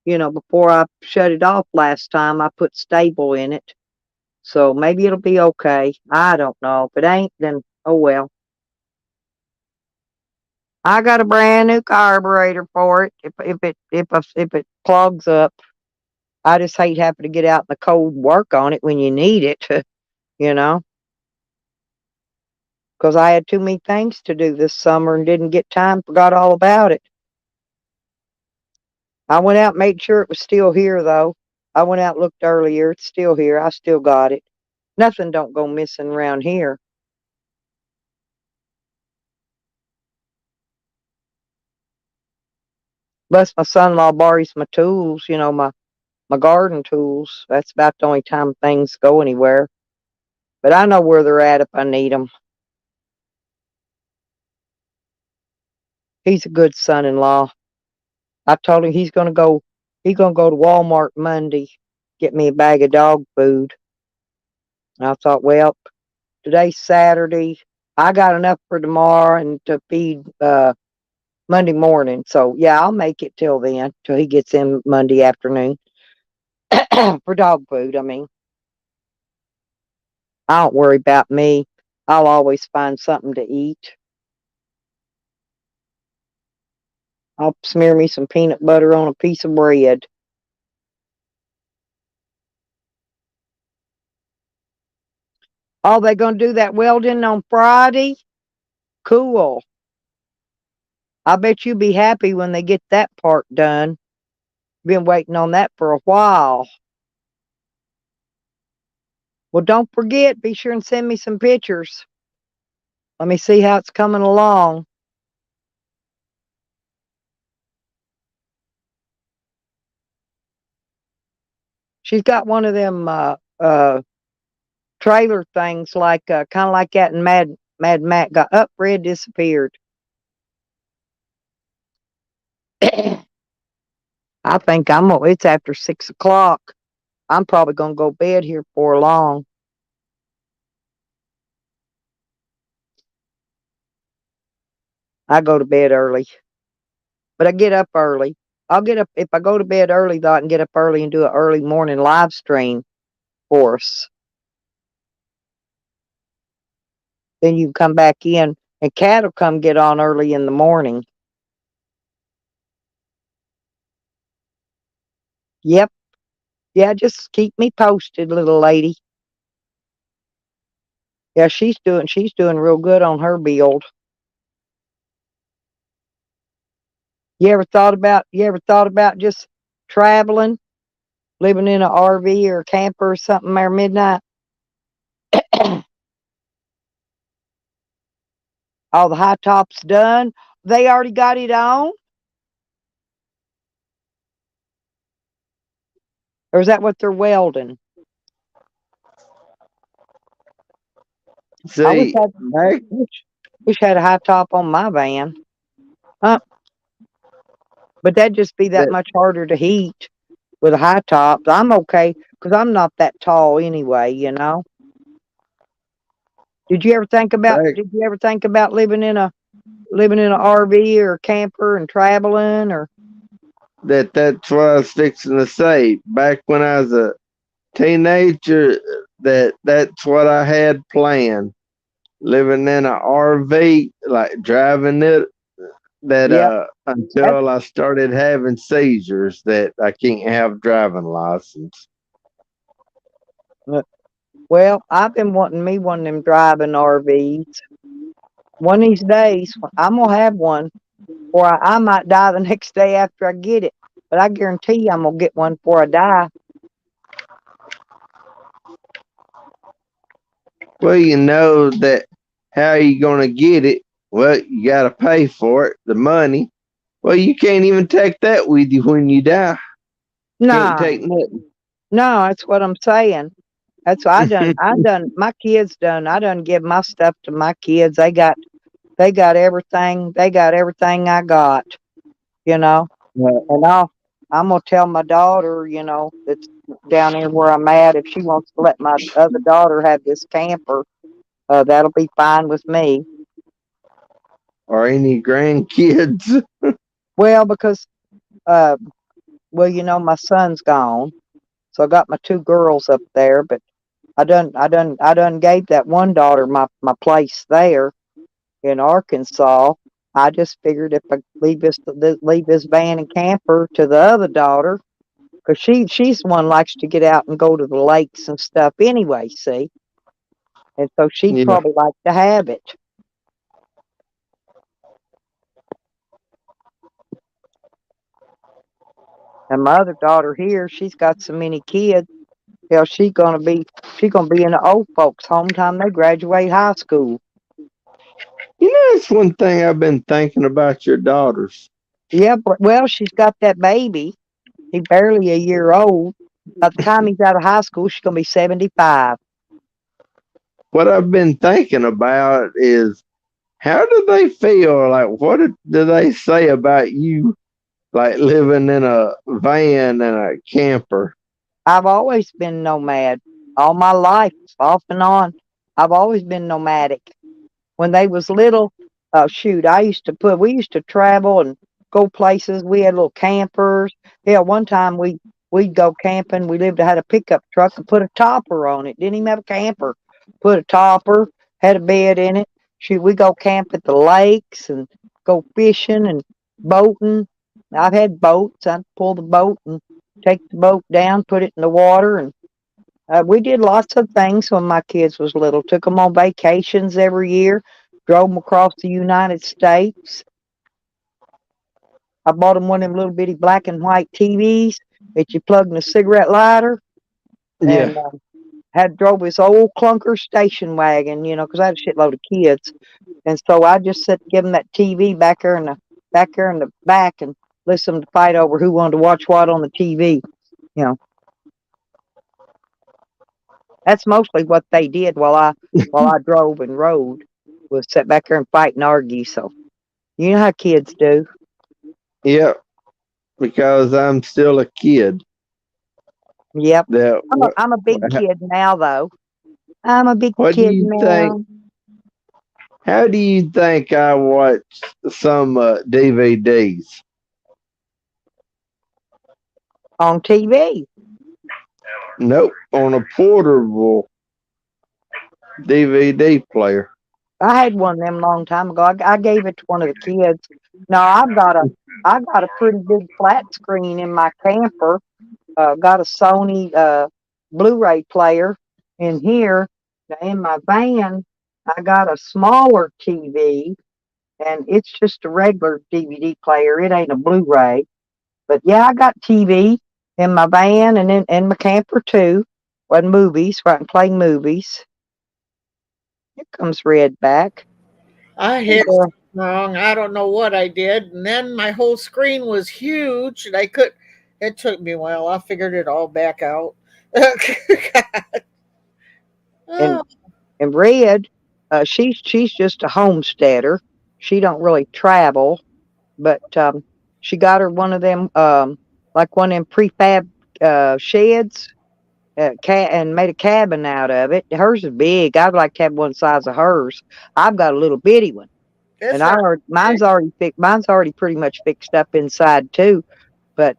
Before I shut it off last time, I put stable in it. So maybe it'll be okay. I don't know. If it ain't, then oh well. I got a brand new carburetor for it. If it plugs up, I just hate having to get out in the cold and work on it when you need it. you know. Because I had too many things to do this summer and didn't get time, forgot all about it. I went out and made sure it was still here, though. I went out and looked earlier. It's still here. I still got it. Nothing don't go missing around here. Unless my son-in-law borrows my tools, my garden tools. That's about the only time things go anywhere. But I know where they're at if I need them. He's a good son-in-law. I told him he's gonna go to Walmart Monday, get me a bag of dog food. And I thought, well, today's Saturday. I got enough for tomorrow and to feed Monday morning. So yeah, I'll make it till then, till he gets in Monday afternoon. For dog food, I mean. I don't worry about me. I'll always find something to eat. I'll smear me some peanut butter on a piece of bread. Oh, they gonna do that welding on Friday? Cool. I bet you'll be happy when they get that part done. Been waiting on that for a while. Well, don't forget, be sure and send me some pictures. Let me see how it's coming along. She's got one of them trailer things, like kind of like that, and Mad Matt got up. Red disappeared. I think it's after 6 o'clock. I'm probably gonna go to bed here for long. I go to bed early, but I get up early. I'll get up if I go to bed early, though. I can get up early and do an early morning live stream for us. Then you can come back in, and Cat will come get on early in the morning. Yep. Yeah, just keep me posted, little lady. Yeah, she's doing real good on her build. You ever thought about just traveling, living in an RV or a camper or something there midnight? All the high tops done. They already got it on? Or is that what they're welding?
See,
wish I had a high top on my van. But that'd just be that much harder to heat with a high top. I'm okay because I'm not that tall anyway, Did you ever think about living in a RV or a camper and traveling, or
that's what I was fixing to say. Back when I was a teenager, that's what I had planned. Living in an RV, like driving it that
Yep.
until I started having seizures that I can't have driving license.
Well, I've been wanting me one of them driving RVs. One of these days, I'm gonna have one, or I might die the next day after I get it. But I guarantee you, I'm gonna get one before I die.
Well, you know that how are you gonna get it? Well, you gotta pay for it, the money. Well, you can't even take that with you when you die. Can't
Nah,
take nothing.
no, that's what I'm saying. That's what I done. I done. My kids done. I done give my stuff to my kids. They got everything. They got everything I got. You know. And I'm gonna tell my daughter, that's down here where I'm at, if she wants to let my other daughter have this camper, that'll be fine with me.
Or any grandkids.
Well, because uh, my son's gone, so I got my two girls up there, but I done gave that one daughter my place there in Arkansas. I just figured if I leave this van and camper to the other daughter, because she's the one likes to get out and go to the lakes and stuff anyway, see? And so she'd
Yeah.
probably like to have it. And my other daughter here, she's got so many kids. Hell, she's gonna be in the old folks' home time they graduate high school.
You know, that's one thing I've been thinking about your daughters.
Yeah, but well, she's got that baby. He's barely a year old. By the time he's out of high school, she's gonna be 75.
What I've been thinking about is how do they feel? Like, what do they say about you, like living in a van and a camper?
I've always been nomad all my life, off and on. I've always been nomadic. When they was little, shoot, we used to travel and go places. We had little campers. Yeah, one time we'd go camping. Had a pickup truck and put a topper on it. Didn't even have a camper. Put a topper, had a bed in it. Shoot, we go camp at the lakes and go fishing and boating. I've had boats. I'd pull the boat and take the boat down, put it in the water, and we did lots of things when my kids was little. Took them on vacations every year. Drove them across the United States. I bought them one of them little bitty black and white TVs that you plug in a cigarette lighter,
Yeah.
and had drove this old clunker station wagon, because I had a shitload of kids, and so I just give them that TV back there in the back, and listen to fight over who wanted to watch what on the TV. You know, that's mostly what they did while I drove and rode, was sit back there and fight and argue. So you know how kids do.
Yep. Because I'm still a kid.
Yep.
That
I'm a big kid now, though. I'm a big
what do
kid
you
now.
think? How do you think I watch some DVDs?
On TV.
Nope, on a portable DVD player.
I had one of them long time ago. I gave it to one of the kids. No, I got a pretty big flat screen in my camper. Got a Sony Blu-ray player in here. In my van, I got a smaller TV, and it's just a regular DVD player. It ain't a Blu-ray. But yeah, I got TV in my van and in my camper too. When movies, where I can play movies. Here comes Red back.
I hit wrong. I don't know what I did. And then my whole screen was huge and it took me a while. I figured it all back out.
And
Oh,
and Red, she's just a homesteader. She don't really travel, but she got her one of them like one of them prefab sheds, and made a cabin out of it. Hers is big. I'd like to have one size of hers. I've got a little bitty one,
it's
and
not
mine's already fixed. Mine's already pretty much fixed up inside too. But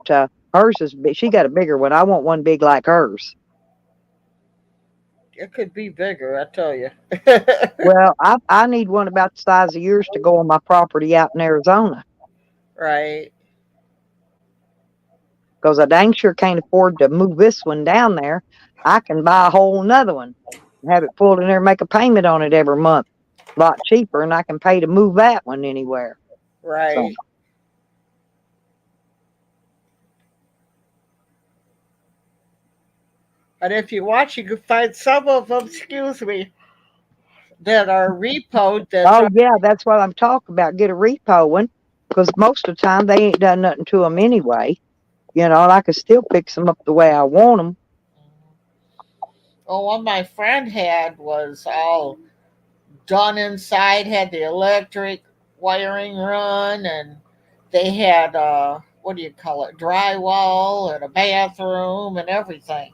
hers is big. She got a bigger one. I want one big like hers.
it could be bigger, I tell you.
Well, I need one about the size of yours to go on my property out in Arizona
Right.
because I dang sure can't afford to move this one down there. I can buy a whole another one and have it pulled in there and make a payment on it every month. A lot cheaper, and I can pay to move that one anywhere. So,
Right. And if you watch, you can find some of them, excuse me, that are repoed. That's
oh yeah, that's what I'm talking about. Get a repo one because most of the time they ain't done nothing to them anyway. You know, and I can still fix them up the way I want them.
oh, one my friend had was all done inside, had the electric wiring run, and they had what do you call it, drywall and a bathroom and everything.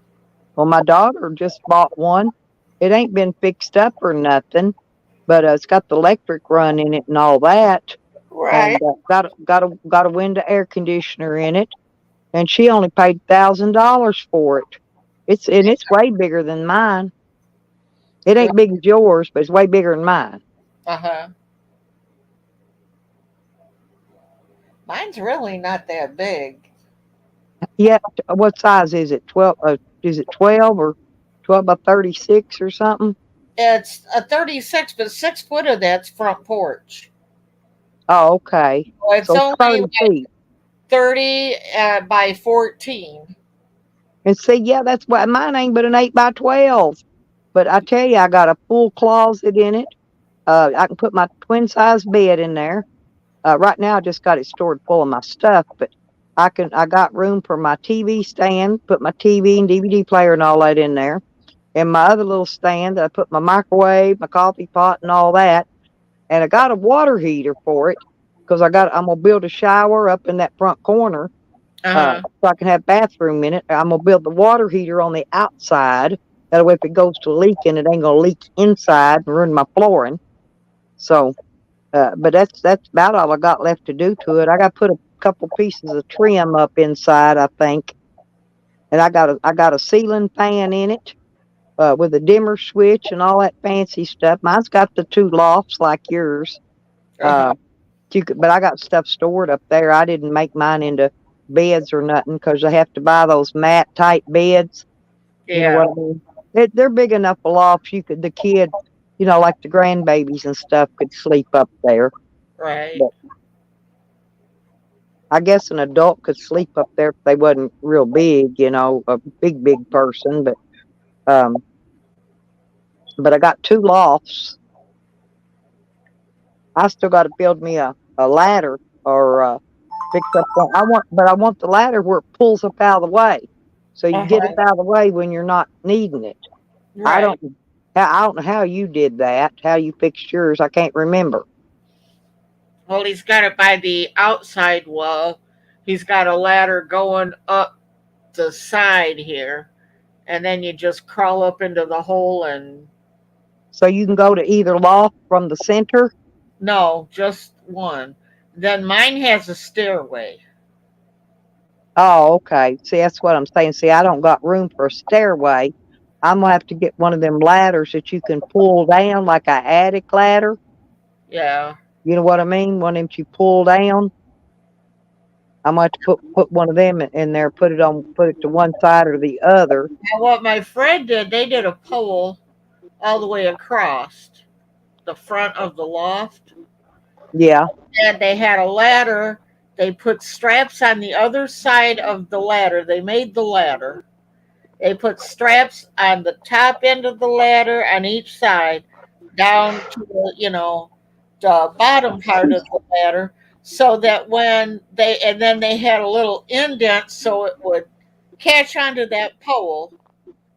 Well, my daughter just bought one. It ain't been fixed up or nothing, but it's got the electric run in it and all that, and
Right.
got a window air conditioner in it, and she only paid $1,000 for it. It's way bigger than mine. It ain't big as yours, but it's way bigger than mine.
Uh-huh. Mine's really not that big.
Yeah, what size is it? 12? Is it 12 or 12 by 36 or something?
It's a 36, but 6 foot of that's front porch.
Oh, okay.
So it's
So it's
only
30
like
feet.
30 by 14.
And see, yeah, that's why mine ain't but an 8 by 12. But I tell you, I got a full closet in it. I can put my twin size bed in there. Right now, I just got it stored full of my stuff, but I got room for my TV stand, put my TV and DVD player and all that in there. And my other little stand, I put my microwave, my coffee pot, and all that. And I got a water heater for it because I'm gonna build a shower up in that front corner,
Uh-huh.
so I can have bathroom in it. I'm gonna build the water heater on the outside. That way, if it goes to leaking, it ain't gonna leak inside and ruin my flooring. So, but that's about all I got left to do to it. I got to put a couple pieces of trim up inside, I think, and I got a ceiling fan in it with a dimmer switch and all that fancy stuff. Mine's got the two lofts like yours.
Uh-huh.
Uh, but I got stuff stored up there. I didn't make mine into beds or nothing because I have to buy those mat type beds. You know
Yeah.
what I mean? They're big enough lofts. The kids, like the grandbabies and stuff, could sleep up there.
Right.
But I guess an adult could sleep up there if they wasn't real big, a big person. Um, but I got two lofts. I still got to build me a ladder or fix up one. I want the ladder where it pulls up out of the way, so you get
Uh-huh.
it out of the way when you're not needing it. I
Right.
don't, I don't know how you did that. How you fixed yours? I can't remember.
Well, he's got it by the outside wall. He's got a ladder going up the side here, and then you just crawl up into the hole and
So you can go to either loft from the center.
no, just one. Then mine has a stairway.
Oh, okay. See, that's what I'm saying. See, I don't got room for a stairway. I'm gonna have to get one of them ladders that you can pull down, like a attic ladder.
Yeah.
You know what I mean? One of them you pull down. I'm gonna have to put one of them in there, put it to one side or the other.
And what my friend did, they did a pole all the way across the front of the loft,
Yeah,
and they had a ladder. They put straps on the other side of the ladder. They made the ladder. They put straps on the top end of the ladder on each side, down to the bottom part of the ladder, so that and then they had a little indent so it would catch onto that pole,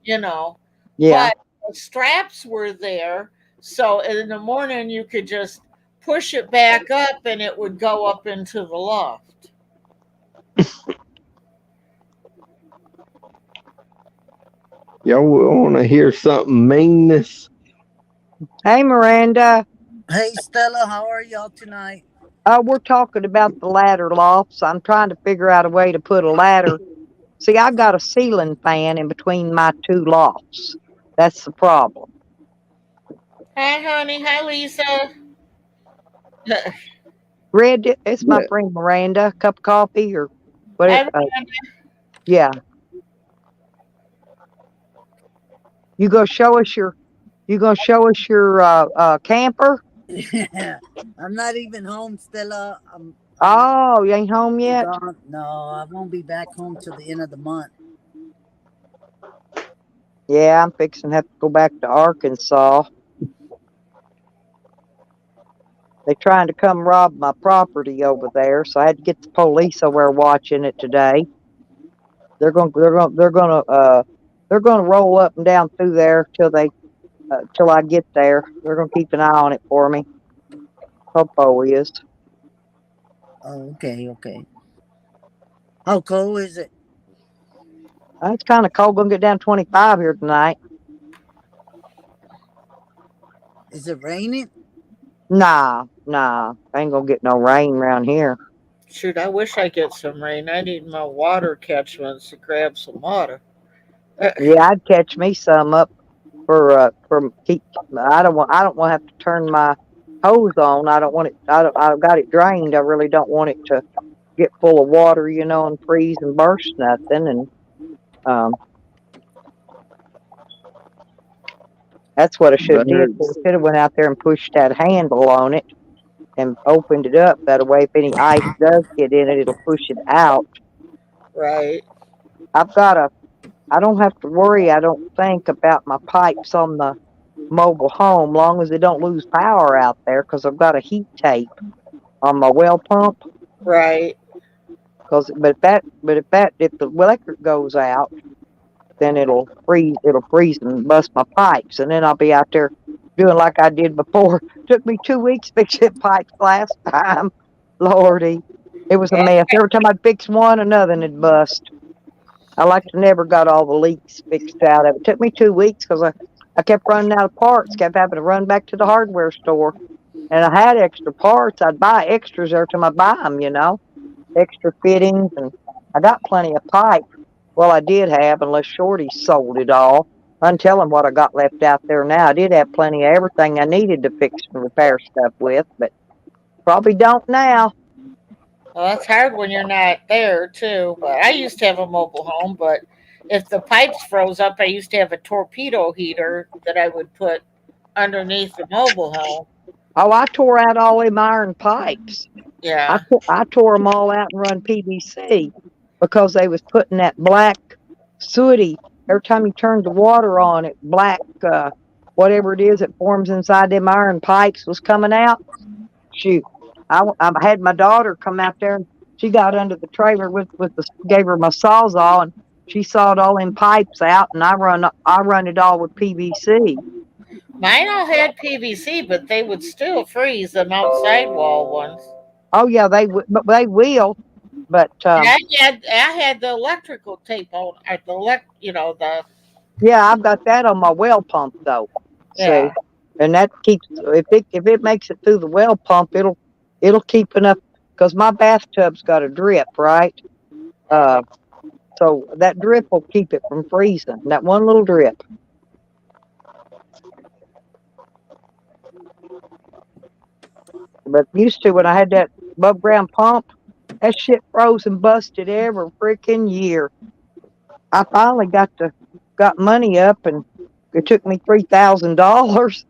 you know.
yeah.
But the straps were there, so in the morning you could just push it back up and it would go up into the loft.
Y'all want to hear something meanness?
Hey, Miranda.
Hey Stella, how are y'all tonight?
We're talking about the ladder lofts. I'm trying to figure out a way to put a ladder. See, I got a ceiling fan in between my two lofts. That's the problem.
Hi, honey. Hi, Lisa.
Red, it's my
Yeah.
friend Miranda. Cup of coffee or what?
Hi,
Yeah. You gonna show us your? You gonna show us your camper?
I'm not even home, Stella. I'm
Oh, you ain't home yet.
gone. No, I won't be back home till the end of the month.
Yeah, I'm fixing to have to go back to Arkansas. They trying to come rob my property over there, so I had to get the police over there watching it today. They're gonna roll up and down through there till I get there. They're gonna keep an eye on it for me. Popo is.
Oh, okay, okay. How cold is it?
It's kind of cold. Gonna get down 25 here tonight.
Is it raining?
Nah. Ain't gonna get no rain around here.
shoot, I wish I get some rain. I need my water catchments to grab some water.
Yeah, I'd catch me some up for keep. I don't want to have to turn my hose on. I don't want it. I've got it drained. I really don't want it to get full of water, and freeze and burst nothing. And um, that's what I should did. I
Birds.
should have went out there and pushed that handle on it and opened it up. That way, if any ice does get in it, it'll push it out.
Right.
I've got a. I don't have to worry. I don't think about my pipes on the mobile home, long as they don't lose power out there, because I've got a heat tape on my well pump.
Right.
If the electric goes out, then it'll freeze and bust my pipes, and then I'll be out there doing like I did before. Took me 2 weeks fixing pipes last time. Lordy, it was a mess. Every time I'd fix one, another would bust. I like to never got all the leaks fixed out of it. Took me 2 weeks because I kept running out of parts, kept having to run back to the hardware store. And I had extra parts. I'd buy extras every time I buy them, extra fittings. And I got plenty of pipe. Well, I did have, unless Shorty sold it all. Until him what I got left out there now. I did have plenty of everything I needed to fix and repair stuff with, but probably don't now.
Well, that's hard when you're not there, too. But I used to have a mobile home, but if the pipes froze up, I used to have a torpedo heater that I would put underneath the mobile home.
Oh, I tore out all them iron pipes.
Yeah.
I tore them all out and run PVC because they was putting that black sooty. Every time you turned the water on, it black whatever it is that forms inside them iron pipes was coming out. Shoot, I had my daughter come out there and she got under the trailer gave her my sawzall and she sawed all them pipes out and I run it all with PVC.
Mine all had PVC, but they would still freeze them outside wall ones.
Oh yeah, but they will. But
And I had the electrical tape on at the
yeah, I've got that on my well pump though.
yeah.
See, and that keeps if it makes it through the well pump, it'll keep enough because my bathtub's got a drip, right? So that drip will keep it from freezing. That one little drip. But used to when I had that above ground pump, that shit froze and busted every freaking year. I finally got money up and it took me $3,000.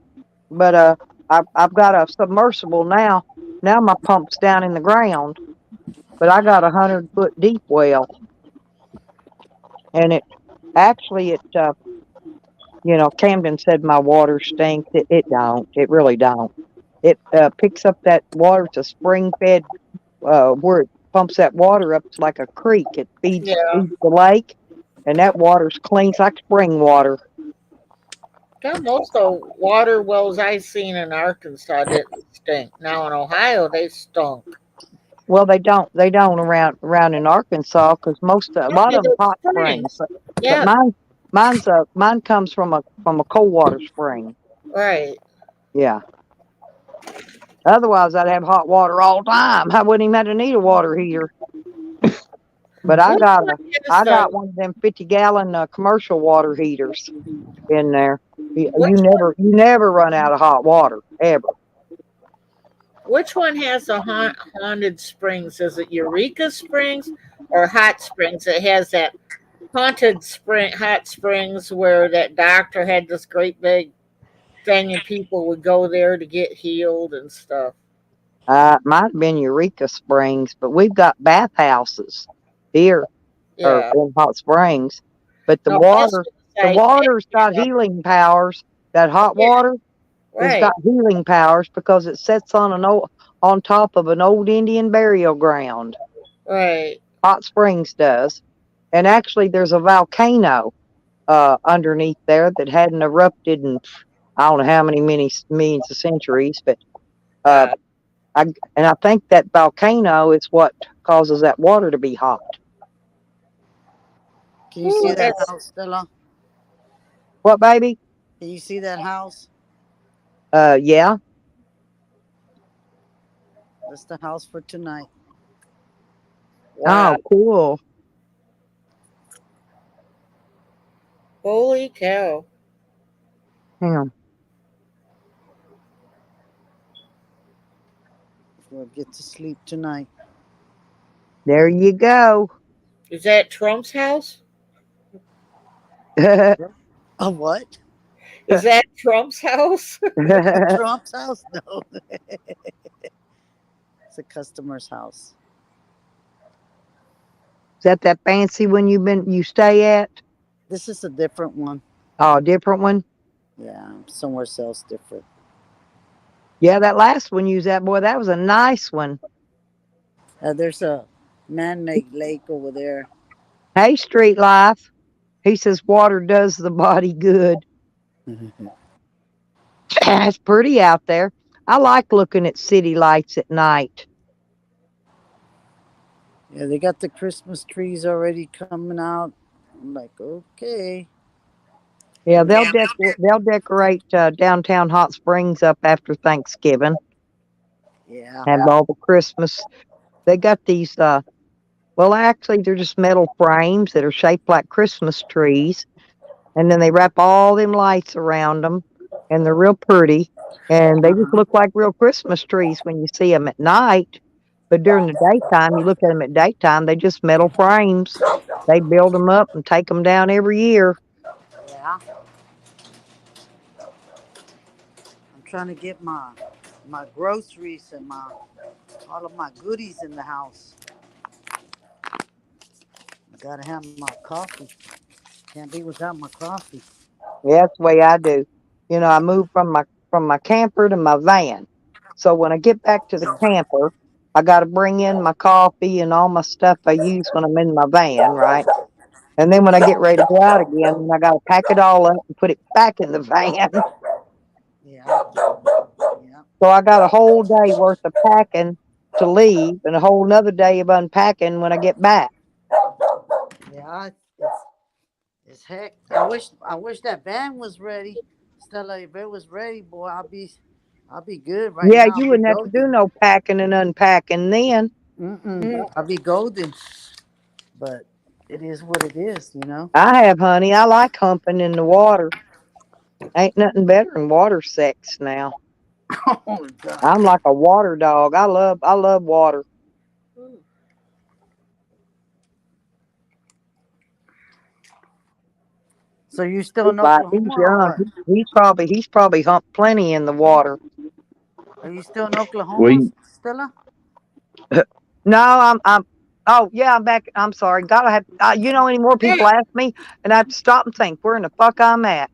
But I've got a submersible now. Now my pump's down in the ground. But I got 100-foot deep well. And Camden said my water stinks. It don't. It really don't. It picks up that water. It's a spring fed where it pumps that water up. It's like a creek. It feeds
Yeah.
the lake, and that water's clean. It's like spring water.
God, most of the water wells I seen in Arkansas didn't stink. Now in Ohio they stunk.
Well, they don't around in Arkansas because a lot of them hot springs. But
Yeah,
mine comes from a cold water spring.
right.
Yeah. Otherwise, I'd have hot water all the time. I wouldn't even have to need a water heater. But I
Which
got
one
a,
is
I got
the
one of them 50-gallon commercial water heaters in there.
which one?
You never run out of hot water ever.
Which one has the haunted springs? Is it Eureka Springs or Hot Springs? It has that hot springs where that doctor had this great big thing and people would go there to get healed and stuff.
Might have been Eureka Springs, but we've got bathhouses here or
Yeah.
in Hot Springs. But
No, I was
the
gonna say,
water's got healing powers. That hot
yeah,
water has
right,
got healing powers because it sits on top of an old Indian burial ground.
right.
Hot Springs does. And actually there's a volcano underneath there that hadn't erupted in I don't know how many millions of centuries, but uh,
Uh,
I think that volcano is what causes that water to be hot.
Can you see that
that's
house, Stella?
What, baby?
Can you see that house?
Yeah.
That's the house for tonight.
wow.
Oh, cool.
Holy cow.
Hang on.
We'll get to sleep tonight.
There you go.
Is that Trump's house?
That's
A what?
Is that Trump's house?
Trump's house? No. It's a customer's house.
that fancy one you stay at?
This is a different one.
Oh, a different one?
Yeah, somewhere else different.
Yeah, that last one you was at, boy, that was a nice one.
There's a man-made lake over there.
Hey, Street Life. He says water does the body good. It's pretty out there. I like looking at city lights at night.
Yeah, they got the Christmas trees already coming out. I'm like, okay.
Yeah, they'll decorate downtown Hot Springs up after Thanksgiving.
Yeah.
Have all the Christmas. They got these. Well, actually, they're just metal frames that are shaped like Christmas trees, and then they wrap all them lights around them, and they're real pretty, and they just look like real Christmas trees when you see them at night. But during the daytime, you look at them at daytime, they just metal frames. They build them up and take them down every year.
Yeah. I'm trying to get my groceries and all of my goodies in the house. I gotta have my coffee. Can't be without my coffee.
Yeah, that's the way I do. You know, I moved from my camper to my van. So when I get back to the camper, I got to bring in my coffee and all my stuff I use when I'm in my van, right? And then when I get ready to go out again, I got to pack it all up and put it back in the van.
Yeah. Yeah.
So I got a whole day worth of packing to leave and a whole nother day of unpacking when I get back.
Yeah. It's heck. I wish that van was ready. Stella, if it was ready, boy, I'll be good right
Yeah,
now.
you
I'll be
wouldn't have to do
golden.
no packing and unpacking then.
I'll be golden. But it is what it is, you know.
I have, honey. I like humping in the water. Ain't nothing better than water sex now.
Oh God.
I'm like a water dog. I love water.
So you still in
Like he's
Oklahoma or
young.
what?
He's probably humped plenty in the water.
Are you still in Oklahoma,
We
Stella?
No, I'm oh yeah, I'm back. I'm sorry. Gotta have you know, any more people ask me and I have to stop and think where in the fuck I'm at.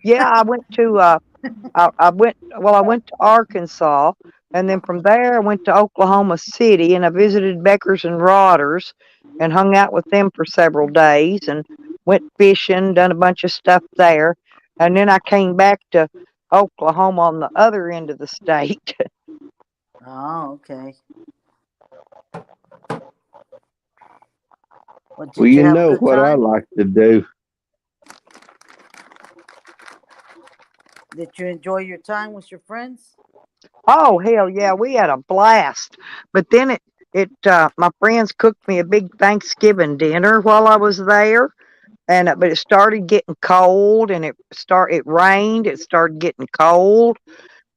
Yeah, I went to I went to Arkansas, and then from there I went to Oklahoma City, and I visited Beckers and Rodders and hung out with them for several days and went fishing, done a bunch of stuff there. And then I came back to Oklahoma on the other end of the state.
Oh, okay. Well,
well,
did you
you
have a
know
good
what I
time?
like to do.
Did you enjoy your time with your friends?
Oh hell yeah, we had a blast. But then my friends cooked me a big Thanksgiving dinner while I was there, and but it started getting cold, and it rained. It started getting cold,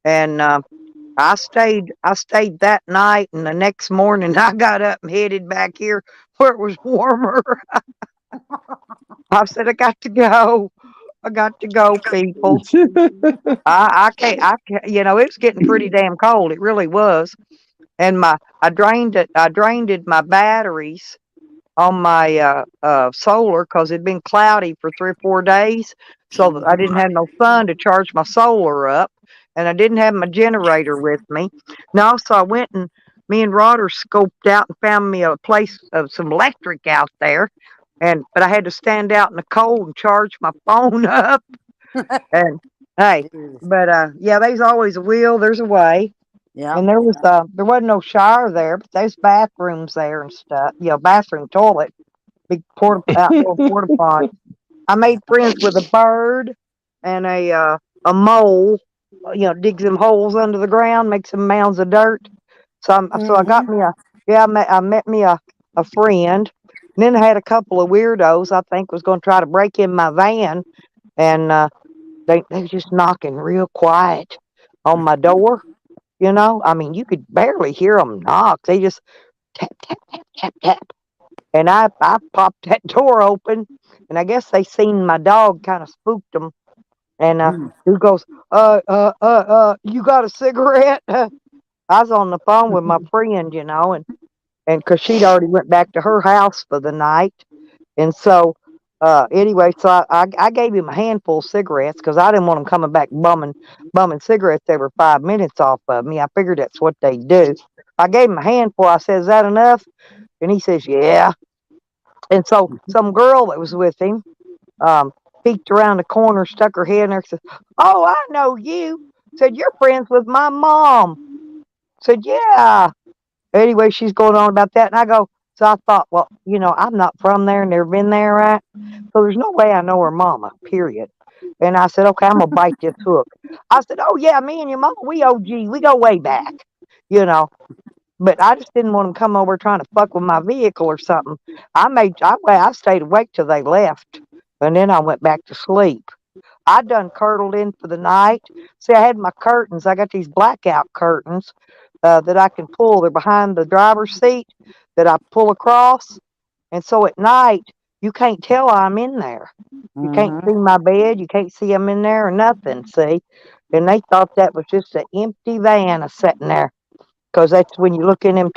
and I stayed that night, and the next morning I got up and headed back here where it was warmer. I said, I got to go. I got to go, people. I can't. I can't. It was getting pretty damn cold. It really was. And I drained my batteries on my solar because it'd been cloudy for 3 or 4 days, so that I didn't have no sun to charge my solar up, and I didn't have my generator with me. No, so I went and me and Rodder scoped out and found me a place of some electric out there, but I had to stand out in the cold and charge my phone up. And hey,
Jeez.
but yeah, there's always a will, there's a way.
Yeah.
And there wasn't no shower there, but there's bathrooms there and stuff. Bathroom toilet, big outdoor porta potty. I made friends with a bird and a mole. Digs them holes under the ground, makes some mounds of dirt. So I got me a yeah. I met me a friend. And then I had a couple of weirdos I think was going to try to break in my van, and they was just knocking real quiet on my door. I mean, you could barely hear them knock. They just tap, tap, tap, tap, tap. And I popped that door open, and I guess they seen my dog kind of spooked them. And who goes, you got a cigarette? I was on the phone with my friend, and because she'd already went back to her house for the night. And so, anyway, so I gave him a handful of cigarettes because I didn't want him coming back bumming cigarettes every 5 minutes off of me. I figured that's what they do. I gave him a handful. I said, "Is that enough?" And he says, "Yeah." And so some girl that was with him peeked around the corner, stuck her head in there, and said, "Oh, I know you." Said, "You're friends with my mom." Said, "Yeah." Anyway, she's going on about that, and I go. So I thought, well, I'm not from there, never been there, right? So there's no way I know her mama. Period. And I said, okay, I'm gonna bite this hook. I said, oh yeah, me and your mama, we OG, we go way back, you know. But I just didn't want them come over trying to fuck with my vehicle or something. I stayed awake till they left, and then I went back to sleep. I done curdled in for the night. See, I had my curtains. I got these blackout curtains that I can pull. They're behind the driver's seat that I pull across. And so at night, you can't tell I'm in there. You can't see my bed. You can't see I'm in there or nothing, see? And they thought that was just an empty van sitting there. Because that's when you look in them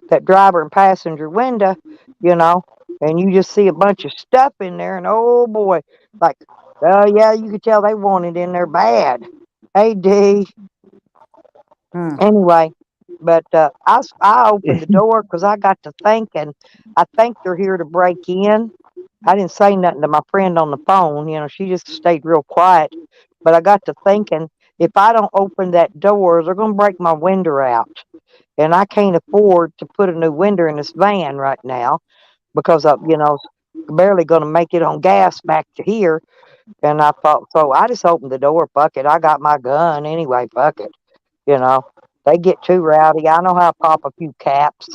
that driver and passenger window, you know, and you just see a bunch of stuff in there. And oh boy, like, oh yeah, you could tell they wanted in there bad. Hey, D. Anyway, but I opened the door because I got to thinking. I think they're here to break in. I didn't say nothing to my friend on the phone. She just stayed real quiet. But I got to thinking, if I don't open that door, they're going to break my window out. And I can't afford to put a new window in this van right now because I'm barely going to make it on gas back to here. And I thought, so I just opened the door. Fuck it. I got my gun anyway. Fuck it. You know, they get too rowdy. I know how to pop a few caps.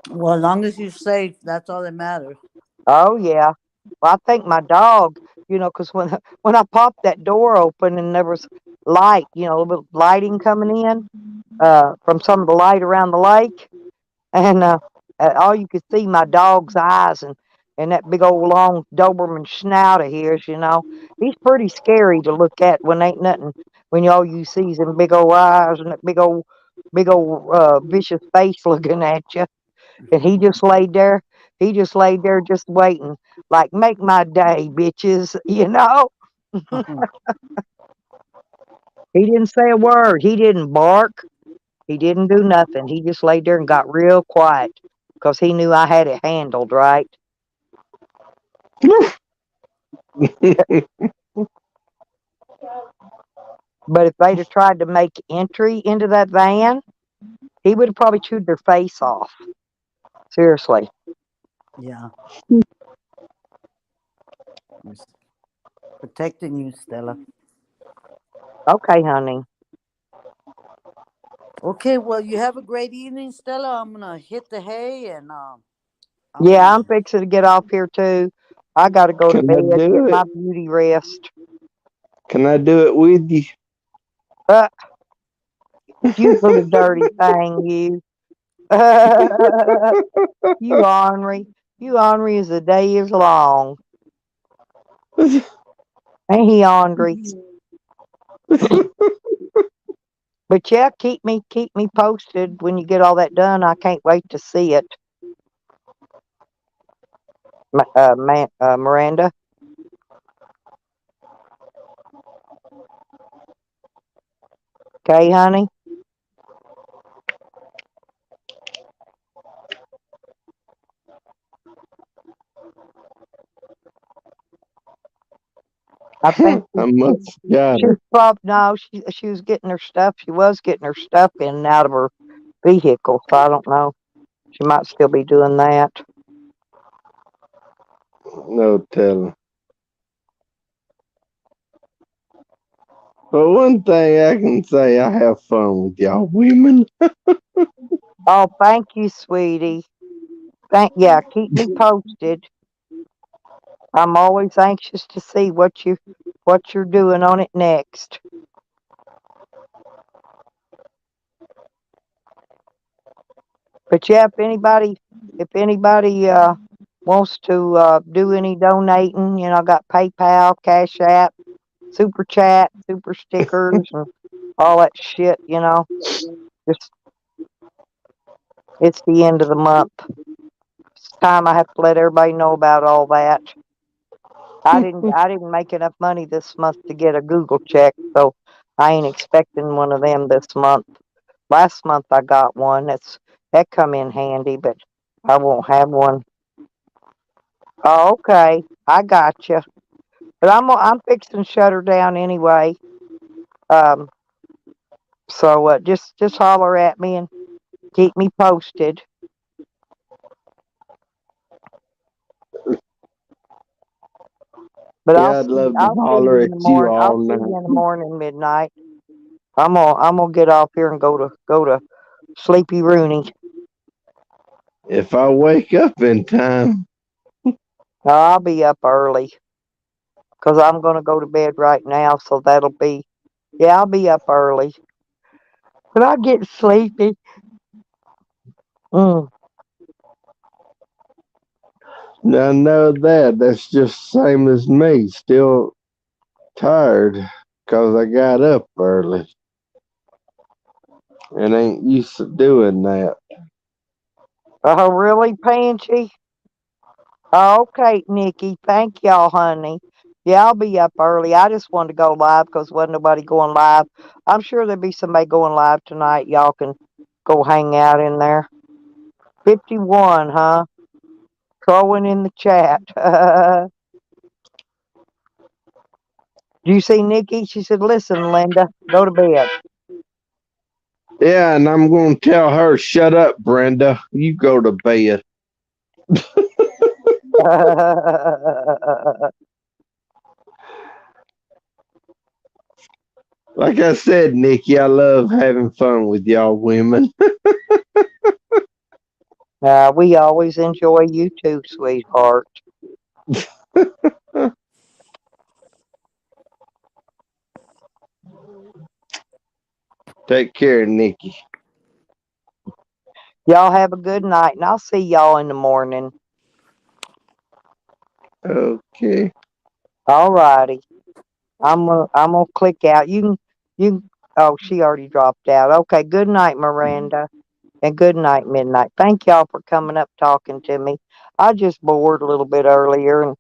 Well, as long as you're safe, that's all that matters.
Oh yeah. Well, I think my dog, because when I popped that door open and there was light, a little bit of lighting coming in from some of the light around the lake, and all you could see my dog's eyes and that big old long Doberman snout of his. He's pretty scary to look at when ain't nothing. When all you see is them big old eyes and that big old vicious face looking at you. And he just laid there. He just laid there just waiting. Like, make my day, bitches, He didn't say a word. He didn't bark. He didn't do nothing. He just laid there and got real quiet because he knew I had it handled, right? But if they'd have tried to make entry into that van, he would have probably chewed their face off. Seriously.
Yeah. It's protecting you, Stella.
Okay, honey.
Okay, well, you have a great evening, Stella. I'm gonna hit the hay and I'm
Yeah,
gonna.
I'm fixing to get off here too. I gotta go to
Can I
bed, get
do
my
it?
beauty rest.
Can I do it with you?
Uh, you little dirty thing, you. You ornery. You ornery as the day is long. Ain't he ornery? But yeah, keep me posted when you get all that done. I can't wait to see it. Miranda. Okay, honey. I think
I must got
she
her.
probably no. She was getting her stuff. She was getting her stuff in and out of her vehicle. So I don't know. She might still be doing that.
No telling. But one thing I can say, I have fun with y'all women.
Oh, thank you, sweetie. Keep me posted. I'm always anxious to see what you're doing on it next. But yeah, if anybody wants to do any donating, you know, I got PayPal, Cash App, Super Chat, Super Stickers, and all that shit. You know, just it's the end of the month. It's time I have to let everybody know about all that. I didn't make enough money this month to get a Google check, so I ain't expecting one of them this month. Last month I got one. That come in handy, but I won't have one. Oh, okay, I got you. But I'm fixing to shut her down anyway. Um, so just holler at me and keep me posted. But
Yeah, I'd love to
I'll see
holler
you in the
at you
morning. I'll
all
see you in the
night.
morning, midnight. I'm gonna get off here and go to Sleepy Rooney.
If I wake up in time,
I'll be up early because I'm gonna go to bed right now. So that'll be yeah. I'll be up early, but I get sleepy. Mm.
I know that. That's just same as me. Still tired because I got up early and ain't used to doing that.
Oh, really, Pansy? Okay, Nikki. Thank y'all, honey. Yeah, I'll be up early. I just wanted to go live because wasn't nobody going live. I'm sure there'll be somebody going live tonight. Y'all can go hang out in there. 51, huh? Throwing in the chat. Do you see Nikki? She said, listen, Linda, go to bed.
Yeah, and I'm going to tell her, shut up, Brenda. You go to bed. Like I said, Nikki, I love having fun with y'all women.
We always enjoy you too, sweetheart.
Take care, Nikki.
Y'all have a good night, and I'll see y'all in the morning.
Okay.
All righty. I'm gonna click out. Oh, she already dropped out. Okay. Good night, Miranda, and good night, Midnight. Thank y'all for coming up talking to me. I just bored a little bit earlier and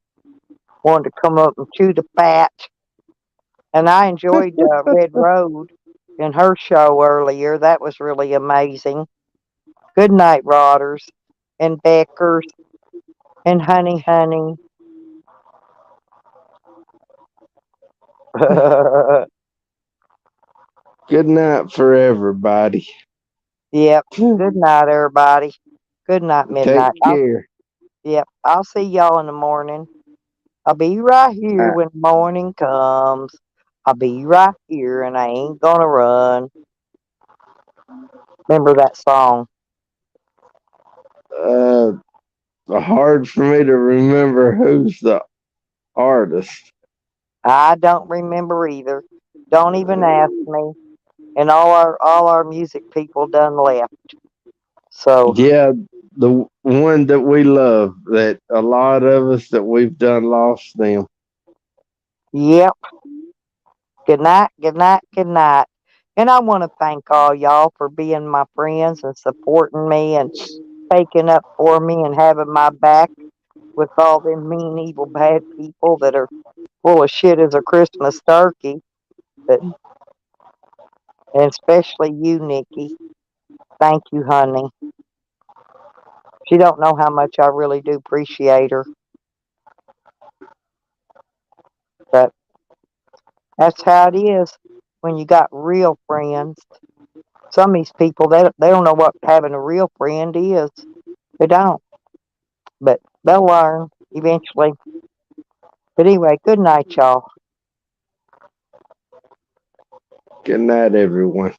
wanted to come up and chew the fat. And I enjoyed Red Road in her show earlier. That was really amazing. Good night, Rodders and Beckers and Honey.
Good night for everybody.
Yep. Good night, everybody. Good night,
Take
Midnight.
care.
Yep. I'll see y'all in the morning. I'll be right here when morning comes. I'll be right here and I ain't gonna run. remember that song.
Uh, hard for me to remember who's the artist.
I don't remember either. Don't even ask me. And all our music people done left. So
Yeah, the one that we love, that a lot of us that we've done lost them.
yep. Good night, good night, good night. And I want to thank all y'all for being my friends and supporting me and taking up for me and having my back with all them mean, evil, bad people that are full of shit as a Christmas turkey. But and especially you, Nikki. Thank you, honey. She don't know how much I really do appreciate her. But that's how it is when you got real friends. Some of these people, they don't know what having a real friend is. They don't. But they'll learn eventually. But anyway, good night, y'all.
Good night, everyone.